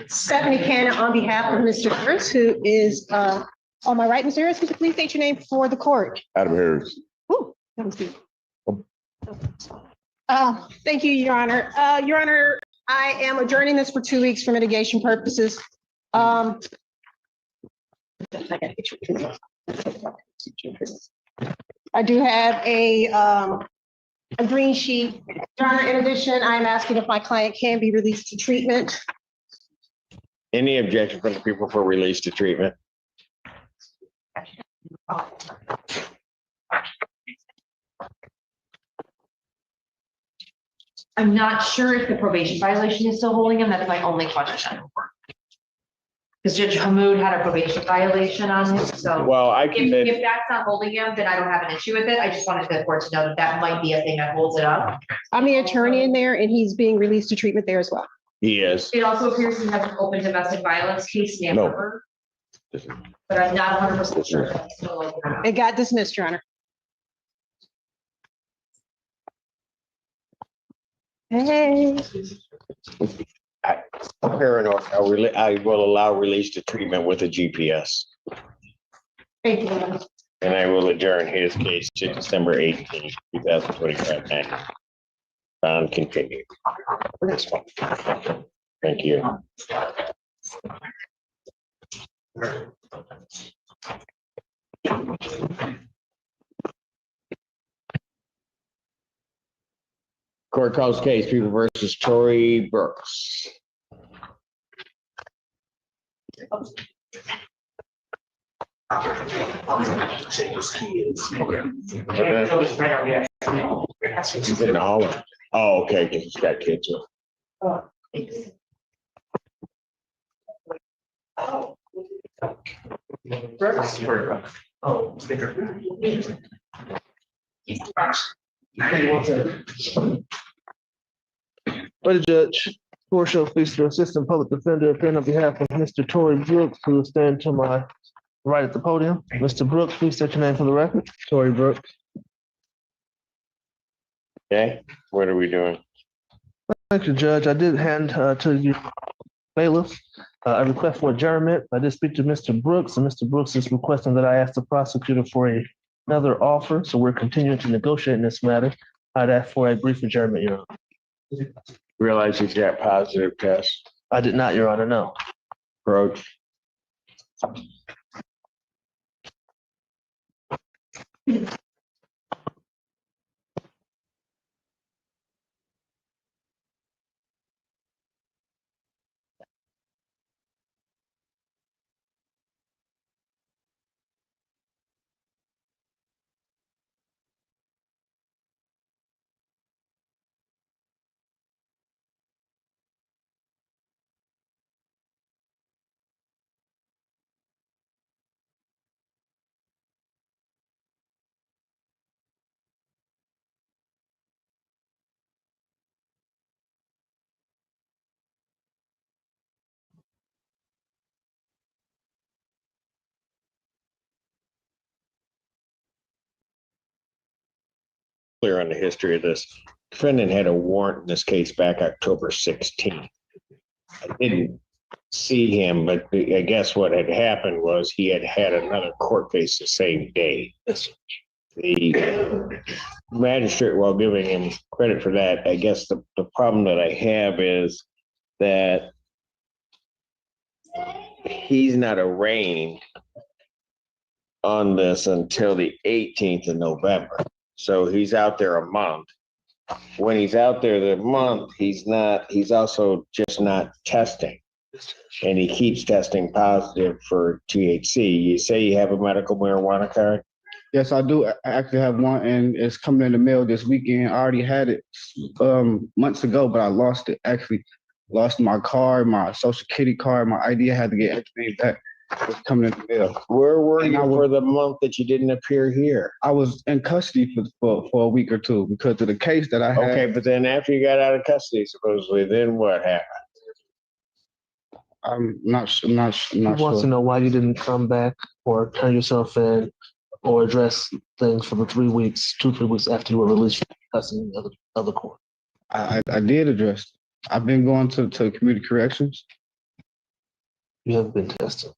Stephanie Cannon on behalf of Mr. Harris, who is on my right. Mr. Harris, could you please state your name for the court? Adam Harris. Ooh, that was good. Thank you, Your Honor. Your Honor, I am adjourning this for 2 weeks for mitigation purposes. I do have a green sheet. Your Honor, in addition, I'm asking if my client can be released to treatment. Any objection from the people for release to treatment? I'm not sure if the probation violation is still holding him. That's my only question. Because Judge Hamoud had a probation violation on him, so. Well, if that's not holding him, then I don't have an issue with it. I just wanted the court to know that that might be a thing that holds it up. I'm the attorney in there and he's being released to treatment there as well. He is. It also appears he has an open domestic violence case in No. Amber, but I'm not 100% sure. If it's still open or not. It got dismissed, Your Honor. Hey. Fair enough. I will allow release to treatment with a GPS. Thank you. And I will adjourn his case to December 18th, 2025. Bond continued. Thank you. Court calls case people versus Tory Brooks. He's in all of it. Oh, okay, because he's got kids. Oh, sticker. But Judge, court shall please the Assistant Public Defender appearing on behalf of Mr. Tory Brooks, who will stand to my right at the podium. Mr. Brooks, please state your name for the record. Tory Brooks. Okay, what are we doing? Thank you, Judge. I did hand to you bailiff a request for adjournment. I did speak to Mr. Brooks, and Mr. Brooks is requesting that I ask the prosecutor for another offer. So we're continuing to negotiate in this matter. I'd ask for a brief adjournment, Your Honor. Realize he's got positive tests. I did not, Your Honor, no. Approach. Clear on the history of this. Defendant had a warrant in this case back October 16th. I didn't see him, but I guess what had happened was he had had another court case the same day. The magistrate, while giving him credit for that, I guess the problem that I have is that he's not arraigned on this until the 18th of November. So he's out there a month. When he's out there the month, he's also just not testing. And he keeps testing positive for THC. You say you have a medical marijuana card? Yes, I do. I actually have one, and it's coming in the mail this weekend. I already had it months ago, but I lost it. Actually, lost my card, my social security card, my ID. I had to get everything back. It's coming in the mail. Where were you for the month that you didn't appear here? I was in custody for a week or two because of the case that I had. Okay, but then after you got out of custody, supposedly, then what happened? I'm not He wants to know why you didn't come back or turn yourself in or address things for the 3 weeks, 2-3 weeks after you were released from custody of the court. I did address it. I've been going to community corrections. You haven't been tested.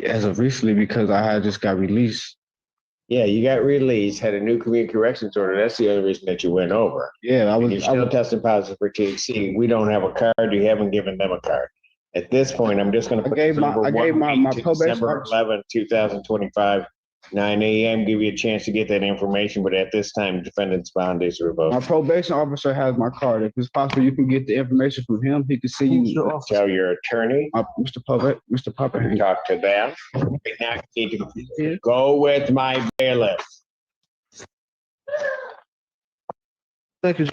As of recently, because I had just got released. Yeah, you got released, had a new community corrections order. That's the other reason that you went over. Yeah, You're still testing positive for THC. We don't have a card. You haven't given them a card. At this point, I'm just going to put I gave my probation December 11th, 2025, 9 a.m. Give you a chance to get that information, but at this time, defendant's bond is revoked. My probation officer has my card. If it's possible, you can get the information from him. He can see you. Tell your attorney. Mr. Puppet. Talk to them. Right now, you need to go with my bailiff. Thank you.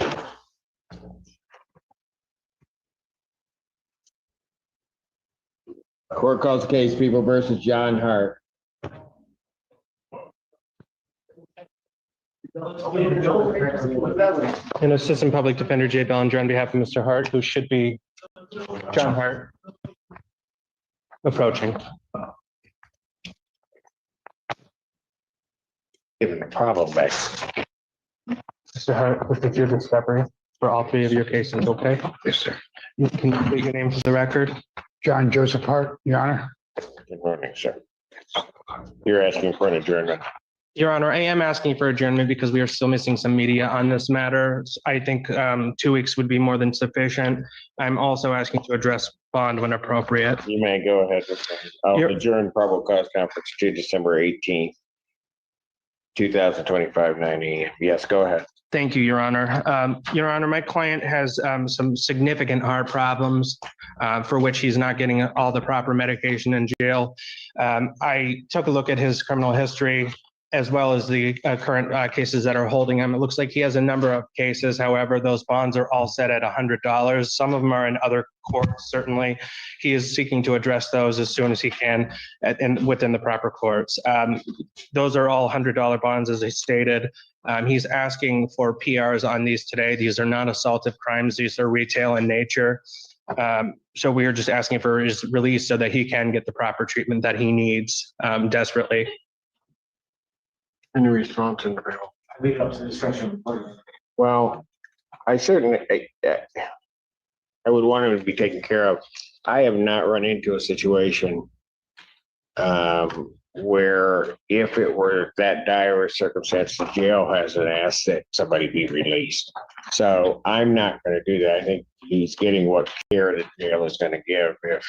Court calls the case People versus John Hart. And Assistant Public Defender Jay Bellinger on behalf of Mr. Hart, who should be John Hart, approaching. Given the problem back. Mr. Hart, this is your discovery for all three of your cases, okay? Yes, sir. You can state your name for the record. John Joseph Hart, Your Honor. Good morning, sir. You're asking for an adjournment. Your Honor, I am asking for adjournment because we are still missing some media on this matter. I think 2 weeks would be more than sufficient. I'm also asking to address bond when appropriate. You may go ahead. I'll adjourn probable cause conference to December 18th, 2025, 9 a.m. Yes, go ahead. Thank you, Your Honor. Your Honor, my client has some significant heart problems for which he's not getting all the proper medication in jail. I took a look at his criminal history, as well as the current cases that are holding him. It looks like he has a number of cases. However, those bonds are all set at $100. Some of them are in other courts, certainly. He is seeking to address those as soon as he can within the proper courts. Those are all $100 bonds, as I stated. He's asking for PRs on these today. These are not assaultive crimes. These are retail in nature. So we are just asking for his release so that he can get the proper treatment that he needs desperately. Any response? I leave it up to the discretion. Well, I certainly, I would want him to be taken care of. I have not run into a situation where if it were that dire a circumstance, the jail hasn't asked that somebody be released. So I'm not going to do that. I think he's getting what care the jail is going to give if.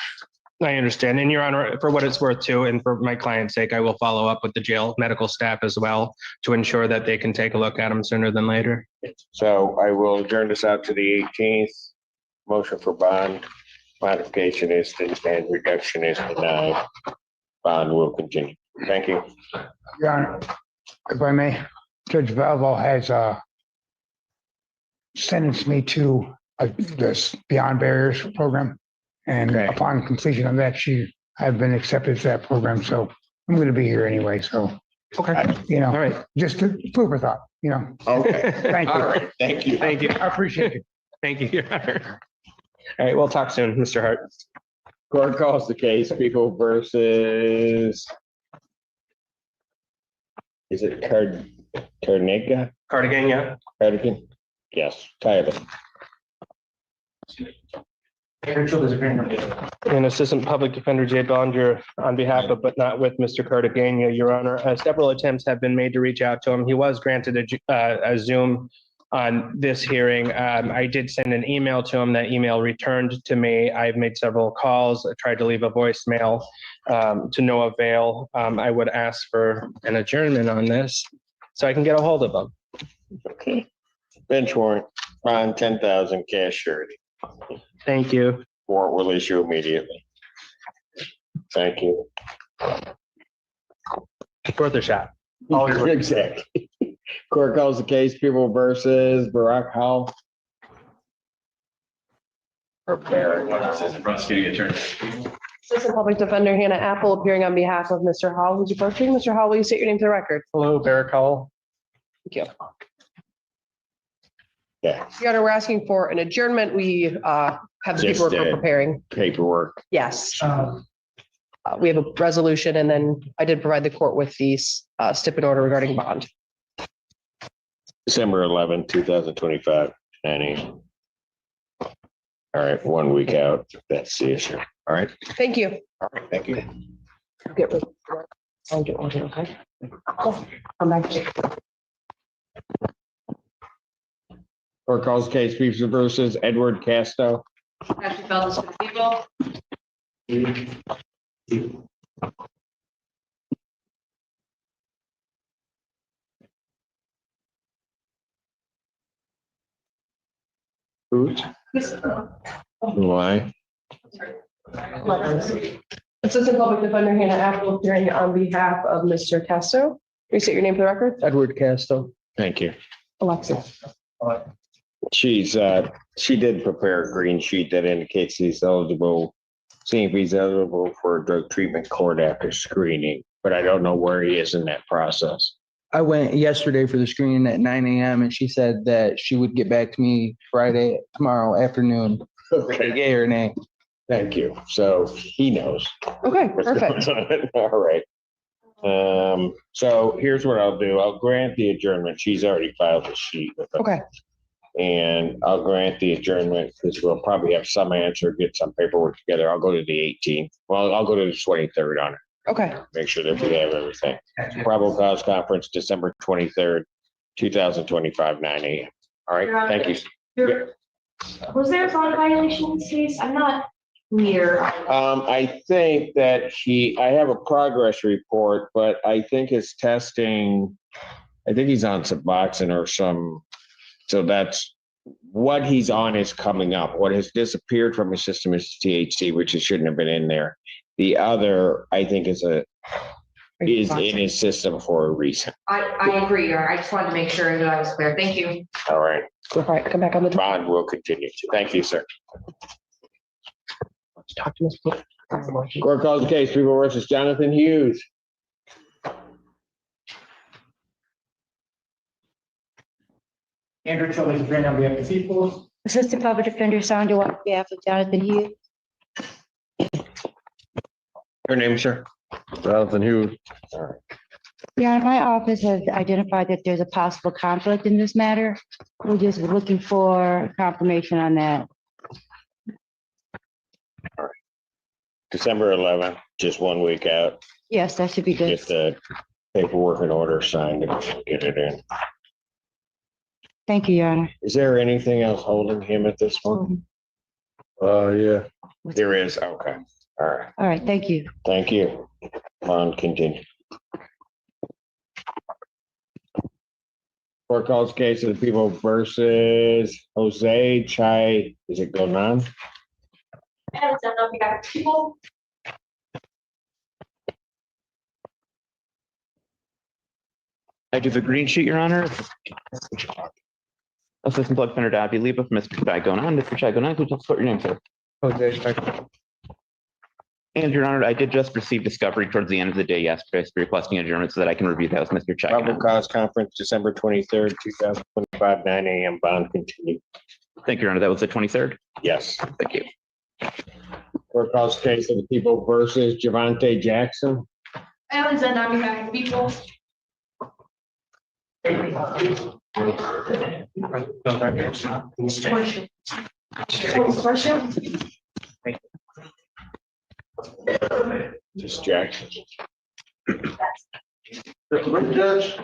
I understand. And Your Honor, for what it's worth too, and for my client's sake, I will follow up with the jail medical staff as well to ensure that they can take a look at him sooner than later. So I will adjourn this out to the 18th. Motion for bond modification is and reduction is denied. Bond will continue. Thank you. Your Honor, if I may, Judge Valvo has sentenced me to this Beyond Barriers program. And upon completion of that, I've been accepted to that program. So I'm going to be here anyway. So, all right, just a food for thought, Okay. Thank you. All right. Thank you. Thank you. I appreciate it. Thank you, Your Honor. All right, we'll talk soon, Mr. Hart. Court calls the case People versus, is it Cardigan? Cardigan, yeah. Cardigan? Yes, Tyler. And Assistant Public Defender Jay Bellinger on behalf of, but not with Mr. Cartagena, Your Honor. Several attempts have been made to reach out to him. He was granted a Zoom on this hearing. I did send an email to him. That email returned to me. I've made several calls. I tried to leave a voicemail to no avail. I would ask for an adjournment on this so I can get a hold of him. Okay. Bench warrant, bond 10,000, cash surety. Thank you. Warrant will issue immediately. Thank you. Worth a shot. Exactly. Court calls the case People versus Barack Hall. Prosecuting attorney. Assistant Public Defender Hannah Apple appearing on behalf of Mr. Hall. Who's approaching? Mr. Hall, will you state your name to the record? Hello, Barrick Hall. Thank you. Yeah. Your Honor, we're asking for an adjournment. We have the paperwork we're preparing. Paperwork. Yes. We have a resolution, and then I did provide the court with the stip and order regarding bond. December 11, 2025. All right, 1 week out. That's the issue. All right. Thank you. All right. Thank you. I'll get one, okay? Come back. Court calls the case People versus Edward Casto. Patrick Feltus for the people. Who's? Why? Assistant Public Defender Hannah Apple appearing on behalf of Mr. Casto. Can you state your name for the record? Edward Casto. Thank you. Alexis. She did prepare a green sheet that indicates he's eligible, seeing if he's eligible for a drug treatment court after screening, but I don't know where he is in that process. I went yesterday for the screening at 9 a.m. and she said that she would get back to me tomorrow afternoon. Okay. Yay or nay. Thank you. So he knows. Okay, what's perfect. going on. All right. So here's what I'll do. I'll grant the adjournment. She's already filed the sheet with them. Okay. And I'll grant the adjournment because we'll probably have some answer, get some paperwork together. I'll go to the 18th. Well, I'll go to the 23rd on it. Okay. Make sure that we have everything. Probable cause conference, December 23rd, 2025, 9 a.m. All right, thank you. Was there a bond violation in this case? I'm not clear. I think that I have a progress report, but I think his testing, I think he's on Suboxone or some, so that's what he's on is coming up. What has disappeared from his system is THC, which it shouldn't have been in there. The other, I think, is is in his system for a reason. I agree, Your Honor. I just wanted to make sure that I was clear. Thank you. All right. All right, come back on the. Bond will continue. Thank you, sir. Talk to us. Court calls the case, People versus Jonathan Hughes. Andrew Childers, appearing on behalf of the people. Assistant Public Defender Sandra on behalf of Jonathan Hughes. Your name, sir? Jonathan Hughes. Yeah, my office has identified that there's a possible conflict in this matter. We're just looking for confirmation on that. December 11th, just 1 week out. Yes, that should be good. Get the paperwork and order signed and get it in. Thank you, Your Honor. Is there anything else holding him at this point? Yeah. There is. Okay. All right. All right, thank you. Thank you. On continue. Court calls case of the People versus Jose Chai. Is it going on? And then on behalf of the people. I do the green sheet, Your Honor. Assistant Public Defender Dabby Leba for Mr. Chai going on. Mr. Chai going on, could you spell your name, sir? Jose Chai. And Your Honor, I did just receive discovery towards the end of the day yesterday, so requesting adjournment so that I can review that with Mr. Chai. Probable cause conference, December 23rd, 2025, 9 a.m. Bond continue. Thank you, Your Honor. That was the 23rd. Yes. Thank you. Court calls case of the People versus Javante Jackson. Alexander on behalf of the people. Distraction. Judge.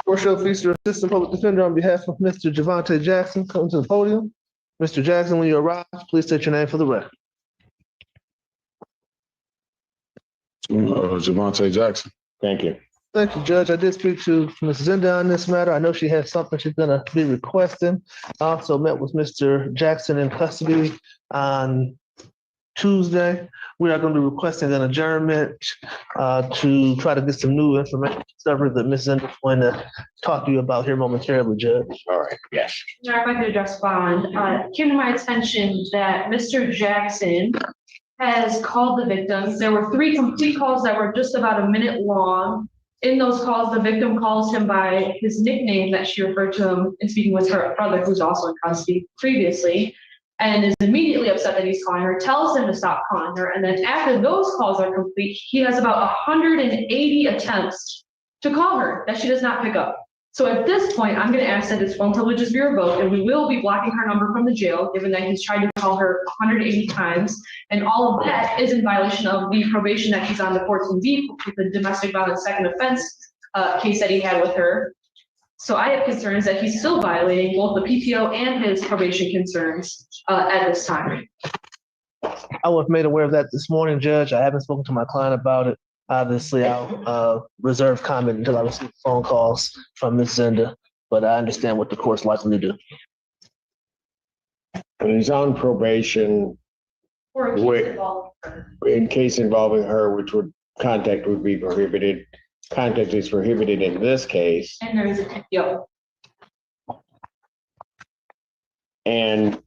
Worship Feaster, Assistant Public Defender on behalf of Mr. Javante Jackson, come to the podium. Mr. Jackson, when you arrive, please state your name for the record. Javante Jackson. Thank you. Thank you, Judge. I did speak to Ms. Zinda on this matter. I know she has something she's gonna be requesting. I also met with Mr. Jackson in custody on Tuesday. We are going to be requesting an adjournment to try to get some new information discovery that Ms. Zinda is going to talk to you about here momentarily, Judge. All right, yes. Now, if I could address Bond, it came to my attention that Mr. Jackson has called the victim. There were 3 complete calls that were just about a minute long. In those calls, the victim calls him by his nickname that she referred to him in speaking with her brother, who's also in custody previously, and is immediately upset that he's calling her, tells him to stop calling her. And then after those calls are complete, he has about 180 attempts to call her that she does not pick up. So at this point, I'm going to ask that his phone privileges be revoked, and we will be blocking her number from the jail, given that he's tried to call her 180 times. And all of that is in violation of the probation that he's on the 14B with the domestic violence second offense case that he had with her. So I have concerns that he's still violating both the PPO and his probation concerns at this time. I was made aware of that this morning, Judge. I haven't spoken to my client about it. Obviously, I'll reserve comment until I receive phone calls from Ms. Zinda, but I understand what the court's likely to do. And he's on probation in case involving her, which would contact would be prohibited. Contact is prohibited in this case. And there is a PPO. And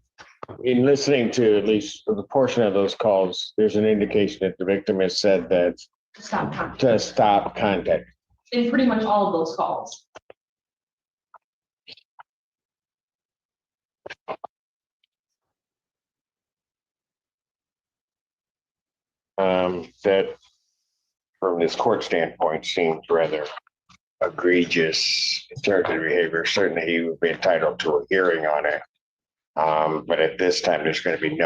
in listening to at least the portion of those calls, there's an indication that the victim has said that to stop contact. In pretty much all of those calls. That from this court standpoint seems rather egregious in terms of behavior. Certainly he would be entitled to a hearing on it. But at this time, there's going to be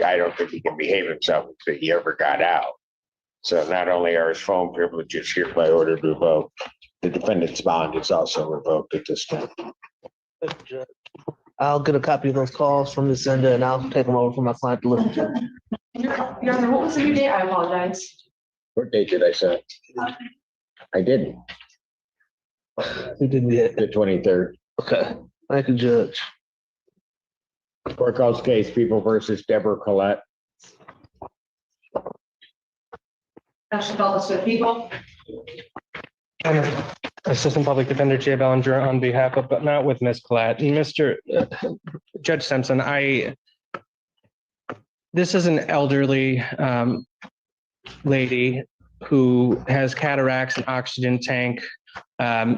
I don't think he can behave himself if he ever got out. So not only are his phone privileges hereby ordered revoked, the defendant's bond is also revoked at this time. I'll get a copy of those calls from Ms. Zinda and I'll take them over for my client to listen to. Your Honor, what was the new date? I apologize. What date did I say? I didn't. You didn't yet. The 23rd. Okay. Thank you, Judge. Court calls case People versus Deborah Collette. Ashley Feltus for the people. And Assistant Public Defender Jay Bellinger on behalf of, but not with Ms. Platt. And Mr. Judge Simpson, this is an elderly lady who has cataracts and oxygen tank. I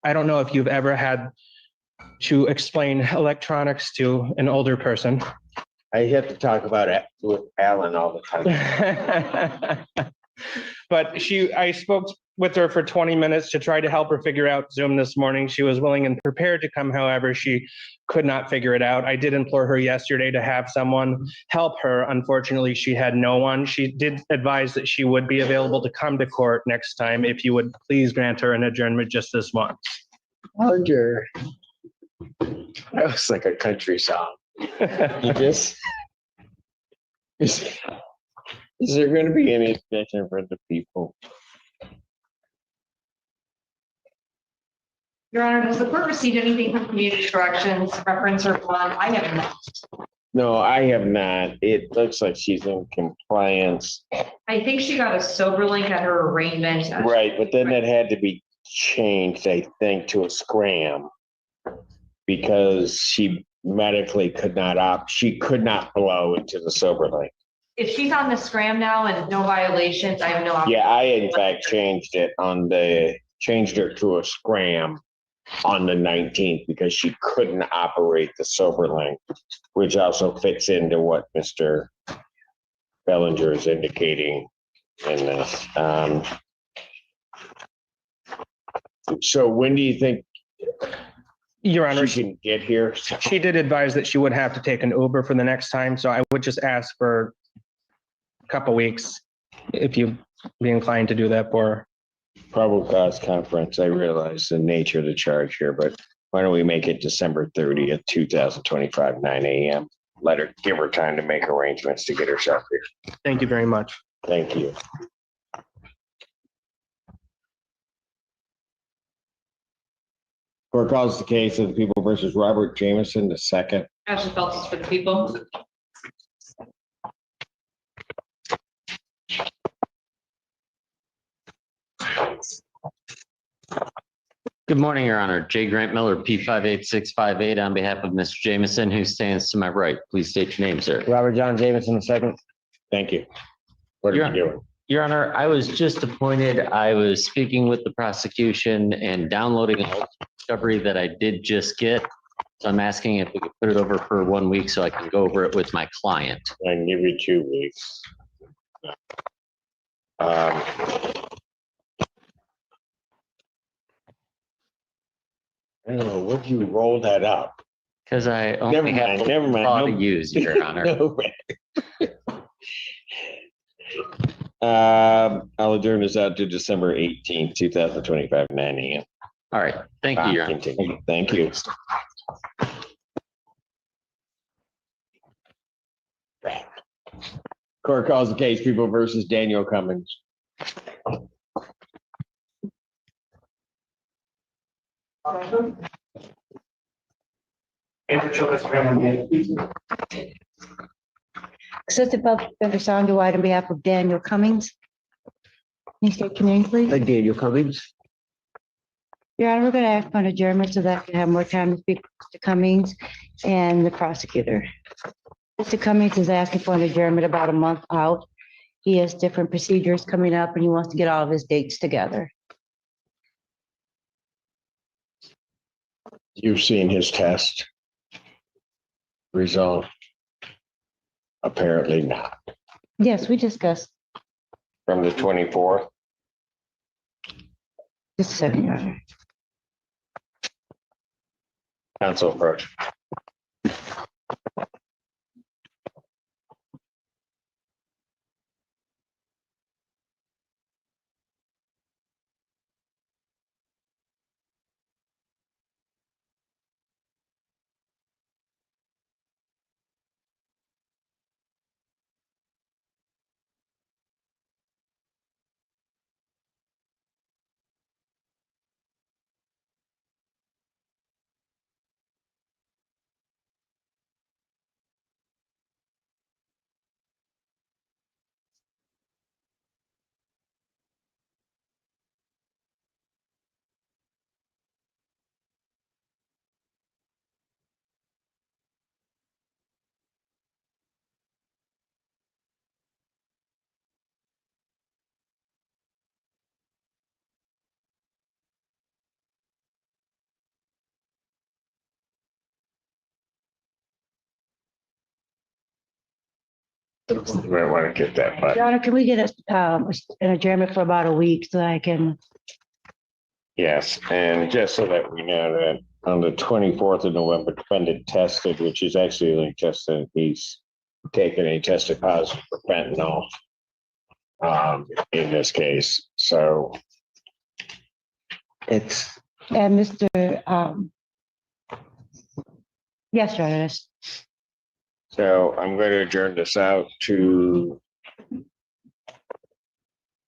don't know if you've ever had to explain electronics to an older person. I have to talk about it with Alan all the time. But I spoke with her for 20 minutes to try to help her figure out Zoom this morning. She was willing and prepared to come. However, she could not figure it out. I did implore her yesterday to have someone help her. Unfortunately, she had no one. She did advise that she would be available to come to court next time if you would please grant her an adjournment just this once. Roger. That was like a country song. You just. Is there going to be any extension for the people? Your Honor, has the court received anything from community corrections, reference or bond? I have not. No, I have not. It looks like she's in compliance. I think she got a sober link at her arraignment. Right, but then it had to be changed, I think, to a scram because she medically could not she could not blow into the sober link. If she's on the scram now and no violations, I have no. Yeah, I in fact changed her to a scram on the 19th because she couldn't operate the sober link, which also fits into what Mr. Bellinger is indicating in this. So when do you think Your Honor, she can get here? She did advise that she would have to take an Uber for the next time. So I would just ask for a couple weeks if you'd be inclined to do that for her. Probable cause conference. I realize the nature of the charge here, but why don't we make it December 30th, 2025, 9 a.m. Give her time to make arrangements to get herself here. Thank you very much. Thank you. Court calls the case of the people versus Robert Jameson II. Ashley Feltus for the people. Good morning, Your Honor. J. Grant Miller, P58658, on behalf of Mr. Jameson, who stands to my right. Please state your name, sir. Robert John Jameson II. Thank you. What are you doing? Your Honor, I was just appointed. I was speaking with the prosecution and downloading a discovery that I did just get. So I'm asking if we could put it over for 1 week so I can go over it with my client. I can give you 2 weeks. I don't know, would you roll that up? Because I only have never mind. law to use, Your Honor. No. I'll adjourn this out to December 18th, 2025, 9 a.m. All right. Thank you, Your Honor. Thank you. Court calls the case People versus Daniel Cummings. Assistant Public Defender Sandra White on behalf of Daniel Cummings. Can you state your name, please? Daniel Cummings. Your Honor, we're going to ask for an adjournment so that I can have more time to speak to Cummings and the prosecutor. Mr. Cummings is asking for an adjournment about a month out. He has different procedures coming up and he wants to get all of his dates together. You've seen his test result? Apparently not. Yes, we discussed. From the 24th? Just a second, Your Honor. Counsel approach. You might want to get that, but Your Honor, can we get an adjournment for about a week so I can, yes, and just so that we know that on the 24th of November, defendant tested, which is actually only tested, he's taken a tested positive for fentanyl in this case. So it's, and Mr. Yes, Your Honor, that's- so I'm going to adjourn this out to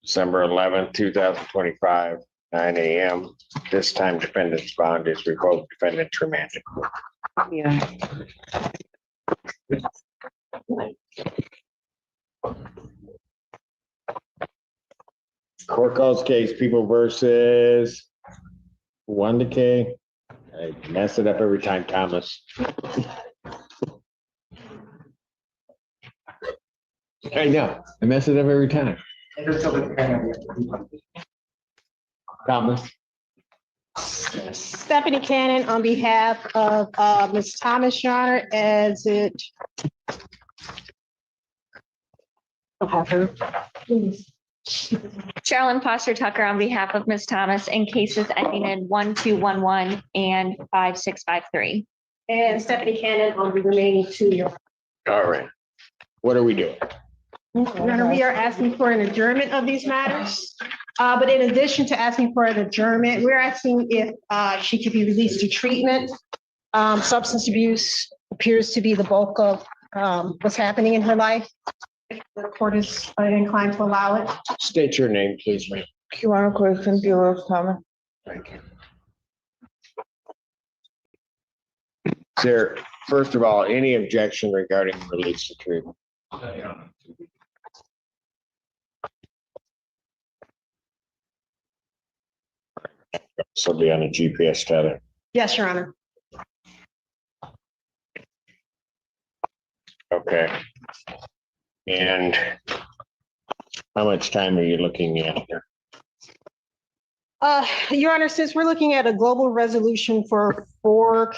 December 11th, 2025, 9 a.m. This time defendant's bond is revoked, defendant's remanded. yeah. Court calls case People versus Wanda K. I mess it up every time, Thomas. I know, I mess it up every time. Thomas. Stephanie Cannon on behalf of Ms. Thomas, Your Honor, as it. I'll have her. Sherilyn Foster Tucker on behalf of Ms. Thomas in cases ending in 1211 and 5653. And Stephanie Cannon on the remaining two, Your All right. What are we doing? Your Honor, we are asking for an adjournment of these matters. But in addition to asking for an adjournment, we're asking if she could be released to treatment. Substance abuse appears to be the bulk of what's happening in her life. If the court is inclined to allow it. State your name, please, ma'am. You want to question Bureau of Comment? Thank you. Is there, first of all, any objection regarding release to treatment? So be on a GPS tether. Yes, Your Honor. Okay. And how much time are you looking at here? Your Honor, since we're looking at a global resolution for four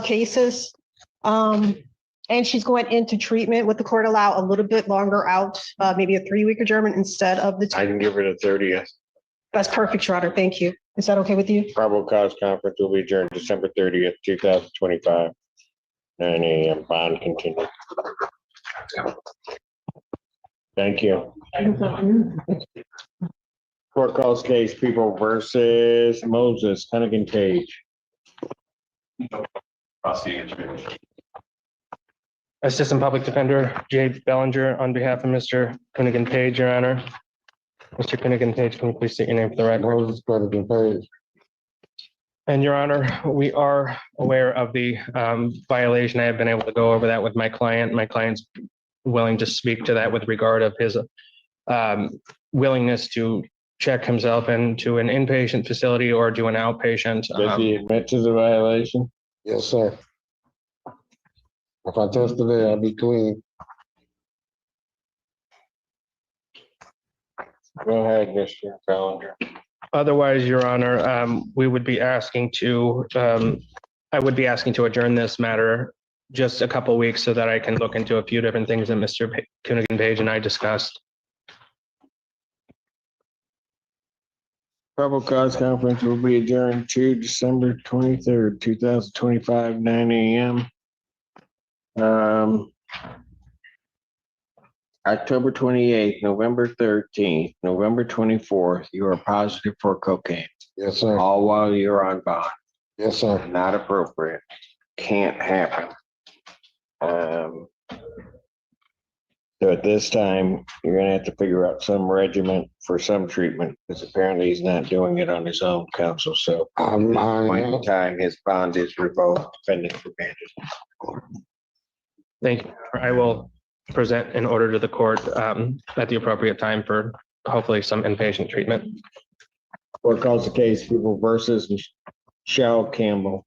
cases, and she's going into treatment, would the court allow a little bit longer out, maybe a 3-week adjournment instead of the? I can give her the 30th. That's perfect, Your Honor. Thank you. Is that okay with you? Probable cause conference will be adjourned December 30th, 2025, 9 a.m. Bond continued. Thank you. Court calls case People versus Moses, Hennigan Page. Assistant Public Defender Jay Bellinger on behalf of Mr. Finnegan Page, Your Honor. Mr. Finnegan Page, can you please state your name for the record? And Your Honor, we are aware of the violation. I have been able to go over that with my client. My client's willing to speak to that with regard of his willingness to check himself into an inpatient facility or do an outpatient. Does he admit to the violation? Yes, sir. If I test today, I'll be clean. Go ahead, Mr. Bellinger. Otherwise, Your Honor, we would be asking to, I would be asking to adjourn this matter just a couple of weeks so that I can look into a few different things that Mr. Finnegan Page and I discussed. Probable cause conference will be adjourned to December 23rd, 2025, 9 a.m. October 28th, November 13th, November 24th, you are positive for cocaine. Yes, sir. All while you're on bond. Yes, sir. Not appropriate. Can't happen. So at this time, you're gonna have to figure out some regimen for some treatment, because apparently he's not doing it on his own, counsel. So at this point in time, his bond is revoked, defendant remanded. Thank you. I will present an order to the court at the appropriate time for hopefully some inpatient treatment. Court calls the case People versus Michelle Campbell.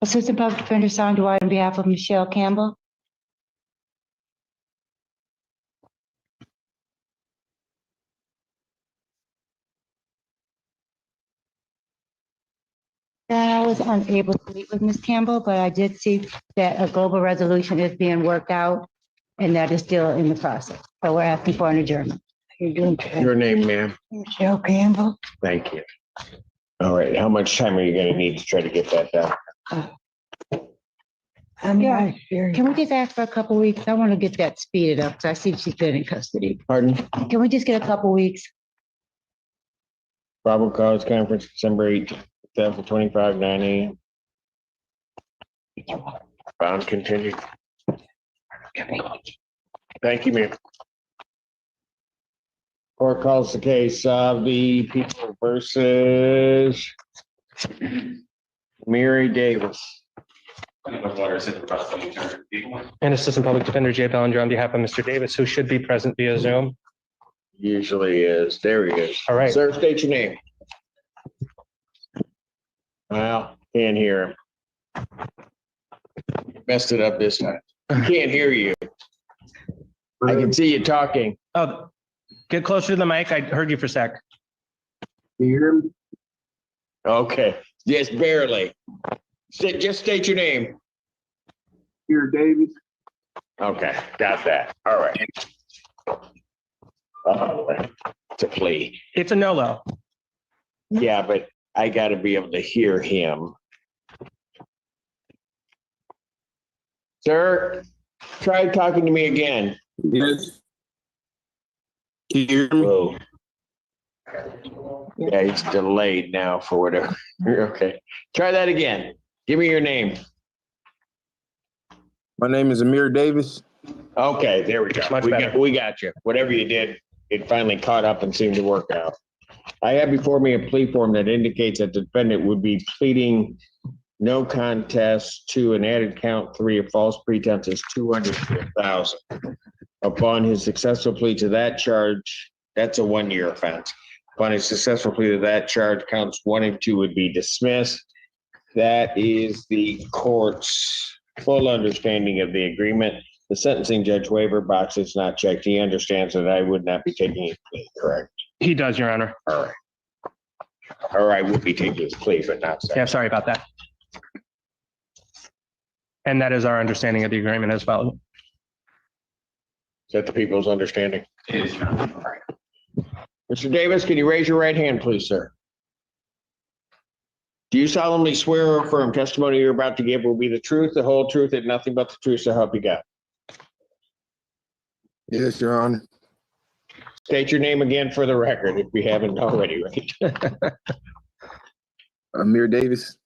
Assistant Public Defender Sandu on behalf of Michelle Campbell. was unable to meet with Ms. Campbell, but I did see that a global resolution is being worked out and that is still in the process. So we're asking for an adjournment. You're doing Your name, ma'am. Michelle Campbell. Thank you. All right, how much time are you gonna need to try to get that done? Yeah, can we just ask for a couple weeks? I want to get that speeded up because I see she's been in custody. Pardon? Can we just get a couple weeks? Probable cause conference, December 8th, 2025, 9 a.m. Bond continued. Thank you, ma'am. Court calls the case of the people versus Mary Davis. And Assistant Public Defender Jay Bellinger on behalf of Mr. Davis, who should be present via Zoom. Usually is. There he is. All right. Sir, state your name. Well, can't hear him. Messed it up this time. Can't hear you. I can see you talking. Oh, get closer to the mic. I heard you for a sec. You hear me? Okay, just barely. Just state your name. Here, Davis. Okay, got that. All right. It's a plea. It's a no-lo. Yeah, but I gotta be able to hear him. Sir, try talking to me again. Yes. Whoa. Yeah, he's delayed now for whatever. Okay, try that again. Give me your name. My name is Amir Davis. Okay, there we go. Much better. We got you. Whatever you did, it finally caught up and seemed to work out. I have before me a plea form that indicates that the defendant would be pleading no contest to an added count 3 of false pretenses, 200 to 1,000. Upon his successful plea to that charge, that's a 1-year offense. Upon his successful plea to that charge, counts 1 and 2 would be dismissed. That is the court's full understanding of the agreement. The sentencing judge waiver box is not checked. He understands that I would not be taking his plea, correct? He does, Your Honor. All right. Or I would be taking his plea, but not so. Yeah, sorry about that. And that is our understanding of the agreement as well. Is that the people's understanding? It is, Your Honor. All right. Mr. Davis, can you raise your right hand, please, sir? Do you solemnly swear or affirm testimony you're about to give will be the truth, the whole truth, and nothing but the truth, so help you God? Yes, Your Honor. State your name again for the record, if we haven't already, right? Amir Davis.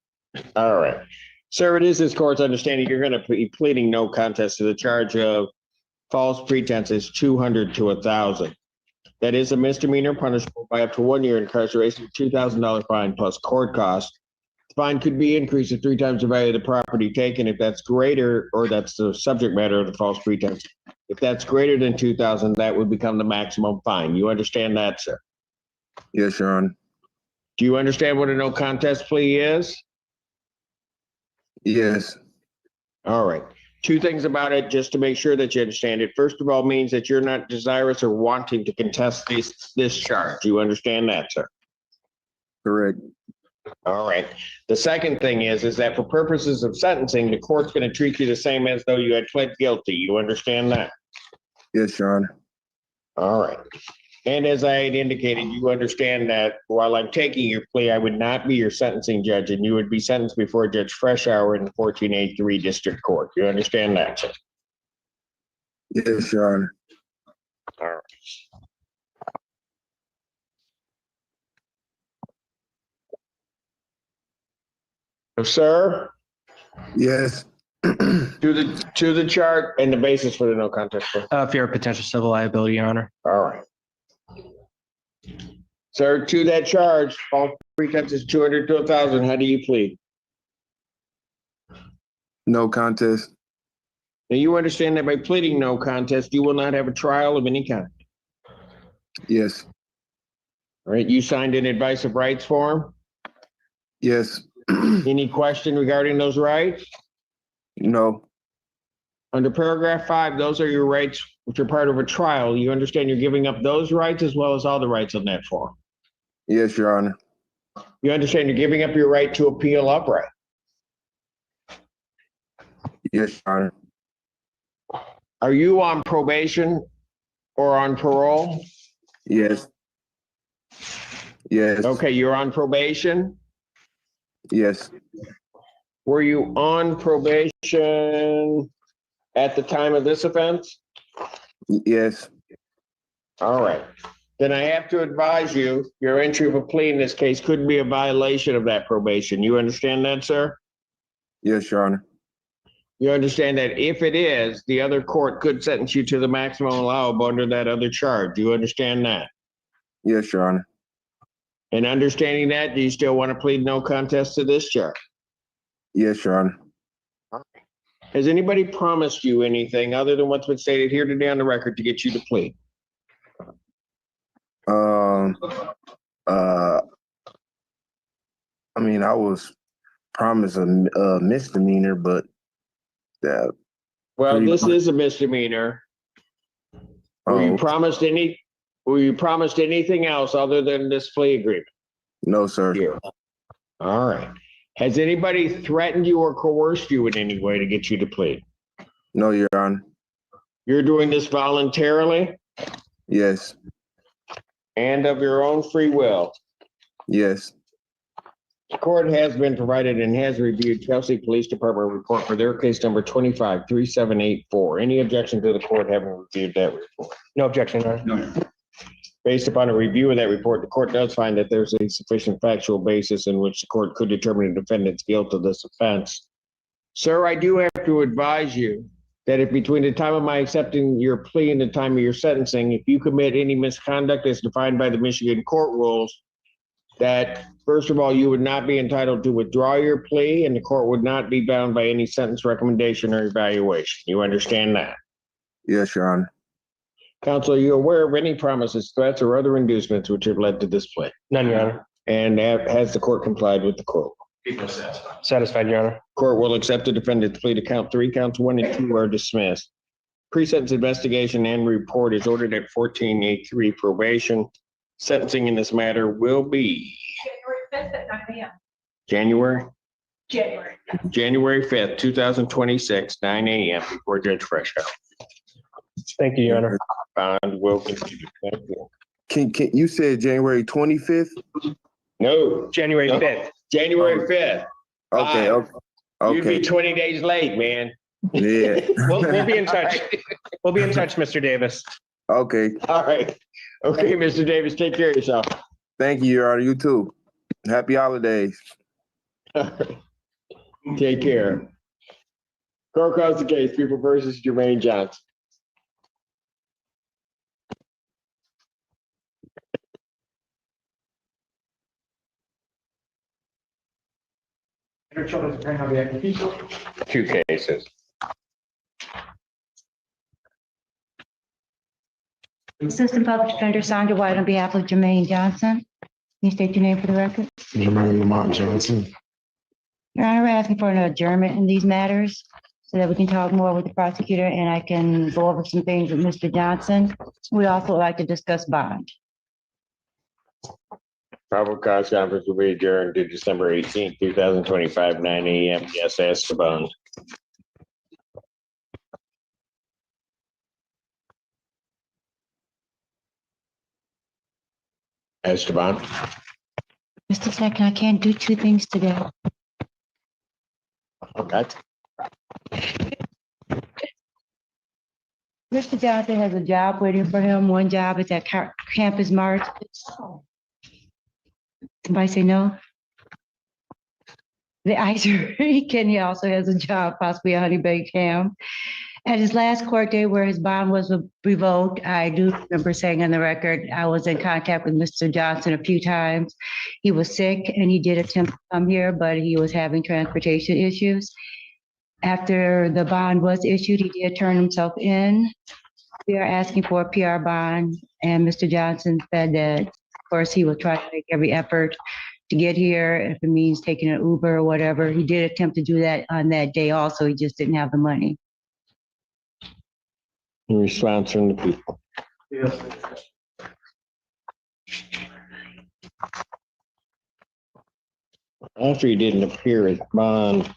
All right. Sir, it is this court's understanding you're going to be pleading no contest to the charge of false pretenses, 200 to 1,000. That is a misdemeanor punishable by up to 1 year incarceration, $2,000 fine plus court costs. The fine could be increased to 3 times the value of the property taken if that's greater, or that's the subject matter of the false pretense. If that's greater than 2,000, that would become the maximum fine. You understand that, sir? Yes, Your Honor. Do you understand what a no contest plea is? Yes. All right. 2 things about it, just to make sure that you understand it. First of all, means that you're not desirous or wanting to contest this charge. You understand that, sir? Correct. All right. The second thing is that for purposes of sentencing, the court's going to treat you the same as though you had pled guilty. You understand that? Yes, Your Honor. All right. And as I had indicated, you understand that while I'm taking your plea, I would not be your sentencing judge, and you would be sentenced before Judge Freshour in the 1483 District Court. You understand that, sir? Yes, Your Honor. All right. Sir? Yes. To the chart and the basis for the no contest plea. Fear of potential civil liability, Your Honor. All right. Sir, to that charge, false pretenses 200 to 1,000. How do you plead? No contest. Now you understand that by pleading no contest, you will not have a trial of any kind. Yes. All right. You signed an advice of rights form. Yes. Any question regarding those rights? No. Under paragraph 5, those are your rights, which are part of a trial. You understand you're giving up those rights as well as all the rights on that form. Yes, Your Honor. You understand you're giving up your right to appeal upright. Yes, Your Honor. Are you on probation or on parole? Yes. Yes. Okay, you're on probation? Yes. Were you on probation at the time of this offense? Yes. All right. Then I have to advise you, your entry of a plea in this case could be a violation of that probation. You understand that, sir? Yes, Your Honor. You understand that if it is, the other court could sentence you to the maximum allowable under that other charge. You understand that? Yes, Your Honor. And understanding that, do you still want to plead no contest to this charge? Yes, Your Honor. Has anybody promised you anything other than what's been stated here today on the record to get you to plead? I mean, I was promised a misdemeanor, but well, this is a misdemeanor. Were you promised anything else other than this plea agreement? No, sir. Yeah. All right. Has anybody threatened you or coerced you in any way to get you to plead? No, Your Honor. You're doing this voluntarily? Yes. And of your own free will? Yes. The court has been provided and has reviewed Chelsea Police Department report for their case number 25-3784. Any objection to the court having reviewed that report? No objection, Your Honor. No. Based upon a review of that report, the court does find that there's a sufficient factual basis in which the court could determine the defendant's guilt of this offense. Sir, I do have to advise you that if between the time of my accepting your plea and the time of your sentencing, if you commit any misconduct as defined by the Michigan court rules, that first of all, you would not be entitled to withdraw your plea and the court would not be bound by any sentence recommendation or evaluation. You understand that? Yes, Your Honor. Counsel, are you aware of any promises, threats, or other inducements which have led to this plea? None, Your Honor. And has the court complied with the court? Satisfied, Your Honor. Court will accept the defendant's plea to count 3, counts 1 and 2 are dismissed. Pre-sentence investigation and report is ordered at 1483 probation. Sentencing in this matter will be January 5th at 9 a.m. January January. 5th, 2026, 9 a.m. before Judge Freshout. Thank you, Your Honor. Bond will continue. Thank you. Can you said January 25th? No. January 5th. January 5th. Okay, You'd be okay. 20 days late, man. Yeah. We'll be in touch. We'll be in touch, Mr. Davis. Okay. All right. Okay, Mr. Davis, take care of yourself. Thank you, Your Honor. You too. Happy holidays. Take care. Court calls the case, People versus Jermaine Johnson. Two cases. Assistant Public Defender Sandra White on behalf of Jermaine Johnson. Can you state your name for the record? Jermaine Lamont Johnson. Your Honor, we're asking for an adjournment in these matters so that we can talk more with the prosecutor and I can go over some things with Mr. Johnson. We also would like to discuss bond. Probable cause conference will be adjourned to December 18th, 2025, 9 a.m. Yes, ask the bond. Esteban. Mr. Second, I can't do two things today. Okay. Mr. Johnson has a job waiting for him. One job is at Campus Mart. Somebody say no? The ice cream, Kenny also has a job, possibly a honey baked ham. At his last court day where his bond was revoked, I do remember saying on the record, I was in contact with Mr. Johnson a few times. He was sick and he did attempt to come here, but he was having transportation issues. After the bond was issued, he did turn himself in. We are asking for a PR bond, and Mr. Johnson said that, of course, he will try to make every effort to get here, if it means taking an Uber or whatever. He did attempt to do that on that day also, he just didn't have the money. In response from the people. Yes. After he didn't appear at bond,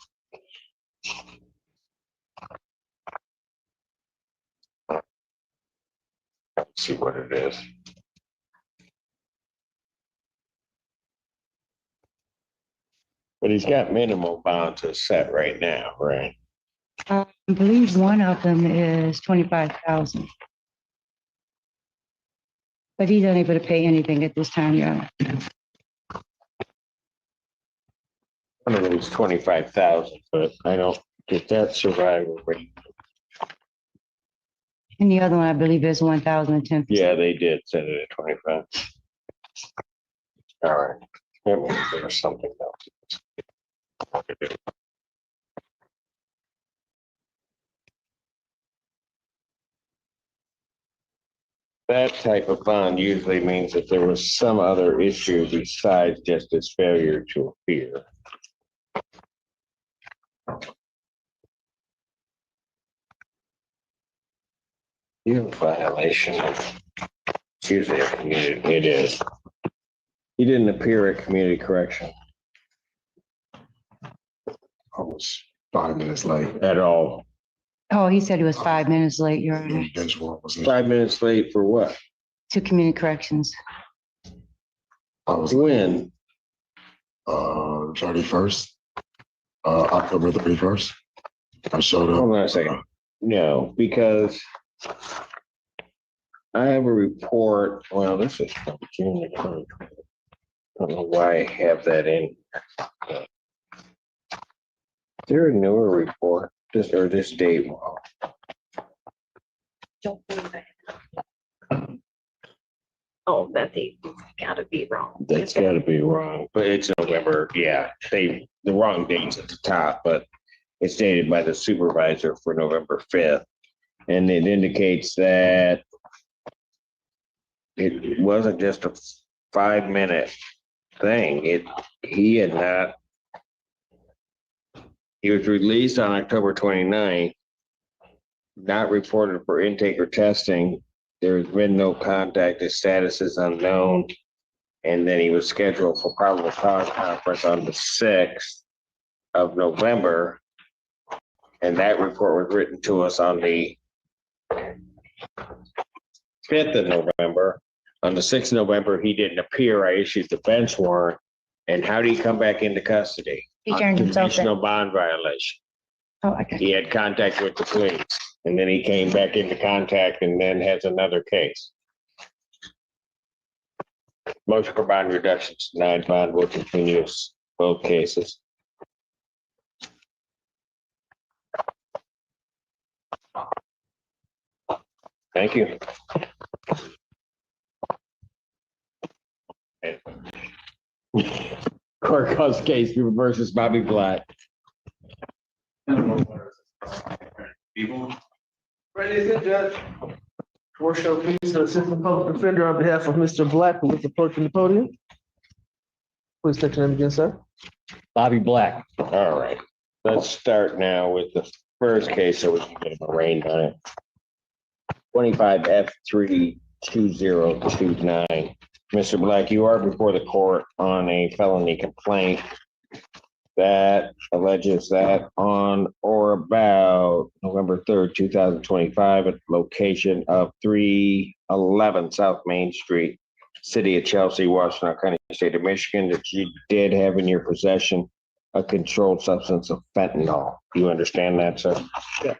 see what it is. But he's got minimal bonds set right now, right? I believe one of them is 25,000. But he's unable to pay anything at this time, Your Honor. One of them's 25,000, but I don't get that survival rate. And the other one, I believe, is 1,010. Yeah, they did set it at 25. All right, that means there's something else. That type of bond usually means that there was some other issue besides just his failure to appear. You have a violation of, it's usually a community, it is. He didn't appear at community correction. I was 5 minutes late. At all. Oh, he said he was 5 minutes late, Your Honor, Bench warrant was 5 minutes late for what? to community corrections. I was When? 31st, October 31st. I showed up. Hold on a second. No, because I have a report, well, this is from June the 20th. I don't know why I have that in. Is there a newer report, this or this date? Don't believe it. Oh, that date gotta be wrong. That's gotta be wrong, but it's November, yeah, the wrong date's at the top, but it's dated by the supervisor for November 5th. And it indicates that it wasn't just a 5 minute thing. He was released on October 29th, not reported for intake or testing. There's been no contact. His status is unknown. And then he was scheduled for probable cause conference on the 6th of November. And that report was written to us on the 5th of November. On the 6th of November, he didn't appear. I issued the bench warrant. And how did he come back into custody? He turned himself in. No bond violation. Oh, okay. He had contact with the police, and then he came back into contact and then has another case. Motion for bond reductions, denied, bond will continue both cases. Thank you. Courthouse case versus Bobby Black. People. Ladies and Judge. Worship, please, the Assistant Public Defender on behalf of Mr. Black, who is approaching the podium. Please state your name again, sir. Bobby Black. All right, let's start now with the first case so we can get a range on it. 25F32029. Mr. Black, you are before the court on a felony complaint that alleges that on or about November 3rd, 2025, at the location of 311 South Main Street, City of Chelsea, Washington County, State of Michigan, that you did have in your possession a controlled substance of fentanyl. Do you understand that, sir? Yes.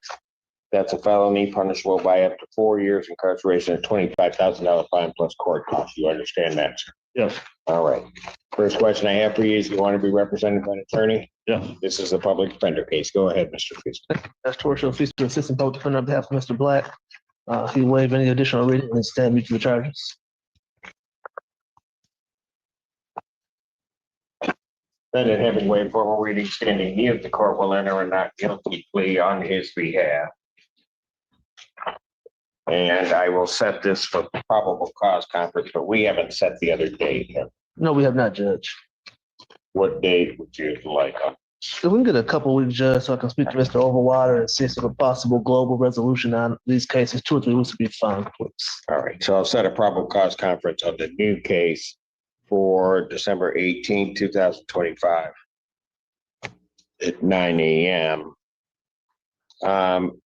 That's a felony punishable by up to 4 years incarceration and $25,000 fine plus court costs. You understand that, sir? Yes. All right. First question I have for you is, you want to be represented by an attorney? Yes. This is a public defender case. Go ahead, Mr. Feaster. That's Torture Feaster, Assistant Public Defender on behalf of Mr. Black. If you waive any additional reading and stand mute to the charges. Defendant, having waived formal reading, standing mute, the court will enter a not guilty plea on his behalf. And I will set this for probable cause conference, but we haven't set the other date yet. No, we have not, Judge. What date would you like? If we can get a couple weeks, Judge, so I can speak to Mr. Overwater and see if a possible global resolution on these cases, 2 or 3 weeks would be fine, please. All right, so I'll set a probable cause conference on the new case for December 18th, 2025 at 9 a.m.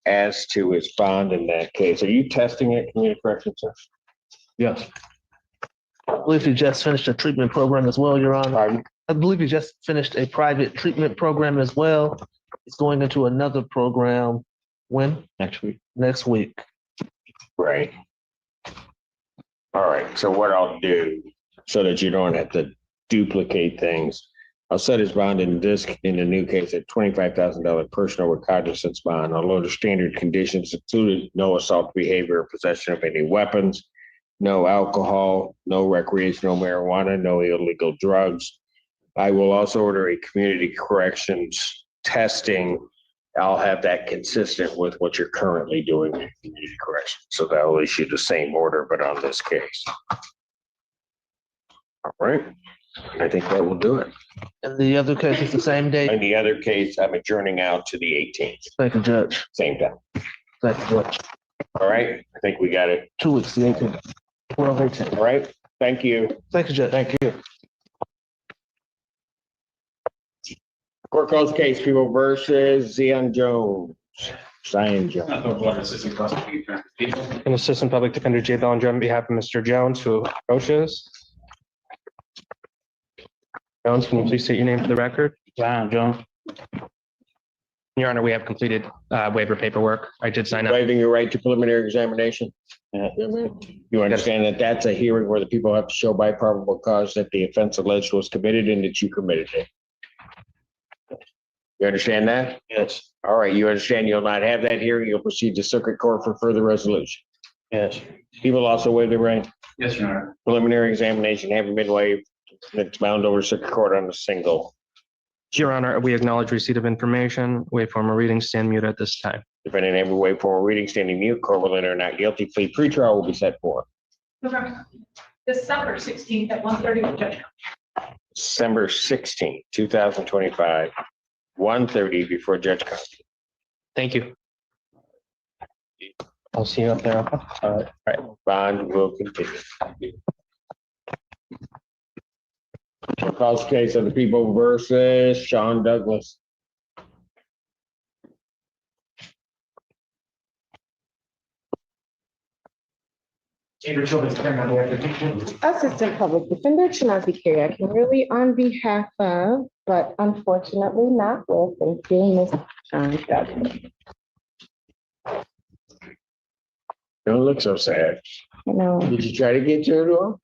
As to his bond in that case, are you testing it, community corrections, sir? Yes. I believe you just finished a treatment program as well, Your Honor. I believe you just finished a private treatment program as well. It's going into another program. When? Next week. Next week. Right. All right, so what I'll do, so that you don't have to duplicate things, I'll set his bond in the new case at $25,000 personal recognizance bond, although the standard conditions included no assault behavior or possession of any weapons, no alcohol, no recreational marijuana, no illegal drugs. I will also order a community corrections testing. I'll have that consistent with what you're currently doing in community corrections. So that will issue the same order, but on this case. All right. I think that will do it. And the other case is the same day. And the other case, I'm adjourning out to the 18th. Thank you, Judge. Same time. Thank you, Judge. All right. I think we got it. 2 weeks, the 18th. 12/18. All right. Thank you. Thank you, Judge. Thank you. Court calls case people versus Zion Jones. Zion Jones. An assistant public defender, Jay Bellinger, on behalf of Mr. Jones, who approaches. Jones, can you please state your name for the record? Jones. Your Honor, we have completed waiver paperwork. I did sign up. Waiving your right to preliminary examination. You understand that that's a hearing where the people have to show by probable cause that the offense alleged was committed and that you committed it. You understand that? Yes. All right, you understand you'll not have that hearing. You'll proceed to circuit court for further resolution. Yes. People also waive their right. Yes, Your Honor. Preliminary examination having been waived. It's bound over circuit court on a single. Your Honor, we acknowledge receipt of information. Wait for a reading, stand mute at this time. Defendant every way for a reading, standing mute, court will enter not guilty plea. Pretrial will be set for December 16th at 1:30 with Judge. December 16th, 2025, 1:30 before Judge Constable. Thank you. I'll see you up there. All right. Bond will continue. Calls case of the people versus Sean Douglas. Assistant Public Defender Chinazi Kyriakin on behalf of, but unfortunately not with, thank you, Ms. Sean Douglas. Don't look so sad. I know. Did you try to get to her?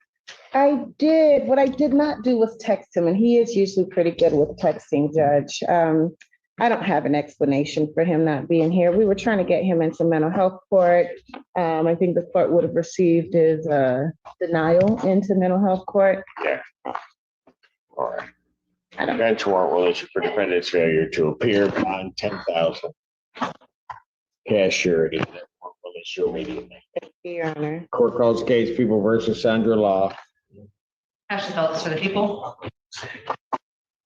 I did. What I did not do was text him, and he is usually pretty good with texting, Judge. I don't have an explanation for him not being here. We were trying to get him into mental health court. I think the court would have received his denial into mental health court. Yeah. All right. Bench warrant will issue for defendant's failure to appear bond 10,000. Cash surety. That warrant will issue immediately. Thank you, Your Honor. Court calls case people versus Sandra Law. Ashley Phillips for the people.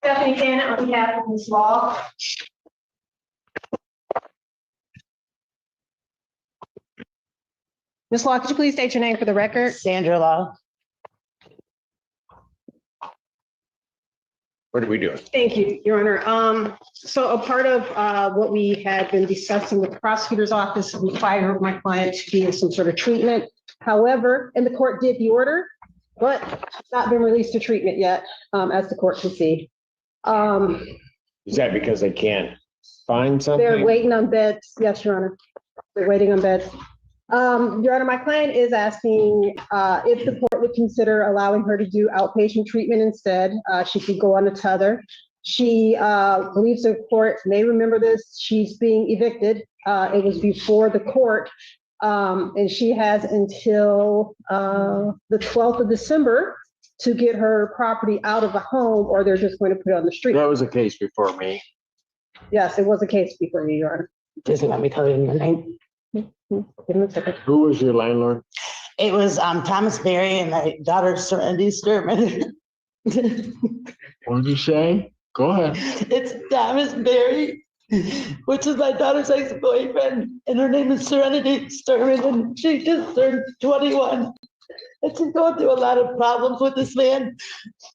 Stephanie Cannon on behalf of Ms. Law. Ms. Law, could you please state your name for the record? Sandra Law. What are we doing? Thank you, Your Honor. So a part of what we had been discussing with the prosecutor's office required my client to be in some sort of treatment. However, and the court did the order, but not been released to treatment yet, as the court can see. Is that because they can't find something? They're waiting on beds. Yes, Your Honor. They're waiting on beds. Your Honor, my client is asking if the court would consider allowing her to do outpatient treatment instead. She could go on a tether. She believes the court may remember this. She's being evicted. It was before the court. And she has until the 12th of December to get her property out of the home, or they're just going to put it on the street. That was a case before me. Yes, it was a case before you, Your Honor. Just let me tell you the name. Who was your landlord? It was Thomas Berry and my daughter Serenity Sturman. What did you say? Go ahead. It's Thomas Berry, which is my daughter's ex-boyfriend, and her name is Serenity Sturman, and she just turned 21. And she's going through a lot of problems with this man.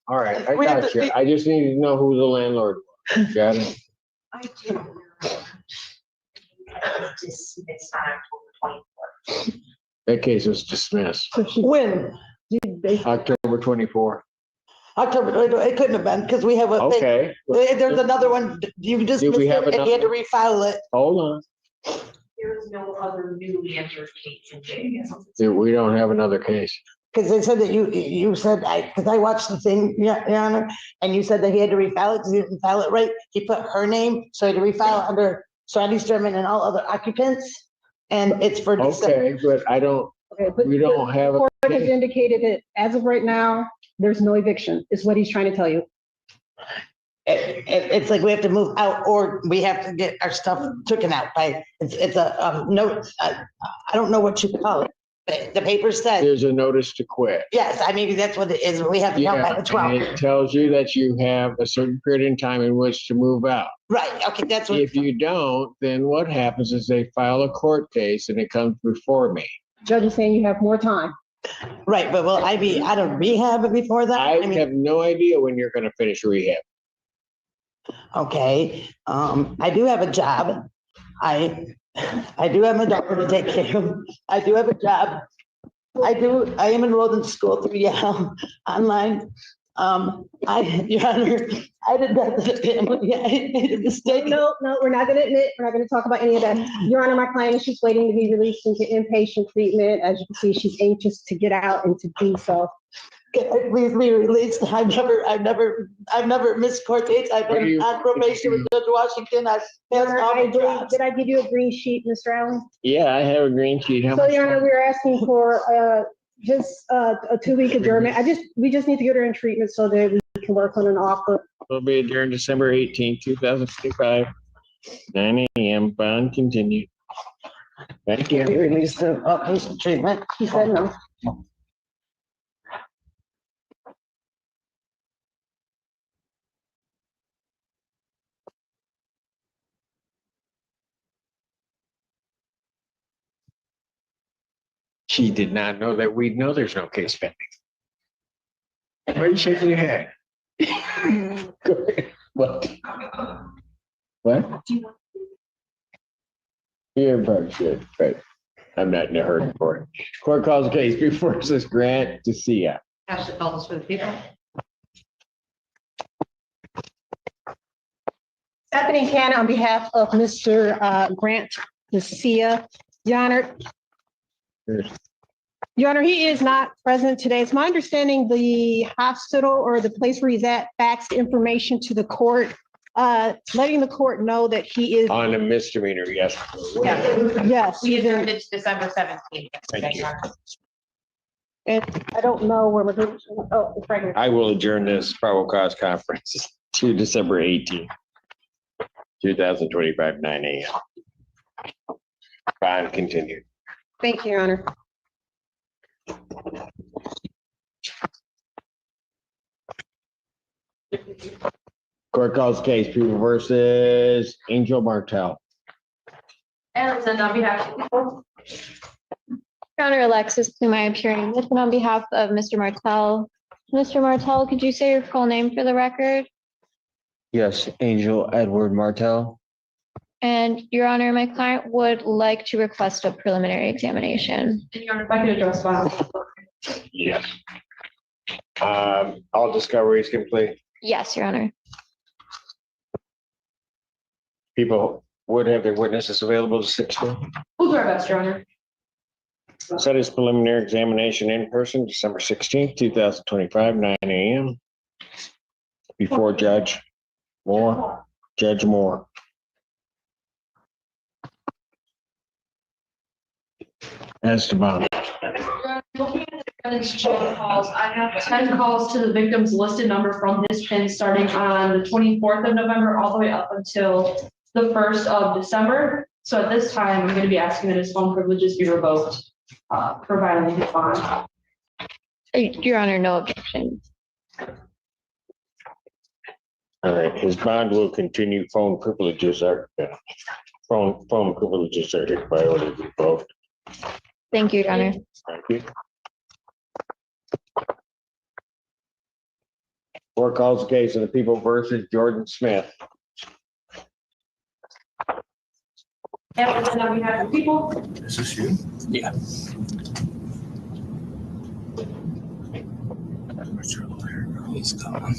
All right, I got you. I just needed to know who the landlord was. Got it? I do. It's on October 24th. That case was dismissed. When? October 24. October, it couldn't have been, because we have a. Okay. There's another one, you just Do we missed have it, and you had to another? refile it. Hold on. There is no other newly entered case in JS. We don't have another case. Because they said that you said, because I watched the thing, Your Honor, and you said that he had to refile it, because he didn't file it right. He put her name, so he had to refile under Swadesh German and all other occupants. And it's for. Okay, but I don't, we don't have a Court has case. indicated that as of right now, there's no eviction, is what he's trying to tell you. It's like we have to move out, or we have to get our stuff taken out by, it's a, no, I don't know what you call it. But the paper says, There's a notice to quit. yes, maybe that's what it is. We have to know by Yeah, the and 12th. it tells you that you have a certain period in time in which to move out. Right, okay, that's what, If you don't, then what happens is they file a court case and it comes before me. Judge is saying you have more time. right, but will I be out of rehab before that? I mean, have no idea when you're gonna finish rehab. okay, I do have a job. I do have my daughter to take care of. I do have a job. I am enrolled in school through Yale online. Your Honor, I did that to the family. I made a mistake. No, we're not gonna admit, we're not gonna talk about any of that. Your Honor, my client is just waiting to be released into inpatient treatment. As you can see, she's anxious to get out and to do so. Can I please be released? I've never missed court dates. I've What do been you- on probation with Judge Washington. I've passed all the jobs. Did I give you a green sheet, Mr. Allen? Yeah, I have a green sheet. How So, much? Your Honor, we're asking for just a 2-week adjournment. we just need to get her in treatment so that we can work on an offer. Will be adjourned December 18th, 2025, 9 a.m. Bond continued. Thank you. Be released to outpatient treatment. He said no. She did not know that we know there's no case pending. Why are you shaking your head? Go ahead. What? What? You're probably should, but I'm not in a hurry for it. Court calls the case before this grant to see ya. Pass the calls for the people. Stephanie Cannon on behalf of Mr. Grant Lucia. Your Honor, Your Honor, he is not present today. It's my understanding the hospital or the place where he's at faxed information to the court, letting the court know that he is. On a misdemeanor, yes. Yes. We adjourned it to December 17th. Thank you. And I don't know where we're going. Oh, it's right here. I will adjourn this probable cause conference to December 18th, 2025, 9 a.m. Bond continued. Thank you, Your Honor. Court calls case people versus Angel Martell. And on behalf of the people. Your Honor, Alexis Plumai appearing with and on behalf of Mr. Martell. Mr. Martell, could you say your full name for the record? Yes, Angel Edward Martell. And Your Honor, my client would like to request a preliminary examination. And Your Honor, if I could address file. Yes. All discoveries complete. Yes, Your Honor. People would have their witnesses available to sit still. We'll do our best, Your Honor. Set his preliminary examination in person, December 16th, 2025, 9 a.m. Before Judge Moore. As to bond. Looking at the defendant's jail calls, I have 10 calls to the victim's listed number from his PIN starting on the 24th of November, all the way up until the 1st of December. So at this time, I'm going to be asking that his phone privileges be revoked, for violating his bond. Your Honor, no objection. All right, his bond will continue. Phone privileges are by order revoked. Thank you, Your Honor. Thank you. Court calls the case of the people versus Jordan Smith. And then on behalf of the people. Is this you? Yeah. He's coming.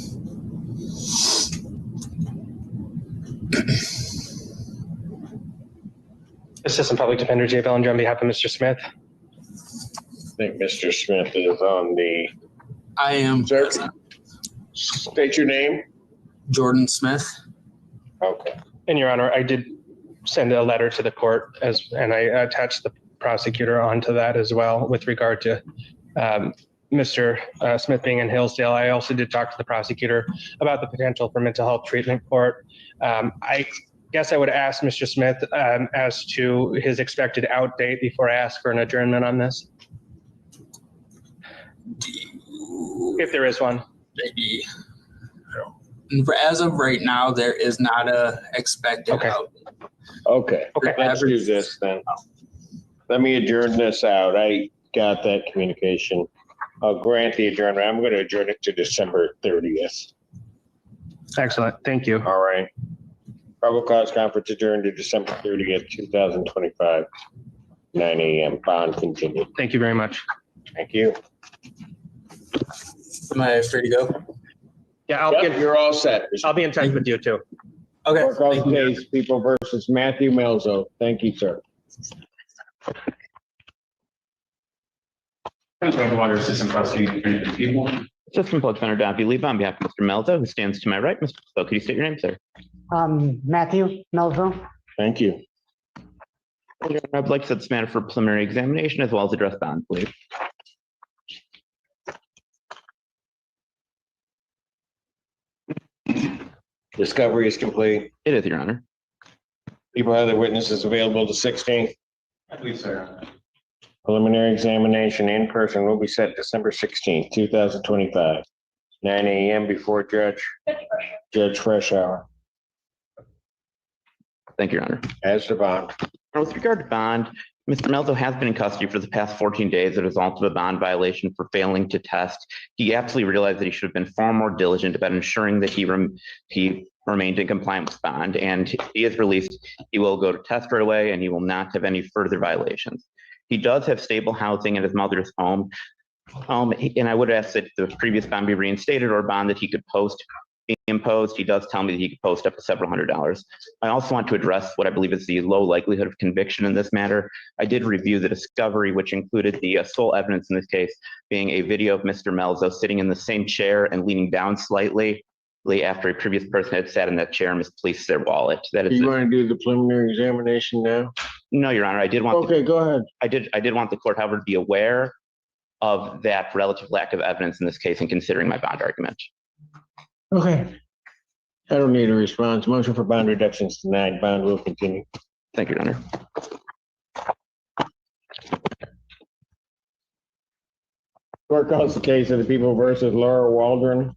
Assistant Public Defender Jay Bellinger on behalf of Mr. Smith. I think Mr. Smith is on the. I am. Sir, state your name. Jordan Smith. Okay. And Your Honor, I did send a letter to the court and I attached the prosecutor onto that as well with regard to Mr. Smith being in Hillsdale. I also did talk to the prosecutor about the potential for mental health treatment court. I guess I would ask Mr. Smith as to his expected out date before I ask for an adjournment on this. If there is one. Maybe. As of right now, there is not a expected out. Okay. Let's do this then. Let me adjourn this out. I got that communication. I'll grant the adjournment. I'm going to adjourn it to December 30th. Excellent. Thank you. All right. Probable cause conference adjourned to December 30th, 2025, 9 a.m. Bond continued. Thank you very much. Thank you. Am I free to go? Yeah, you're all set. I'll be in touch with you too. Okay. Court call case, People versus Matthew Melzo. Thank you, sir. Water Assistant Prosecutor for the People. Assistant Public Defender Don Leva on behalf of Mr. Melzo, who stands to my right. Mr. Melzo, could you state your name, sir? Matthew Melville. Thank you. I'd like to set this matter for preliminary examination as well as address bond, please. Discovery is complete. It is, Your Honor. People have their witnesses available to 16th. I believe so. Preliminary examination in person will be set December 16th, 2025, 9 a.m. before Judge Fresh Hour. Thank you, Your Honor. As to bond. With regard to bond, Mr. Melzo has been in custody for the past 14 days as a result of a bond violation for failing to test. He absolutely realized that he should have been far more diligent about ensuring that he remained in compliance with bond, and he is released. He will go to test right away, and he will not have any further violations. He does have stable housing at his mother's home, and I would ask that the previous bond be reinstated or a bond that he could post be imposed. He does tell me that he could post up to several $100s. I also want to address what I believe is the low likelihood of conviction in this matter. I did review the discovery, which included the sole evidence in this case being a video of Mr. Melzo sitting in the same chair and leaning down slightly after a previous person had sat in that chair and misplaced their wallet. That is. You want to do the preliminary examination now? No, Your Honor. I did want. Okay, go ahead. I did want the court, however, to be aware of that relative lack of evidence in this case in considering my bond argument. Okay. I don't need a response. Motion for bond reduction is denied. Bond will continue. Thank you, Your Honor. Court calls the case of the People versus Laura Waldron.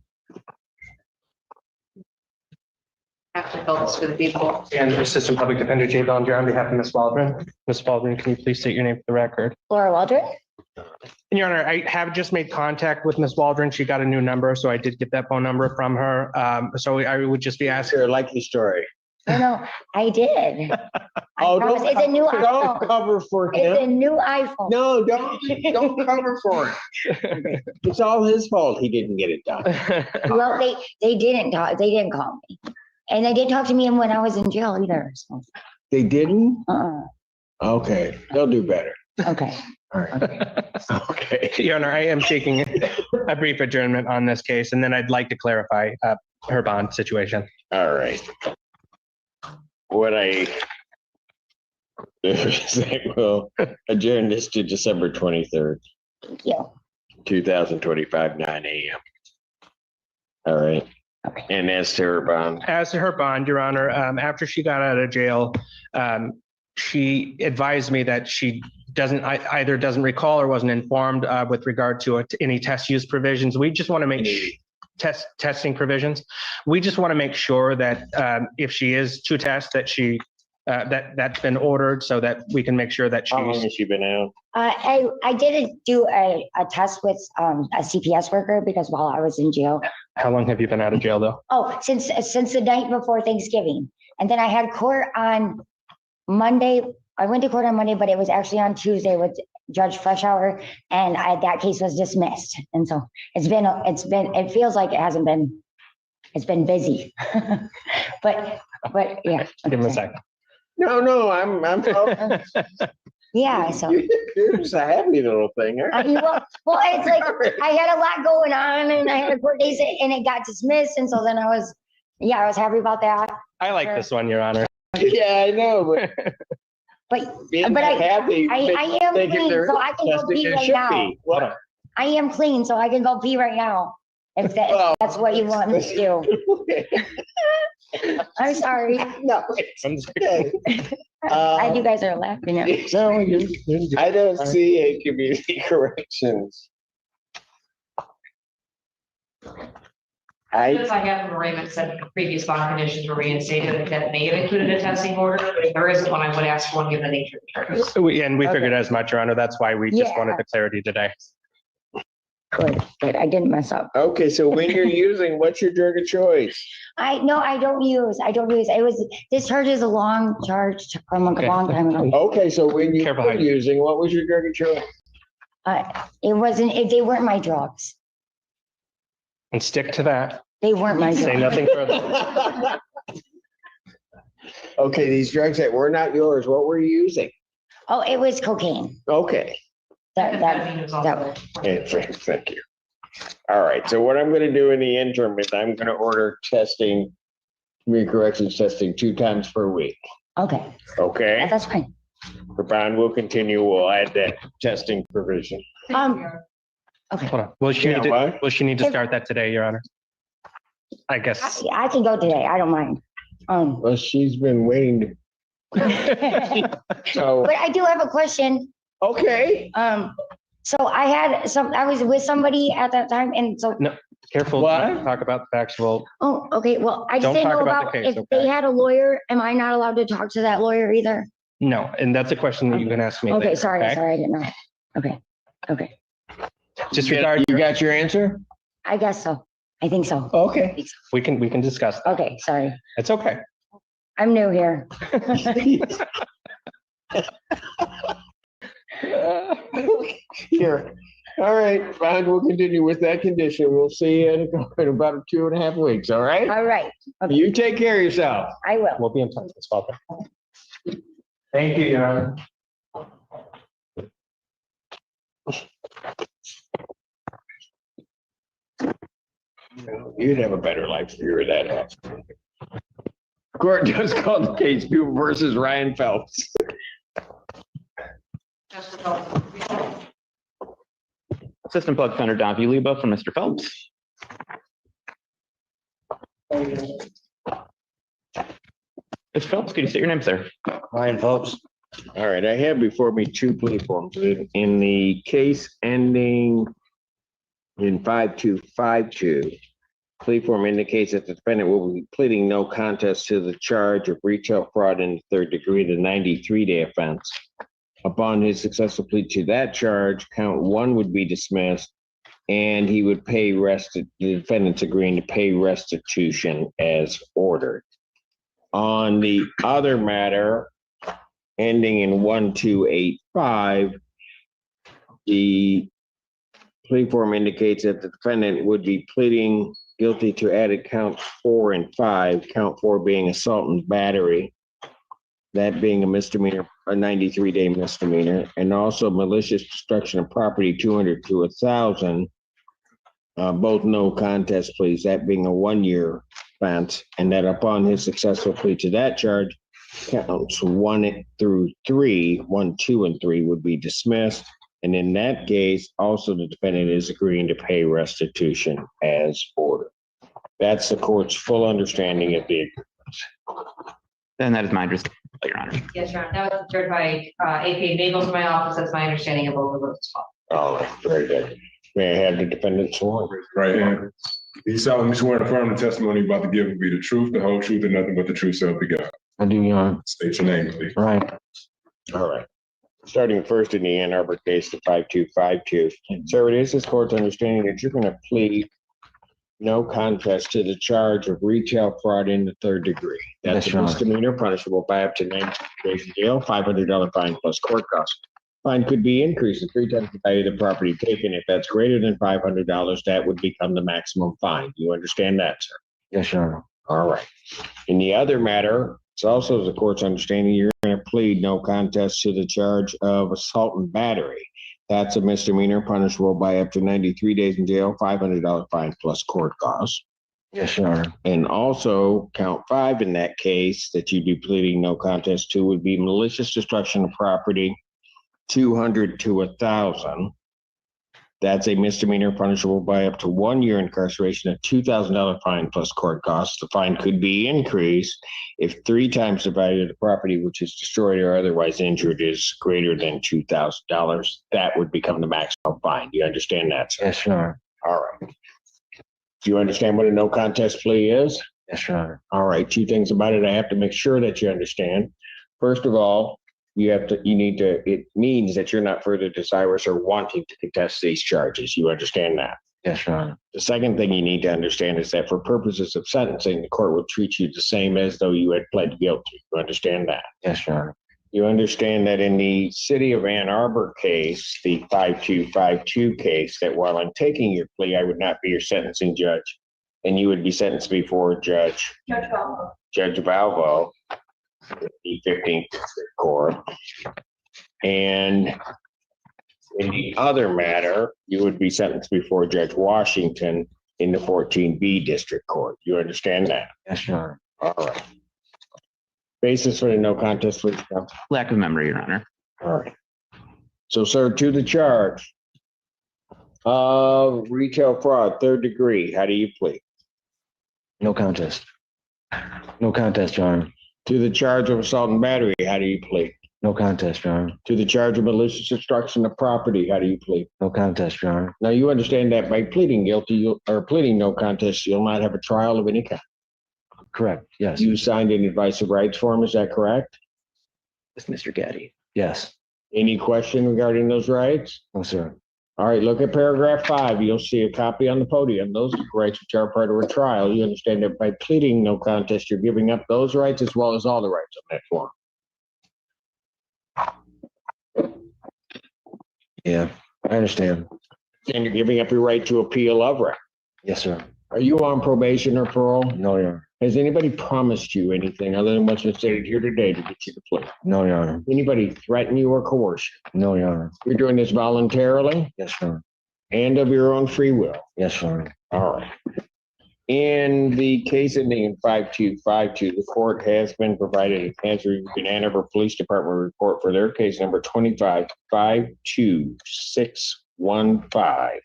After Phillips for the People. And Assistant Public Defender Jay Bellinger on behalf of Ms. Waldron. Ms. Waldron, can you please state your name for the record? Laura Waldron? And Your Honor, I have just made contact with Ms. Waldron. She got a new number, so I did get that phone number from her. So I would just be asking. A likely story. No, I did. Oh, promise. It's a new don't iPhone. cover for It's a him. new iPhone. No, don't cover for it. It's all his fault he didn't get it done. Well, they didn't talk. They didn't call me, and they didn't talk to me when I was in jail either. So. They didn't? Okay, they'll do better. Okay. All right. Okay. Your Honor, I am seeking a brief adjournment on this case, and then I'd like to clarify her bond situation. All right. What I say, will adjourn this to December 23rd. Thank you. 2025, 9 a.m. All right. Okay. And as to her bond. As to her bond, Your Honor, after she got out of jail, she advised me that she either doesn't recall or wasn't informed with regard to any test use provisions. We just want to make testing provisions. We just want to make sure that if she is to test, that she that's been ordered so that we can make sure that she's. How long has she been out? I did do a test with a CPS worker because while I was in jail. How long have you been out of jail though? Oh, since the night before Thanksgiving, and then I had court on Monday. I went to court on Monday, but it was actually on Tuesday with Judge Freshour, and that case was dismissed. And so it feels like it hasn't been, it's been busy. But yeah. Give him a second. No, I'm. Yeah, so. You're just a happy little thing. I mean, well, it's like I had a lot going on and I had a court case and it got dismissed. And so then I was happy about that. I like this one, Your Honor. Yeah, I know, but being I happy. I am think if clean, they're so I can go testing, pee it right should now. be. What? I am clean, so I can go pee right now. If that's what you want me to do. I'm sorry. No, it's okay. You guys are laughing at me. I don't see a community corrections. If I have an arraignment said the previous bond conditions were reinstated, that may have included a testing order. But if there isn't one, I would ask for one given the nature of the charges. We figured as much, Your Honor. That's why we just Yeah. wanted the clarity today. Good. I didn't mess up. Okay, so when you're using, what's your drug of choice? I don't use. This charge is a long charge from a long time ago. Okay, so when you were using, what was your drug of choice? They weren't my drugs. And stick to that. They weren't my drugs. Say nothing further. Okay, these drugs that were not yours, what were you using? Oh, it was cocaine. Okay. Okay, thank you. All right, so what I'm gonna do in the interim is I'm gonna order testing, community corrections testing 2 times per week. Okay. Okay? That's fine. The bond will continue. We'll add that testing provision. Okay. Hold on. Will she need to start that today, Your Honor? I guess. I can go today. I don't mind. Well, she's been waiting. So. But I do have a question. Okay. So I was with somebody at that time, and so. No, careful. What? Talk about the factual. Oh, okay. Well, I just Don't didn't talk know about about the case, if they had a lawyer. Am I not allowed to talk to that lawyer either? No, and that's a question that you can ask me. Okay, later, sorry, okay? I didn't know. Okay. Disregard. You got your answer? I guess so. I think so. Okay. We can discuss that. Okay, sorry. It's okay. I'm new here. Here. All right, fine. We'll continue with that condition. We'll see you in about 2.5 weeks. All right? All right. Okay. You take care of yourself. I will. We'll be in touch, Ms. Falco. Thank you, Your Honor. You'd have a better life if you were that happy. Court just called the case People versus Ryan Phelps. Assistant Public Defender Donvie Leba for Mr. Phelps. Mr. Phelps, could you state your name, sir? Ryan Phelps. All right, I have before me 2 plea forms. In the case ending in 5252, plea form indicates that the defendant will be pleading no contest to the charge of retail fraud in the 3rd degree, the 93-day offense. Upon his successful plea to that charge, count 1 would be dismissed, and he would pay the defendant's agreeing to pay restitution as ordered. On the other matter, ending in 1285, the plea form indicates that the defendant would be pleading guilty to added counts 4 and 5, count 4 being assault and battery, that being a misdemeanor, a 93-day misdemeanor, and also malicious destruction of property, 200 to 1,000, both no contest pleas, that being a 1-year offense, and that upon his successful plea to that charge, counts 1 through 3, 1, 2, and 3 would be dismissed. And in that case, also the defendant is agreeing to pay restitution as ordered. That's the court's full understanding of the agreement. And that is my understanding, Your Honor. Yes, Your Honor. That was observed by AP Nagel from my office. That's my understanding of both of those as well. All right, very good. May I have the defendant sworn? Right hand. You solemnly swear to affirm the testimony you're about to give will be the truth, the whole truth, and nothing but the truth, so help you God. I do, Your Honor. State your name, please. Right. All right. Starting first in the Ann Arbor case, the 5252. Sir, it is this court's understanding that you're going to plead no contest to the charge of retail fraud in the 3rd degree. That's Yes, a Your Honor. misdemeanor punishable by up to 90 days in jail, $500 fine plus court costs. Fine could be increased to 3 times the value of the property taken. If that's greater than $500, that would become the maximum fine. Do you understand that, sir? Yes, Your Honor. All right. In the other matter, it's also the court's understanding you're going to plead no contest to the charge of assault and battery. That's a misdemeanor punishable by up to 93 days in jail, $500 fine plus court costs. Yes, Your Honor. And also count 5 in that case that you'd be pleading no contest to would be malicious destruction of property, 200 to 1,000. That's a misdemeanor punishable by up to 1 year incarceration, a $2,000 fine plus court costs. The fine could be increased if 3 times the value of the property which is destroyed or otherwise injured is greater than $2,000. That would become the maximum fine. Do you understand that, sir? Yes, Your Honor. All right. Do you understand what a no contest plea is? Yes, Your Honor. All right. 2 things about it I have to make sure that you understand. First of all, it means that you're not further desirous or wanting to contest these charges. You understand that? Yes, Your Honor. The second thing you need to understand is that for purposes of sentencing, the court will treat you the same as though you had pled guilty. You understand that? Yes, Your Honor. You understand that in the City of Ann Arbor case, the 5252 case, that while I'm taking your plea, I would not be your sentencing judge, and you would be sentenced before Judge Valvo, the 15th District Court. And in the other matter, you would be sentenced before Judge Washington in the 14B District Court. You understand that? Yes, Your Honor. All right. Basis for the no contest, please. Lack of memory, Your Honor. All right. So, sir, to the charge of retail fraud, 3rd degree, how do you plead? No contest. No contest, Your Honor. To the charge of assault and battery, how do you plead? No contest, Your Honor. To the charge of malicious destruction of property, how do you plead? No contest, Your Honor. Now, you understand that by pleading guilty or pleading no contest, you'll not have a trial of any kind. Correct, yes. You signed an advice of rights form, is that correct? It's Mr. Gaddy. Yes. Any question regarding those rights? No, sir. All right, look at paragraph 5. You'll see a copy on the podium. Those are the rights which are part of a trial. You understand that by pleading no contest, you're giving up those rights as well as all the rights on that form. Yeah, I understand. And you're giving up your right to appeal of right. Yes, sir. Are you on probation or parole? No, Your Honor. Has anybody promised you anything other than what's been stated here today to get you to plea? No, Your Honor. Anybody threaten you or coerce you? No, Your Honor. You're doing this voluntarily Yes, Your Honor. and of your own free will? Yes, Your Honor. All right. In the case ending in 5252, the court has been provided has reviewed an Ann Arbor Police Department report for their case number 2552615.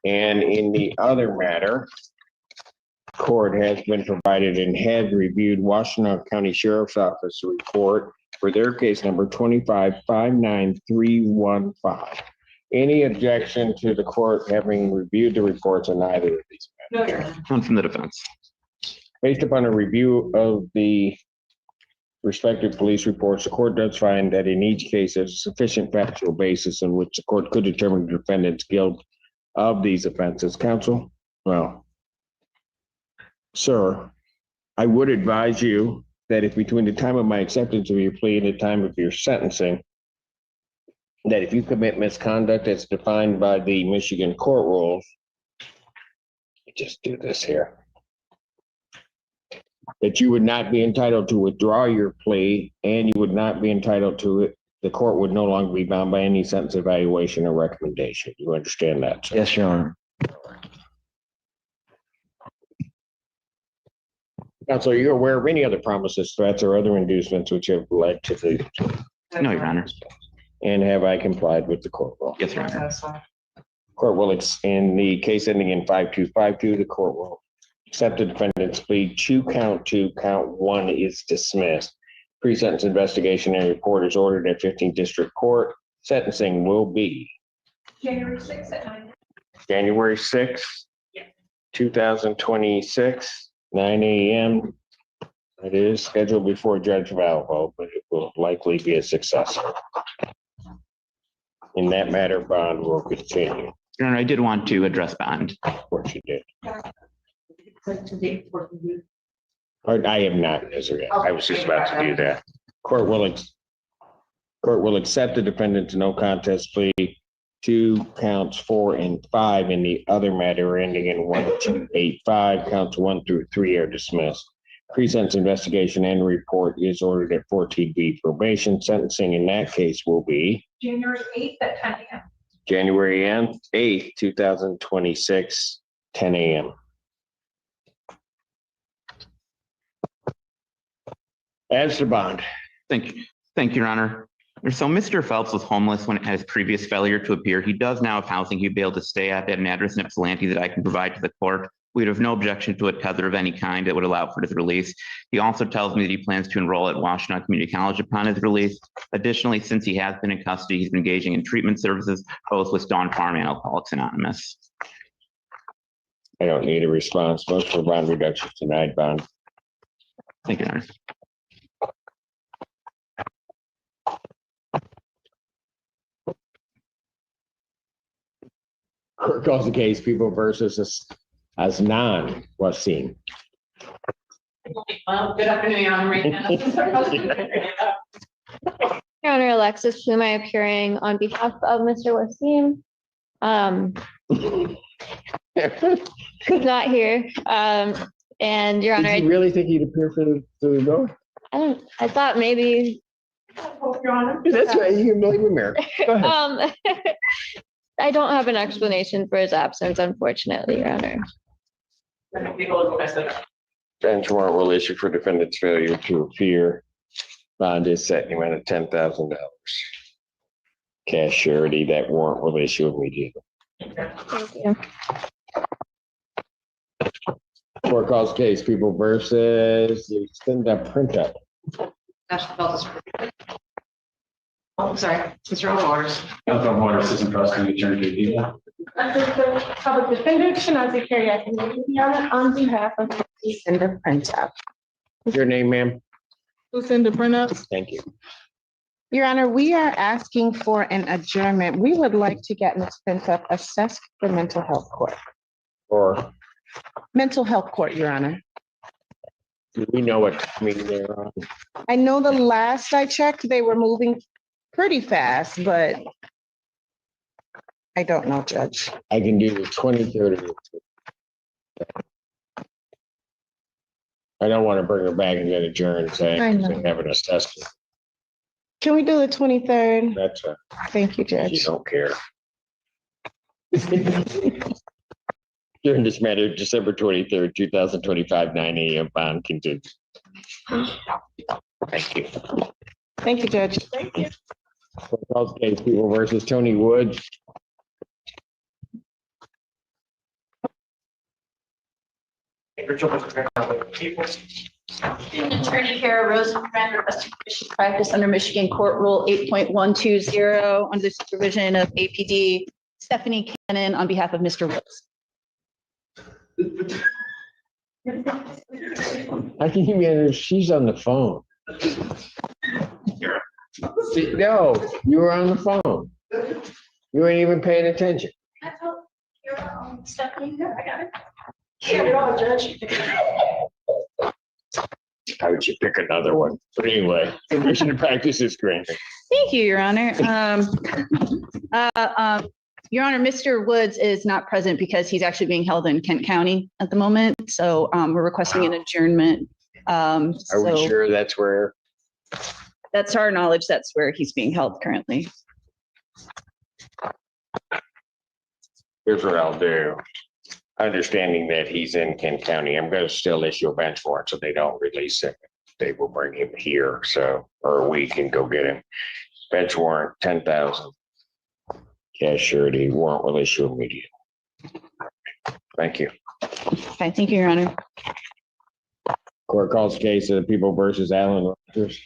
And in the other matter, court has been provided and has reviewed Washington County Sheriff's Office report for their case number 2559315. Any objection to the court having reviewed the reports on either of these matters? None from the defense. Based upon a review of the respective police reports, the court does find that in each case there's a sufficient factual basis in which the court could determine the defendant's guilt of these offenses. Counsel? Well, sir, I would advise you that if between the time of my acceptance of your plea and the time of your sentencing, that if you commit misconduct as defined by the Michigan court rules, just do this here, that you would not be entitled to withdraw your plea and you would not be entitled to it. The court would no longer be bound by any sentence evaluation or recommendation. You understand that, sir? Yes, Your Honor. Counsel, are you aware of any other promises, threats, or other inducements which have led to the? No, Your Honor. And have I complied with the court rule? Yes, Your Honor. Court will, in the case ending in 5252, the court will accept the defendant's plea to count 2, count 1 is dismissed. Pre-sentence investigation and report is ordered at 15th District Court. Sentencing will be January 6th at 9. January 6th, 2026, 9 a.m. It is scheduled before Judge Valvo, but it will likely be a successor. In that matter, bond will continue. Your Honor, I did want to address bond. Of course you did. I have not, as of yet. I was just about to do that. Court will Court will accept the defendant's no contest plea to counts 4 and 5 in the other matter ending in 1285. Counts 1 through 3 are dismissed. Pre-sentence investigation and report is ordered at 14B probation. Sentencing in that case will be January 8th at 10 a.m. January 8th, 2026, 10 a.m. As to bond. Thank you. Thank you, Your Honor. So Mr. Phelps was homeless when at his previous failure to appear. He does now have housing he'd be able to stay at an address in Ypsilanti that I can provide to the court. We'd have no objection to a tether of any kind that would allow for his release. He also tells me that he plans to enroll at Washington Community College upon his release. Additionally, since he has been in custody, he's been engaging in treatment services, both with Dawn Farm and Alcoholics Anonymous. I don't need a response. Most for bond reduction denied bond. Thank you, Your Honor. Court calls the case People versus Asnan Wasim. Well, good afternoon, Your Honor. Your Honor, Alexis Plume, I appearing on behalf of Mr. Wasim. Who's not here. And Your Honor, Did you really think he'd appear for the vote? I thought maybe. Your Honor. That's right. You can blame America. Go ahead. I don't have an explanation for his absence, unfortunately, Your Honor. Bench warrant will issue for defendant's failure to appear. Bond is set in the amount of $10,000. Cash surety, that warrant will issue immediately. Thank you. Court calls case People versus extend that printout. Oh, sorry, Mr. Waters. Council Waters, Assistant Prosecuting Attorney for Tepe. Public defender, Shanazi Carrier, on behalf of Lucinda Printup. Your name, ma'am? Lucinda Printup. Thank you. Your Honor, we are asking for an adjournment. We would like to get Ms. Printup assessed for mental health court. Or Mental health court, Your Honor. do we know what meeting they're on? I know the last I checked, they were moving pretty fast, but I don't know, Judge. I can do the 23rd. I don't want to bring her back and get adjourned saying I know. we have an assessment. Can we do the 23rd? That's a, Thank you, you Judge. don't care. During this matter, December 23rd, 2025, 9 a.m. bond continued. Thank you. Thank you, Judge. Thank you. Calls case People versus Tony Woods. Attorney Kara Rosenkrantz, requesting practice under Michigan Court Rule 8.120 under the supervision of APD Stephanie Cannon on behalf of Mr. Woods. I can hear she's on the phone. No, you were on the phone. You ain't even paying attention. Stephanie, I got it. Judge. How would you pick another one? But anyway, permission to practice is granted. Thank you, Your Honor. Your Honor, Mr. Woods is not present because he's actually being held in Kent County at the moment. So we're requesting an adjournment. Are we sure that's where? That's our knowledge. That's where he's being held currently. Here's what I'll do. Understanding that he's in Kent County, I'm going to still issue a bench warrant so they don't release him. They will bring him here, so, or we can go get him. Bench warrant, 10,000. Cash surety, warrant will issue immediately. Thank you. Okay, thank you, Your Honor. Court calls case of People versus Allen Rogers.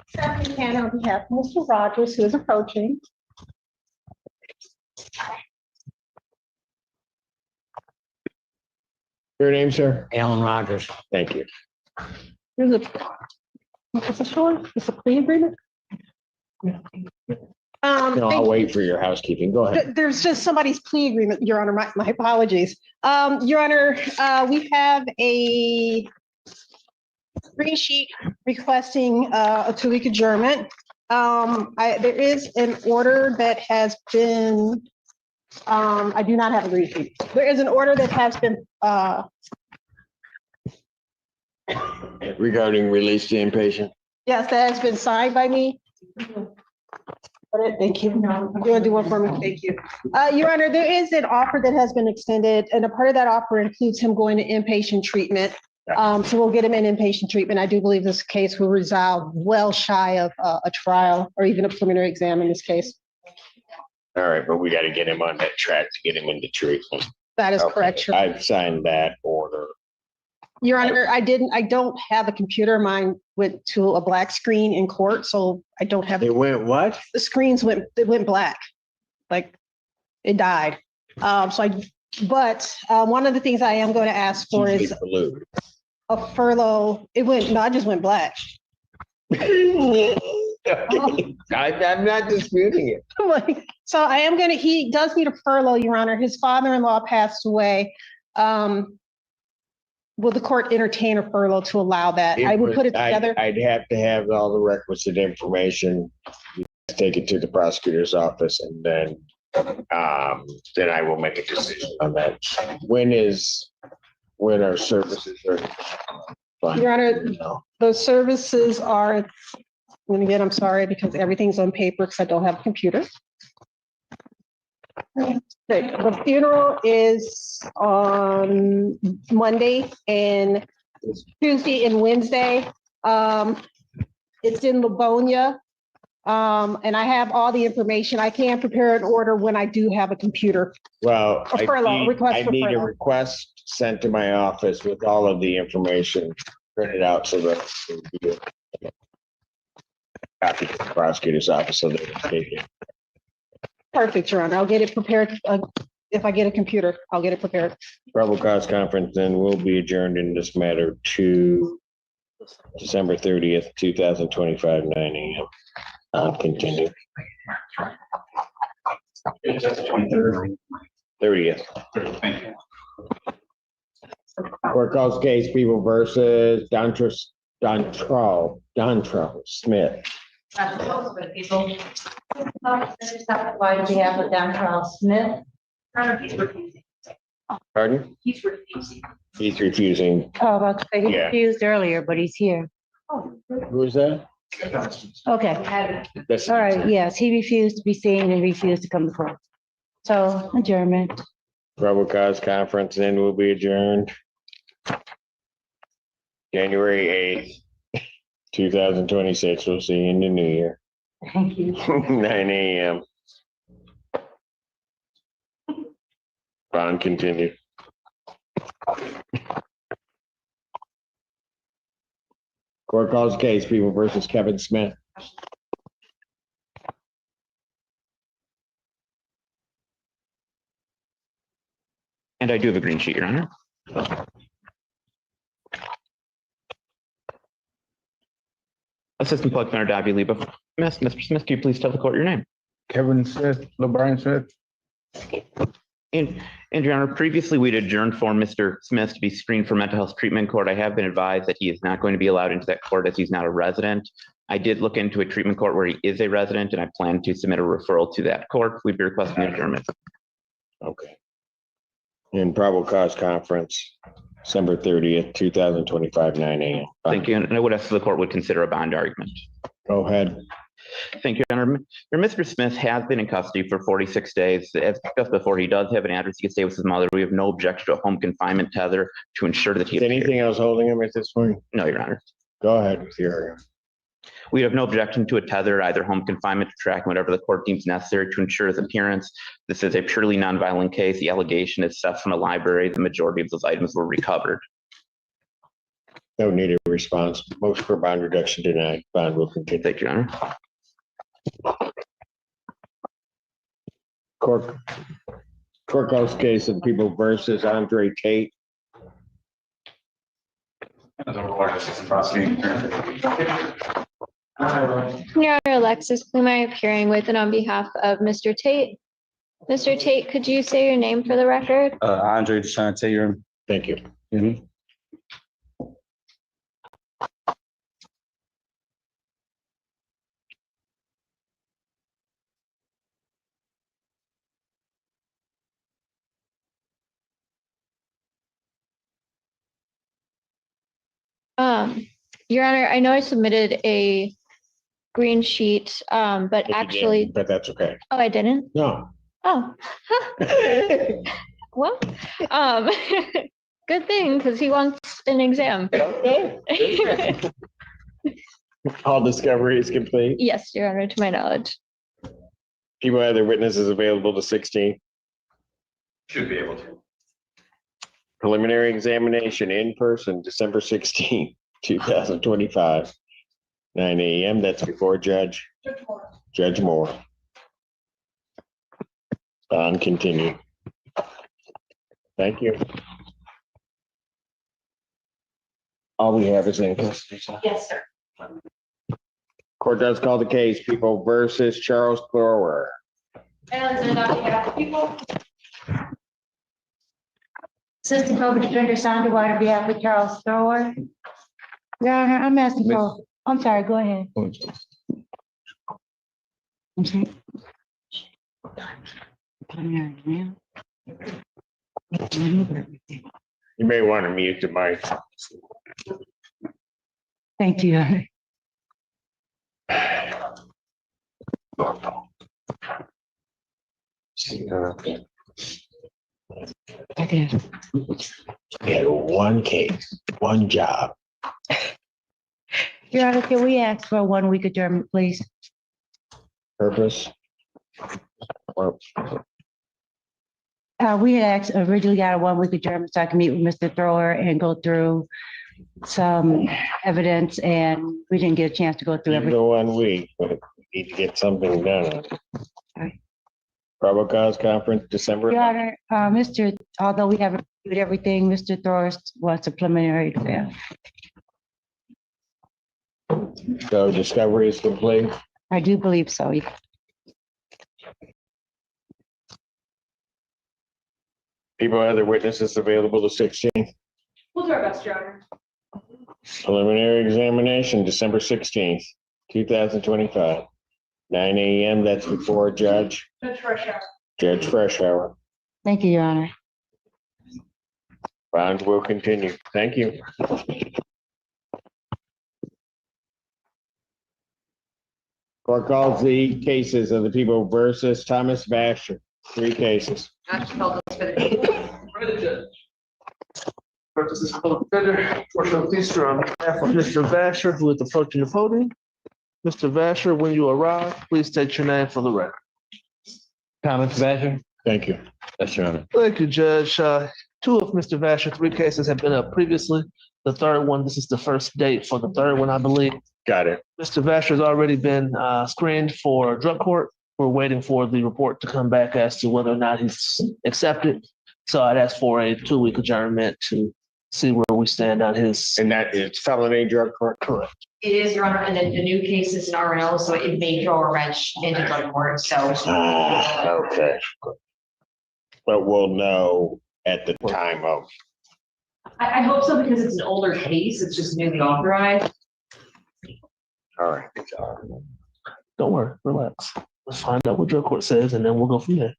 Stephanie Cannon on behalf of Mr. Rogers, who is approaching. Your name, sir? Alan Rogers. Thank you. There's a, it's a short, it's a plea agreement. No, I'll wait for your housekeeping. Go ahead. There's just somebody's plea agreement, Your Honor, my apologies. Your Honor, we have a green sheet requesting a 2-week adjournment. There is an order that has been, I do not have a green sheet. There is an order that has been, Regarding release to inpatient. yes, that has been signed by me. Thank you. You want to do one for me? Thank you. Your Honor, there is an offer that has been extended, and a part of that offer includes him going to inpatient treatment. So we'll get him in inpatient treatment. I do believe this case will resolve well shy of a trial or even a preliminary exam in this case. All right, but we got to get him on that track to get him into treatment. That is Okay, correct. Your- I've signed that order. Your Honor, I don't have a computer. Mine went to a black screen in court, so I don't have. It went what? The screens went black, like it died. But one of the things I am going to ask for is a furlough. I just went black. I'm not disputing it. So I am he does need a furlough, Your Honor. His father-in-law passed away. Will the court entertain a furlough to allow that? I would put it together. I'd have to have all the requisite information, take it to the prosecutor's office, and then I will make a decision on that. When our services are. Your Honor, those services are, and again, I'm sorry, because everything's on paper because I don't have a computer. The funeral is on Monday and Tuesday and Wednesday. It's in Livonia. And I have all the information. I can prepare an order when I do have a computer. Well, A furlough, request I for need a furlough. request sent to my office with all of the information printed out so that copy to the prosecutor's office so they can take it. Perfect, Your Honor. I'll get it prepared. If I get a computer, I'll get it prepared. Probable cause conference then will be adjourned in this matter to December 30th, 2025, 9 a.m. Continue. 30th. Court calls case People versus Dontrell Smith. People. Why do we have a Dontrell Smith? He's refusing. Pardon? He's refusing. He's refusing. Oh, about to say he Yeah. refused earlier, but he's here. Who is that? Okay. All right, yes, he refused to be seen and refused to come to court. So adjournment. Probable cause conference then will be adjourned January 8th, 2026. We'll see you in the new year. Thank you. 9 a.m. Bond continued. Court calls case People versus Kevin Smith. And I do have a green sheet, Your Honor. Assistant Public Defender Davy Leba. Mr. Smith, can you please tell the court your name? Kevin Smith, LeBron Smith. And Your Honor, previously we'd adjourned for Mr. Smith to be screened for mental health treatment court. I have been advised that he is not going to be allowed into that court as he's not a resident. I did look into a treatment court where he is a resident, and I plan to submit a referral to that court. We'd be requesting adjournment. Okay. In probable cause conference, December 30th, 2025, 9 a.m. Thank you. And I would ask the court would consider a bond argument. Go ahead. Thank you, Your Honor. Mr. Smith has been in custody for 46 days. As discussed before, he does have an address he can stay with his mother. We have no objection to a home confinement tether to ensure that he. Is anything else holding him at this point? No, Your Honor. Go ahead with your. We have no objection to a tether, either home confinement, to track whatever the court deems necessary to ensure his appearance. This is a purely nonviolent case. The allegation is theft from a library. The majority of those items were recovered. No need a response. Motion for bond reduction denied. Bond will continue. Thank you, Your Honor. Court calls case of People versus Andre Tate. Your Honor, Alexis, whom I am appearing with and on behalf of Mr. Tate. Mr. Tate, could you say your name for the record? Andre DeShante. Thank you. Your Honor, I know I submitted a green sheet, but But you actually, didn't, but that's okay. oh, I didn't? No. Oh. Well, good thing, because he wants an exam. All discovery is complete. Yes, Your Honor, to my knowledge. People have their witnesses available to 16. Should be able to. Preliminary examination in person, December 16th, 2025, 9 AM. That's before Judge Moore. On continue. Thank you. All we have is in custody. Yes, sir. Court does call the case, People versus Charles Thrower. And on behalf of people. Assistant Public Defender Sandra White on behalf of Charles Thrower. Your Honor, I'm asking for, I'm sorry, go ahead. I'm sorry. You may want to mute the mic. Thank you, Your Honor. Okay. We had one case, one job. Your Honor, can we ask for a 1 week adjournment, please? Purpose? Well, We had originally got a 1 week adjournment so I can meet with Mr. Thrower and go through some evidence, and we didn't get a chance to go through even everything. the 1 week, but we need to get something done. Probable cause conference, December. Your Honor, although we haven't reviewed everything, Mr. Thrower wants a preliminary exam. So discovery is complete. I do believe so, yeah. People have their witnesses available to 16. We'll do our best, Your Honor. Preliminary examination, December 16th, 2025, 9 AM. That's before Judge Freshour. Thank you, Your Honor. Bond will continue. Thank you. Court calls the cases of the People versus Thomas Vasher. 3 cases. Purposes of public defender, portion of police on behalf of Mr. Vasher, who is approaching the podium. Mr. Vasher, when you arrive, please state your name for the record. Thomas Vasher. Thank you. That's your honor. Thank you, Judge. 2 of Mr. Vasher, 3 cases have been up previously. The third one, this is the first date for the third one, I believe. Got it. Mr. Vasher has already been screened for drug court. We're waiting for the report to come back as to whether or not he's accepted. So I'd ask for a 2-week adjournment to see where we stand on his. And that is felony drug court? Correct. It is, Your Honor, and then the new case is an RNL, so it may throw a wrench into drug court, so. Okay. But we'll know at the time of. I hope so, because it's an older case, it's just newly authorized. All right. Don't worry, relax. Let's find out what drug court says and then we'll go from there.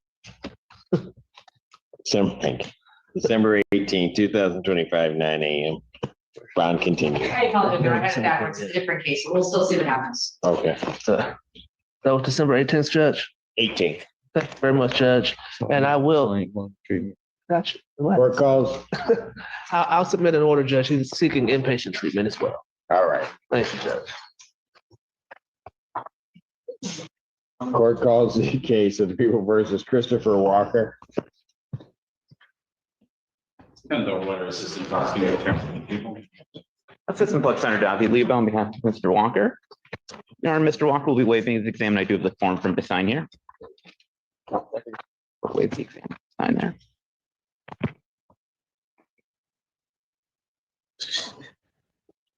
December 18th, 2025, 9 AM. Bond continue. I apologize, Your Honor, I had it backwards, it's a different case, we'll still see what happens. Okay. So that was December 18th, Judge. 18th. Thank you very much, Judge. And I will. Gotcha. Court calls. I'll submit an order, Judge. He's seeking inpatient treatment as well. All right. Thank you, Judge. Court calls the case of the People versus Christopher Walker. And the order assistant prosecutor attorney for the People. Assistant Public Defender Davi Leba on behalf of Mr. Walker. Your Honor, Mr. Walker will be waiving his exam, and I do have the form for him to sign here. Waive the exam, sign there.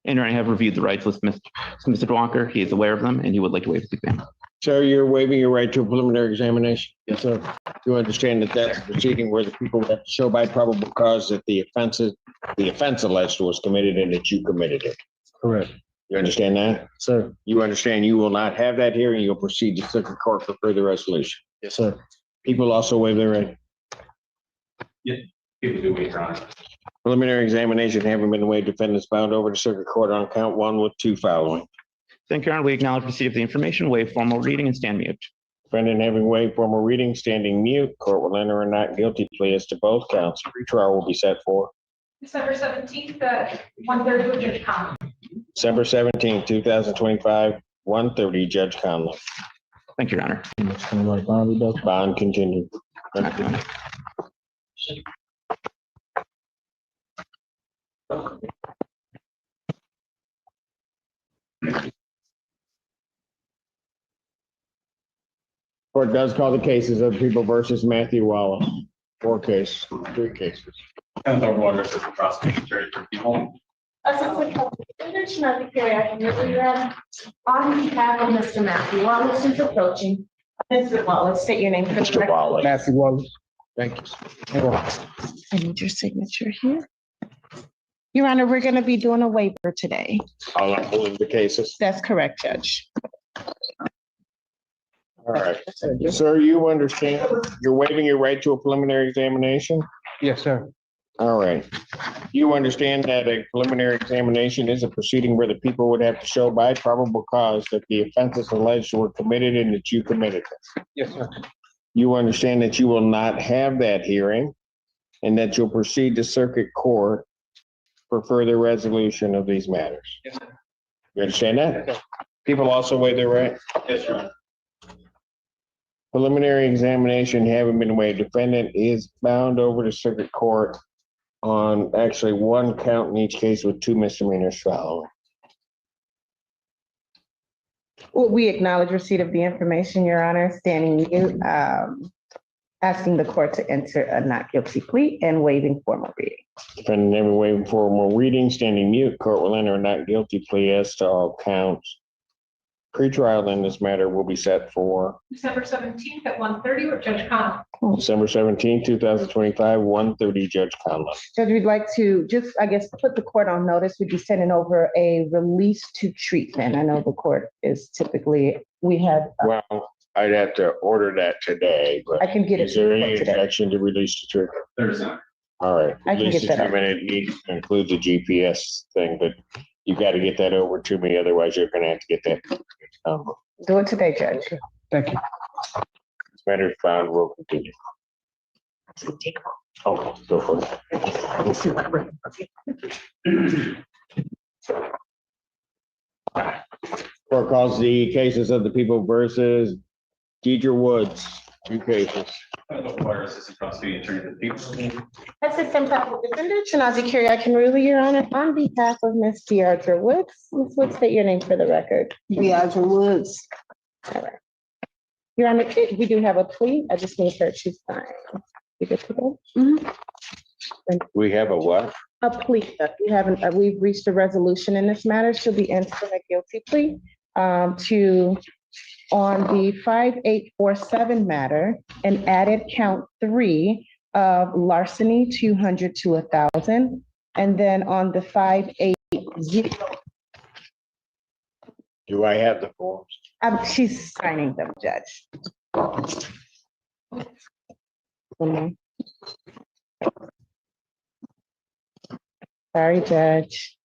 And I have reviewed the rights with Mr. Walker. He is aware of them, and he would like to waive his exam. So you're waiving your right to a preliminary examination? Yes, sir. You understand that that's a proceeding where the people have to show by probable cause that the offense alleged was committed and that you committed it. Correct. You understand that? Sir. You understand you will not have that hearing. You'll proceed to circuit court for further resolution. Yes, sir. People also waive their right. Yeah, people do waive, Your Honor. Preliminary examination having been waived, defendants bound over to circuit court on count one with two following. Thank you, Your Honor. We acknowledge receipt of the information, waive formal reading and stand mute. Defendant having waived formal reading, standing mute. Court will enter a not guilty plea as to both counts. Retrial will be set for December 17th at 1:30 with Judge Conlon. December 17th, 2025, 1:30, Judge Conlon. Thank you, Your Honor. Bond continued. Court does call the cases of People versus Matthew Wallace. Three cases. And the water system prosecuting attorney for people. Assistant Prosecutor Tepe, I can review that. On behalf of Mr. Matthew Wallace is approaching. Mr. Wallace, state your name. for the Mr. record. Wallace. Matthew Wallace. Thank you. I need your signature here. Your Honor, we're going to be doing a waiver today. I'll uphold the cases. That's correct, Judge. All right. Sir, you understand you're waiving your right to a preliminary examination? Yes, sir. All right. You understand that a preliminary examination is a proceeding where the people would have to show by probable cause that the offenses alleged were committed and that you committed them. Yes, sir. You understand that you will not have that hearing and that you'll proceed to circuit court for further resolution of these matters. Yes, sir. You understand that? People also waive their right? Yes, Your Honor. Preliminary examination having been waived, defendant is bound over to circuit court on actually one count in each case with two misdemeanors following. Well, we acknowledge receipt of the information, Your Honor, standing mute, asking the court to enter a not guilty plea and waiving formal reading. Defendant having waived formal reading, standing mute, court will enter a not guilty plea as to all counts. Pretrial in this matter will be set for December 17th at 1:30 with Judge Conlon. December 17th, 2025, 1:30, Judge Conlon. Judge, we'd like to just, I guess, put the court on notice. We'd be sending over a release to treatment. I know the court is typically, we have, Well, I'd have to order that today, but I can get it is there any today. objection to release to treatment? There's not. All right. I can Release get to that treatment, it needs to include the GPS thing, but you got to get that over to me, otherwise you're gonna have to get that. Do it today, Judge. Thank you. This matter is found, will continue. Oh, go for it. Court calls the cases of the People versus Deidre Woods, two cases. Water assistant prosecuting attorney for people. Assistant Prosecutor Tepe, I can rule, Your Honor, on behalf of Ms. Deidre Woods. Ms. Woods, state your name for the record. Deidre Woods. All right. Your Honor, we do have a plea. I just need her to sign. You good to go? We have a what? A plea. You haven't, we've reached a resolution in this matter. She'll be entering a guilty plea on the 5847 matter and added count 3 of larceny, 200 to 1,000. And then on the 580. Do I have the forms? She's signing them, Judge. Sorry, Judge.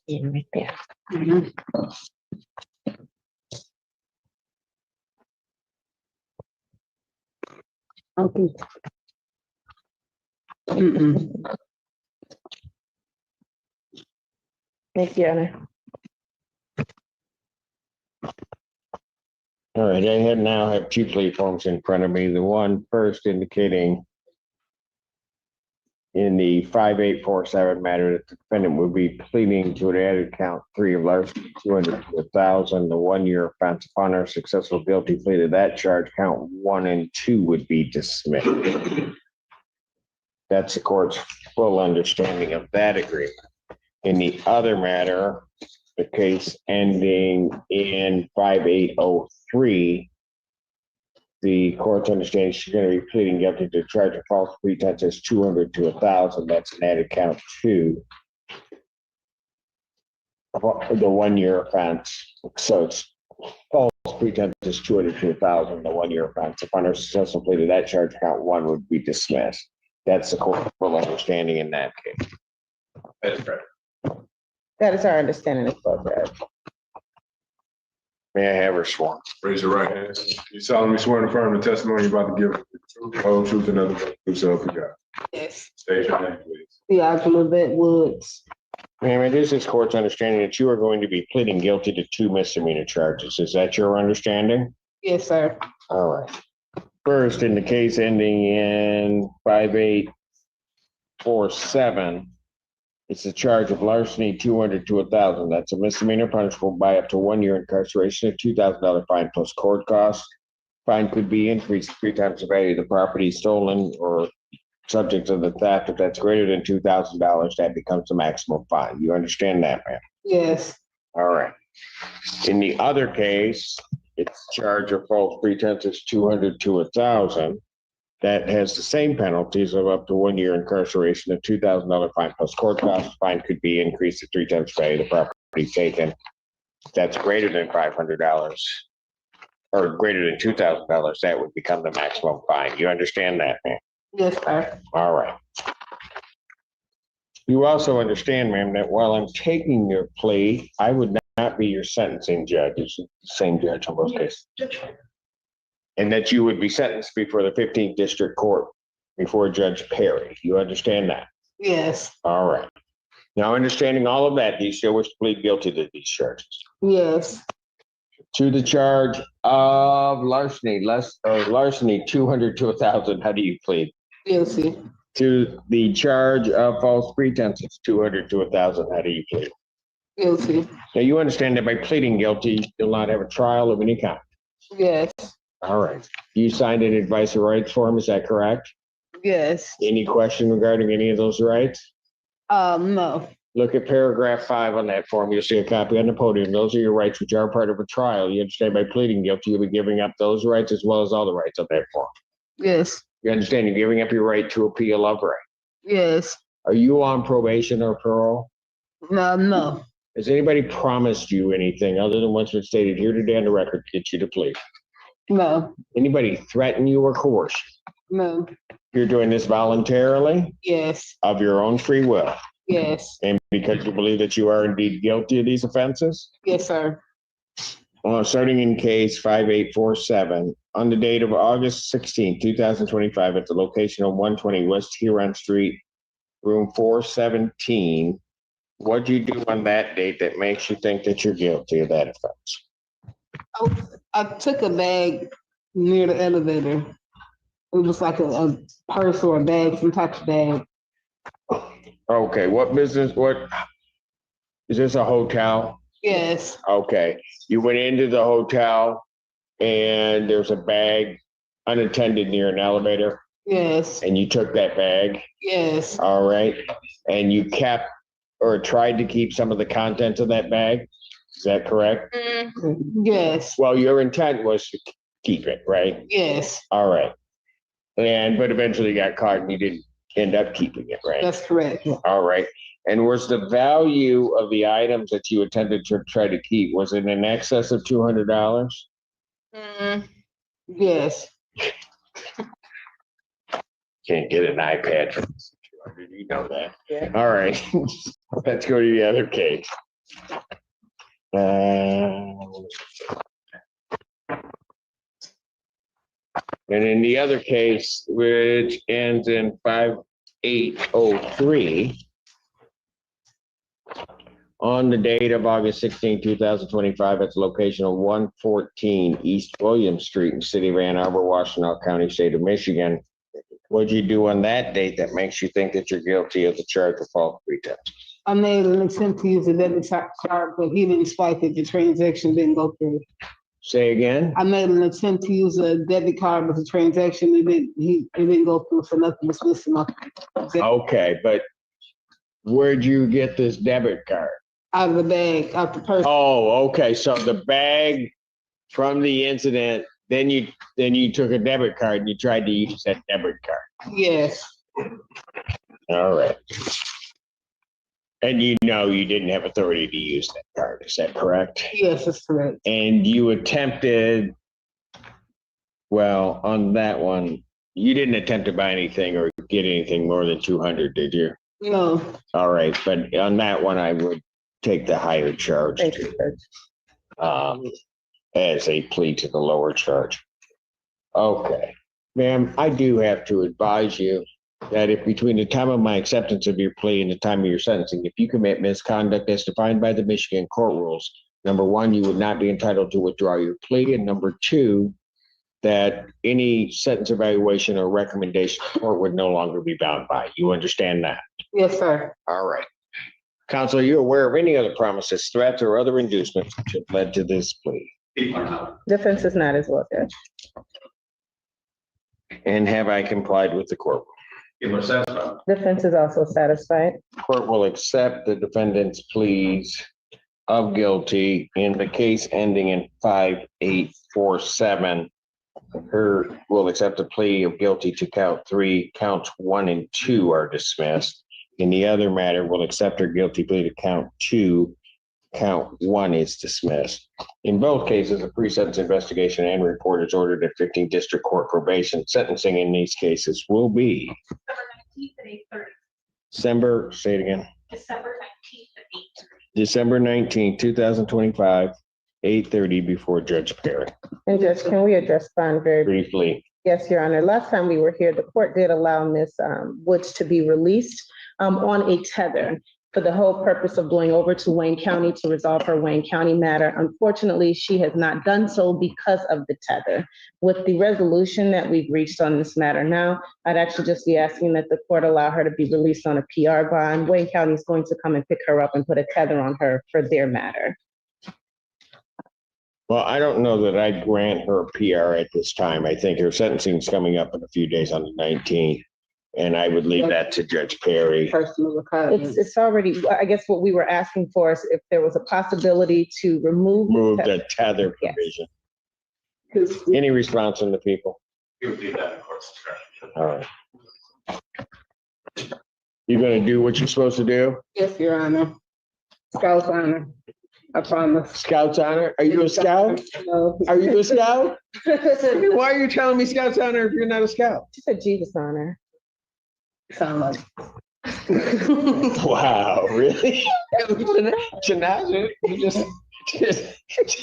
Right there. Okay. Thank you, Anna. All right, I now have two plea forms in front of me. The one first indicating in the 5847 matter that the defendant would be pleading to an added count 3 of larceny, 200 to 1,000. The 1-year offense upon our successful guilty plea to that charge, count 1 and 2 would be dismissed. That's the court's full understanding of that agreement. In the other matter, the case ending in 5803, the court's understanding she's going to be pleading guilty to charge of false pretenses 200 to 1,000. That's an added count 2. The 1-year offense. So it's false pretense is 200 to 1,000, the 1 year offense. Upon a successful plea to that charge, count one would be dismissed. That's the court full understanding in that case. That's correct. That is our understanding as well, Judge. May I have her sworn? Raise your right hand. You solemnly swear to affirm the testimony you're about to give, the truth, the whole truth, and nothing but the truth, so help you God. Yes. State your name, please. Theodore Woods. Ma'am, it is this court's understanding that you are going to be pleading guilty to 2 misdemeanor charges. Is that your understanding? Yes, sir. All right. First, in the case ending in 5847, it's a charge of larceny 200 to 1,000. That's a misdemeanor punishable by up to 1 year incarceration, a $2,000 fine plus court costs. Fine could be increased 3 times the value of the property stolen or subject to the theft. If that's greater than $2,000, that becomes the maximum fine. You understand that, ma'am? Yes. All right. In the other case, it's charge of false pretenses 200 to 1,000. That has the same penalties of up to 1 year incarceration, a $2,000 fine plus court costs. Fine could be increased to 3 times the value of the property taken. If that's greater than $500 or greater than $2,000, that would become the maximum fine. You understand that, ma'am? Yes, sir. All right. You also understand, ma'am, that while I'm taking your plea, I would not be your sentencing judge. It's the same judge on both cases. And that you would be sentenced before the 15th District Court, before Judge Perry. You understand that? Yes. All right. Now, understanding all of that, do you still wish to plead guilty to these charges? Yes. To the charge of larceny, larceny 200 to 1,000, how do you plead? Guilty. To the charge of false pretenses, 200 to 1,000, how do you plead? Guilty. Now, you understand that by pleading guilty, you'll not have a trial of any kind. Yes. All right. You signed an advice of rights form, is that correct? Yes. Any question regarding any of those rights? No. Look at paragraph 5 on that form. You'll see a copy on the podium. Those are your rights, which are part of a trial. You understand by pleading guilty, you'll be giving up those rights as well as all the rights on that form. Yes. You understand you're giving up your right to appeal of right. Yes. Are you on probation or parole? No. Has anybody promised you anything other than what's been stated here today on the record to get you to plead? No. Anybody threaten you or coerce you? No. You're doing this voluntarily? Yes. Of your own free will? Yes. And because you believe that you are indeed guilty of these offenses? Yes, sir. Well, starting in case 5847, on the date of August 16, 2025, at the location of 120 West Huron Street, room 417, what'd you do on that date that makes you think that you're guilty of that offense? I took a bag near the elevator. It was like a purse or a bag, some type of bag. Okay, what is this a hotel? Yes. Okay, you went into the hotel and there's a bag unattended near an elevator? Yes. And you took that bag? Yes. All right, and you kept or tried to keep some of the contents of that bag? Is that correct? Yes. Well, your intent was to keep it, right? Yes. All right. But eventually you got caught and you didn't end up keeping it, right? That's correct. All right. And was the value of the items that you intended to try to keep, was it in excess of $200? Yes. Can't get an iPad for $200, you know that. Yeah. All right. Let's go to the other case. And in the other case, which ends in 5803, on the date of August 16, 2025, at the location of 114 East William Street in the city of Ann Arbor, Washtenaw County, state of Michigan, what'd you do on that date that makes you think that you're guilty of the charge of false pretense? I made an attempt to use a debit card, but he didn't swipe it. The transaction didn't go through. Say again? I made an attempt to use a debit card, but the transaction it didn't go through, so nothing was missing. Okay, but where'd you get this debit card? Out of the bag, out the purse. Oh, okay. So the bag from the incident, then you took a debit card and you tried to use that debit card. Yes. All right. And you know you didn't have authority to use that card. card. Is that correct? Yes, that's correct. And you attempted, well, on that one, you didn't attempt to buy anything or get anything more than 200, did you? No. All right, but on that one, I would take the higher charge Thank you, Judge. as a plea to the lower charge. Okay, ma'am, I do have to advise you that if between the time of my acceptance of your plea and the time of your sentencing, if you commit misconduct as defined by the Michigan court rules, number one, you would not be entitled to withdraw your plea, and number two, that any sentence evaluation or recommendation the court would no longer be bound by. You understand that? Yes, sir. All right. Counsel, are you aware of any other promises, threats, or other inducements which have led to this plea? Defense is not as well, Judge. And have I complied with the court? People are satisfied. Defense is also satisfied. Court will accept the defendant's pleas of guilty in the case ending in 5847. Her will accept a plea of guilty to count 3, counts 1 and 2 are dismissed. In the other matter, will accept her guilty plea to count 2, count 1 is dismissed. In both cases, a pre-sentence investigation and report is ordered at 15 District Court probation. Sentencing in these cases will be December 19th at 8:30. say it again. December 19th at 8:30. December 19th, 2025, 8:30 before Judge Perry. And Judge, can we address bond very Briefly. Yes, Your Honor. Last time we were here, the court did allow Ms. Woods to be released on a tether for the whole purpose of going over to Wayne County to resolve her Wayne County matter. Unfortunately, she has not done so because of the tether. With the resolution that we've reached on this matter now, I'd actually just be asking that the court allow her to be released on a PR bond. Wayne County is going to come and pick her up and put a tether on her for their matter. Well, I don't know that I'd grant her a PR at this time. I think her sentencing is coming up in a few days on the 19th. And I would leave that to Judge Perry. It's already, I guess what we were asking for is if there was a possibility to remove. Move the tether provision. Any response from the people? You would leave that in court's discretion. All right. You're gonna do what you're supposed to do? Yes, Your Honor. Scout's honor. I promise. Scout's honor? Are you a scout? No. Are you a scout? Why are you telling me Scout's honor if you're not a scout? She said Jesus honor. Sound like. Wow, really? Shenanigans? You just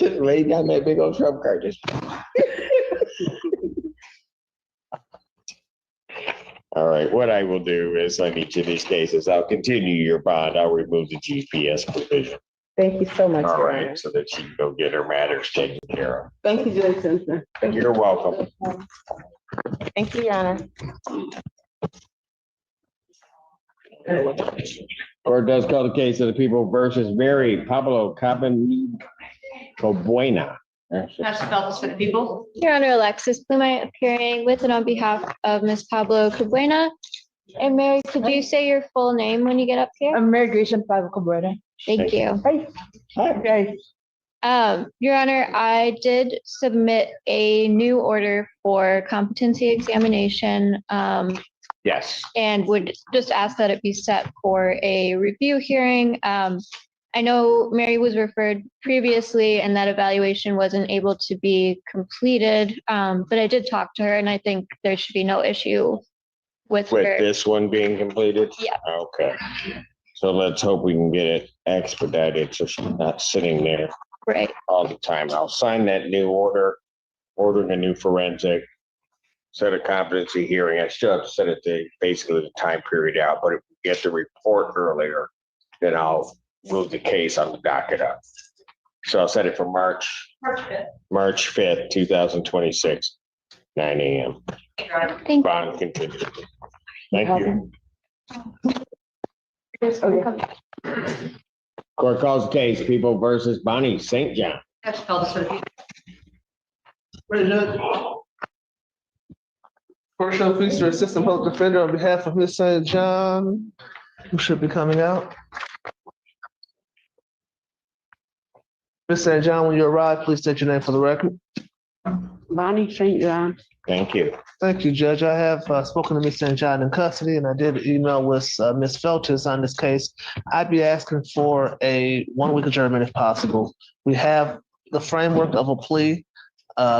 laid down that big old trump card. Just. All right, what I will do is on each of these cases, I'll continue your bond. I'll remove the GPS provision. Thank you so much. All Your right, Honor. so that she can go get her matters taken care of. Thank you, Judge Simpson. You're welcome. Thank you, Your Honor. Court does call the case of the people versus Mary Pablo Cobuena. That's felt for the people. Your Honor, Alexis Plumite appearing with and on behalf of Ms. Pablo Cabuena. And Mary, could you say your full name when you get up here? I'm Mary Grecian Pablo Cabrera. Thank you. Okay. Your Honor, I did submit a new order for competency examination. Yes. And would just ask that it be set for a review hearing. I know Mary was referred previously and that evaluation wasn't able to be completed, but I did talk to her and I think there should be no issue with her. This one being completed? Yeah. Okay. So let's hope we can get it expedited so she's not sitting there Right. all the time. I'll sign that new order, ordering a new forensic, set a competency hearing. I still have to set it to basically the time period out, but if we get the report earlier, then I'll move the case on the docket up. So I'll set it for March 5th, 2026, 9 a.m. Thank you. Bond continued. Thank you. Court calls the case, People versus Bonnie St. John. That's felt for the people. Court shall please to Assistant Public Defender on behalf of Ms. St. John, who should be coming out. Ms. St. John, when you arrive, please state your name for the record. Bonnie St. John. Thank you. Thank you, Judge. I have spoken to Ms. St. John in custody, and I did email with Ms. Feltus on this case. I'd be asking for a 1-week adjournment if possible. We have the framework of a plea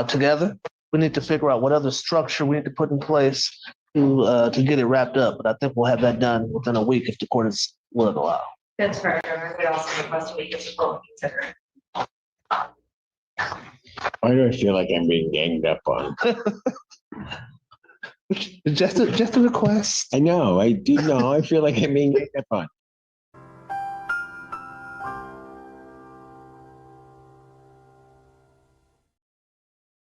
together. We need to figure out what other structure we need to put in place to get it wrapped up. But I think we'll have that done within a week if the court is willing to allow. That's correct, Your Honor. We also request a week to vote consider. Why do I feel like I'm being ganged up on? Just a request. I know, I do know. I feel like I'm being ganged up on.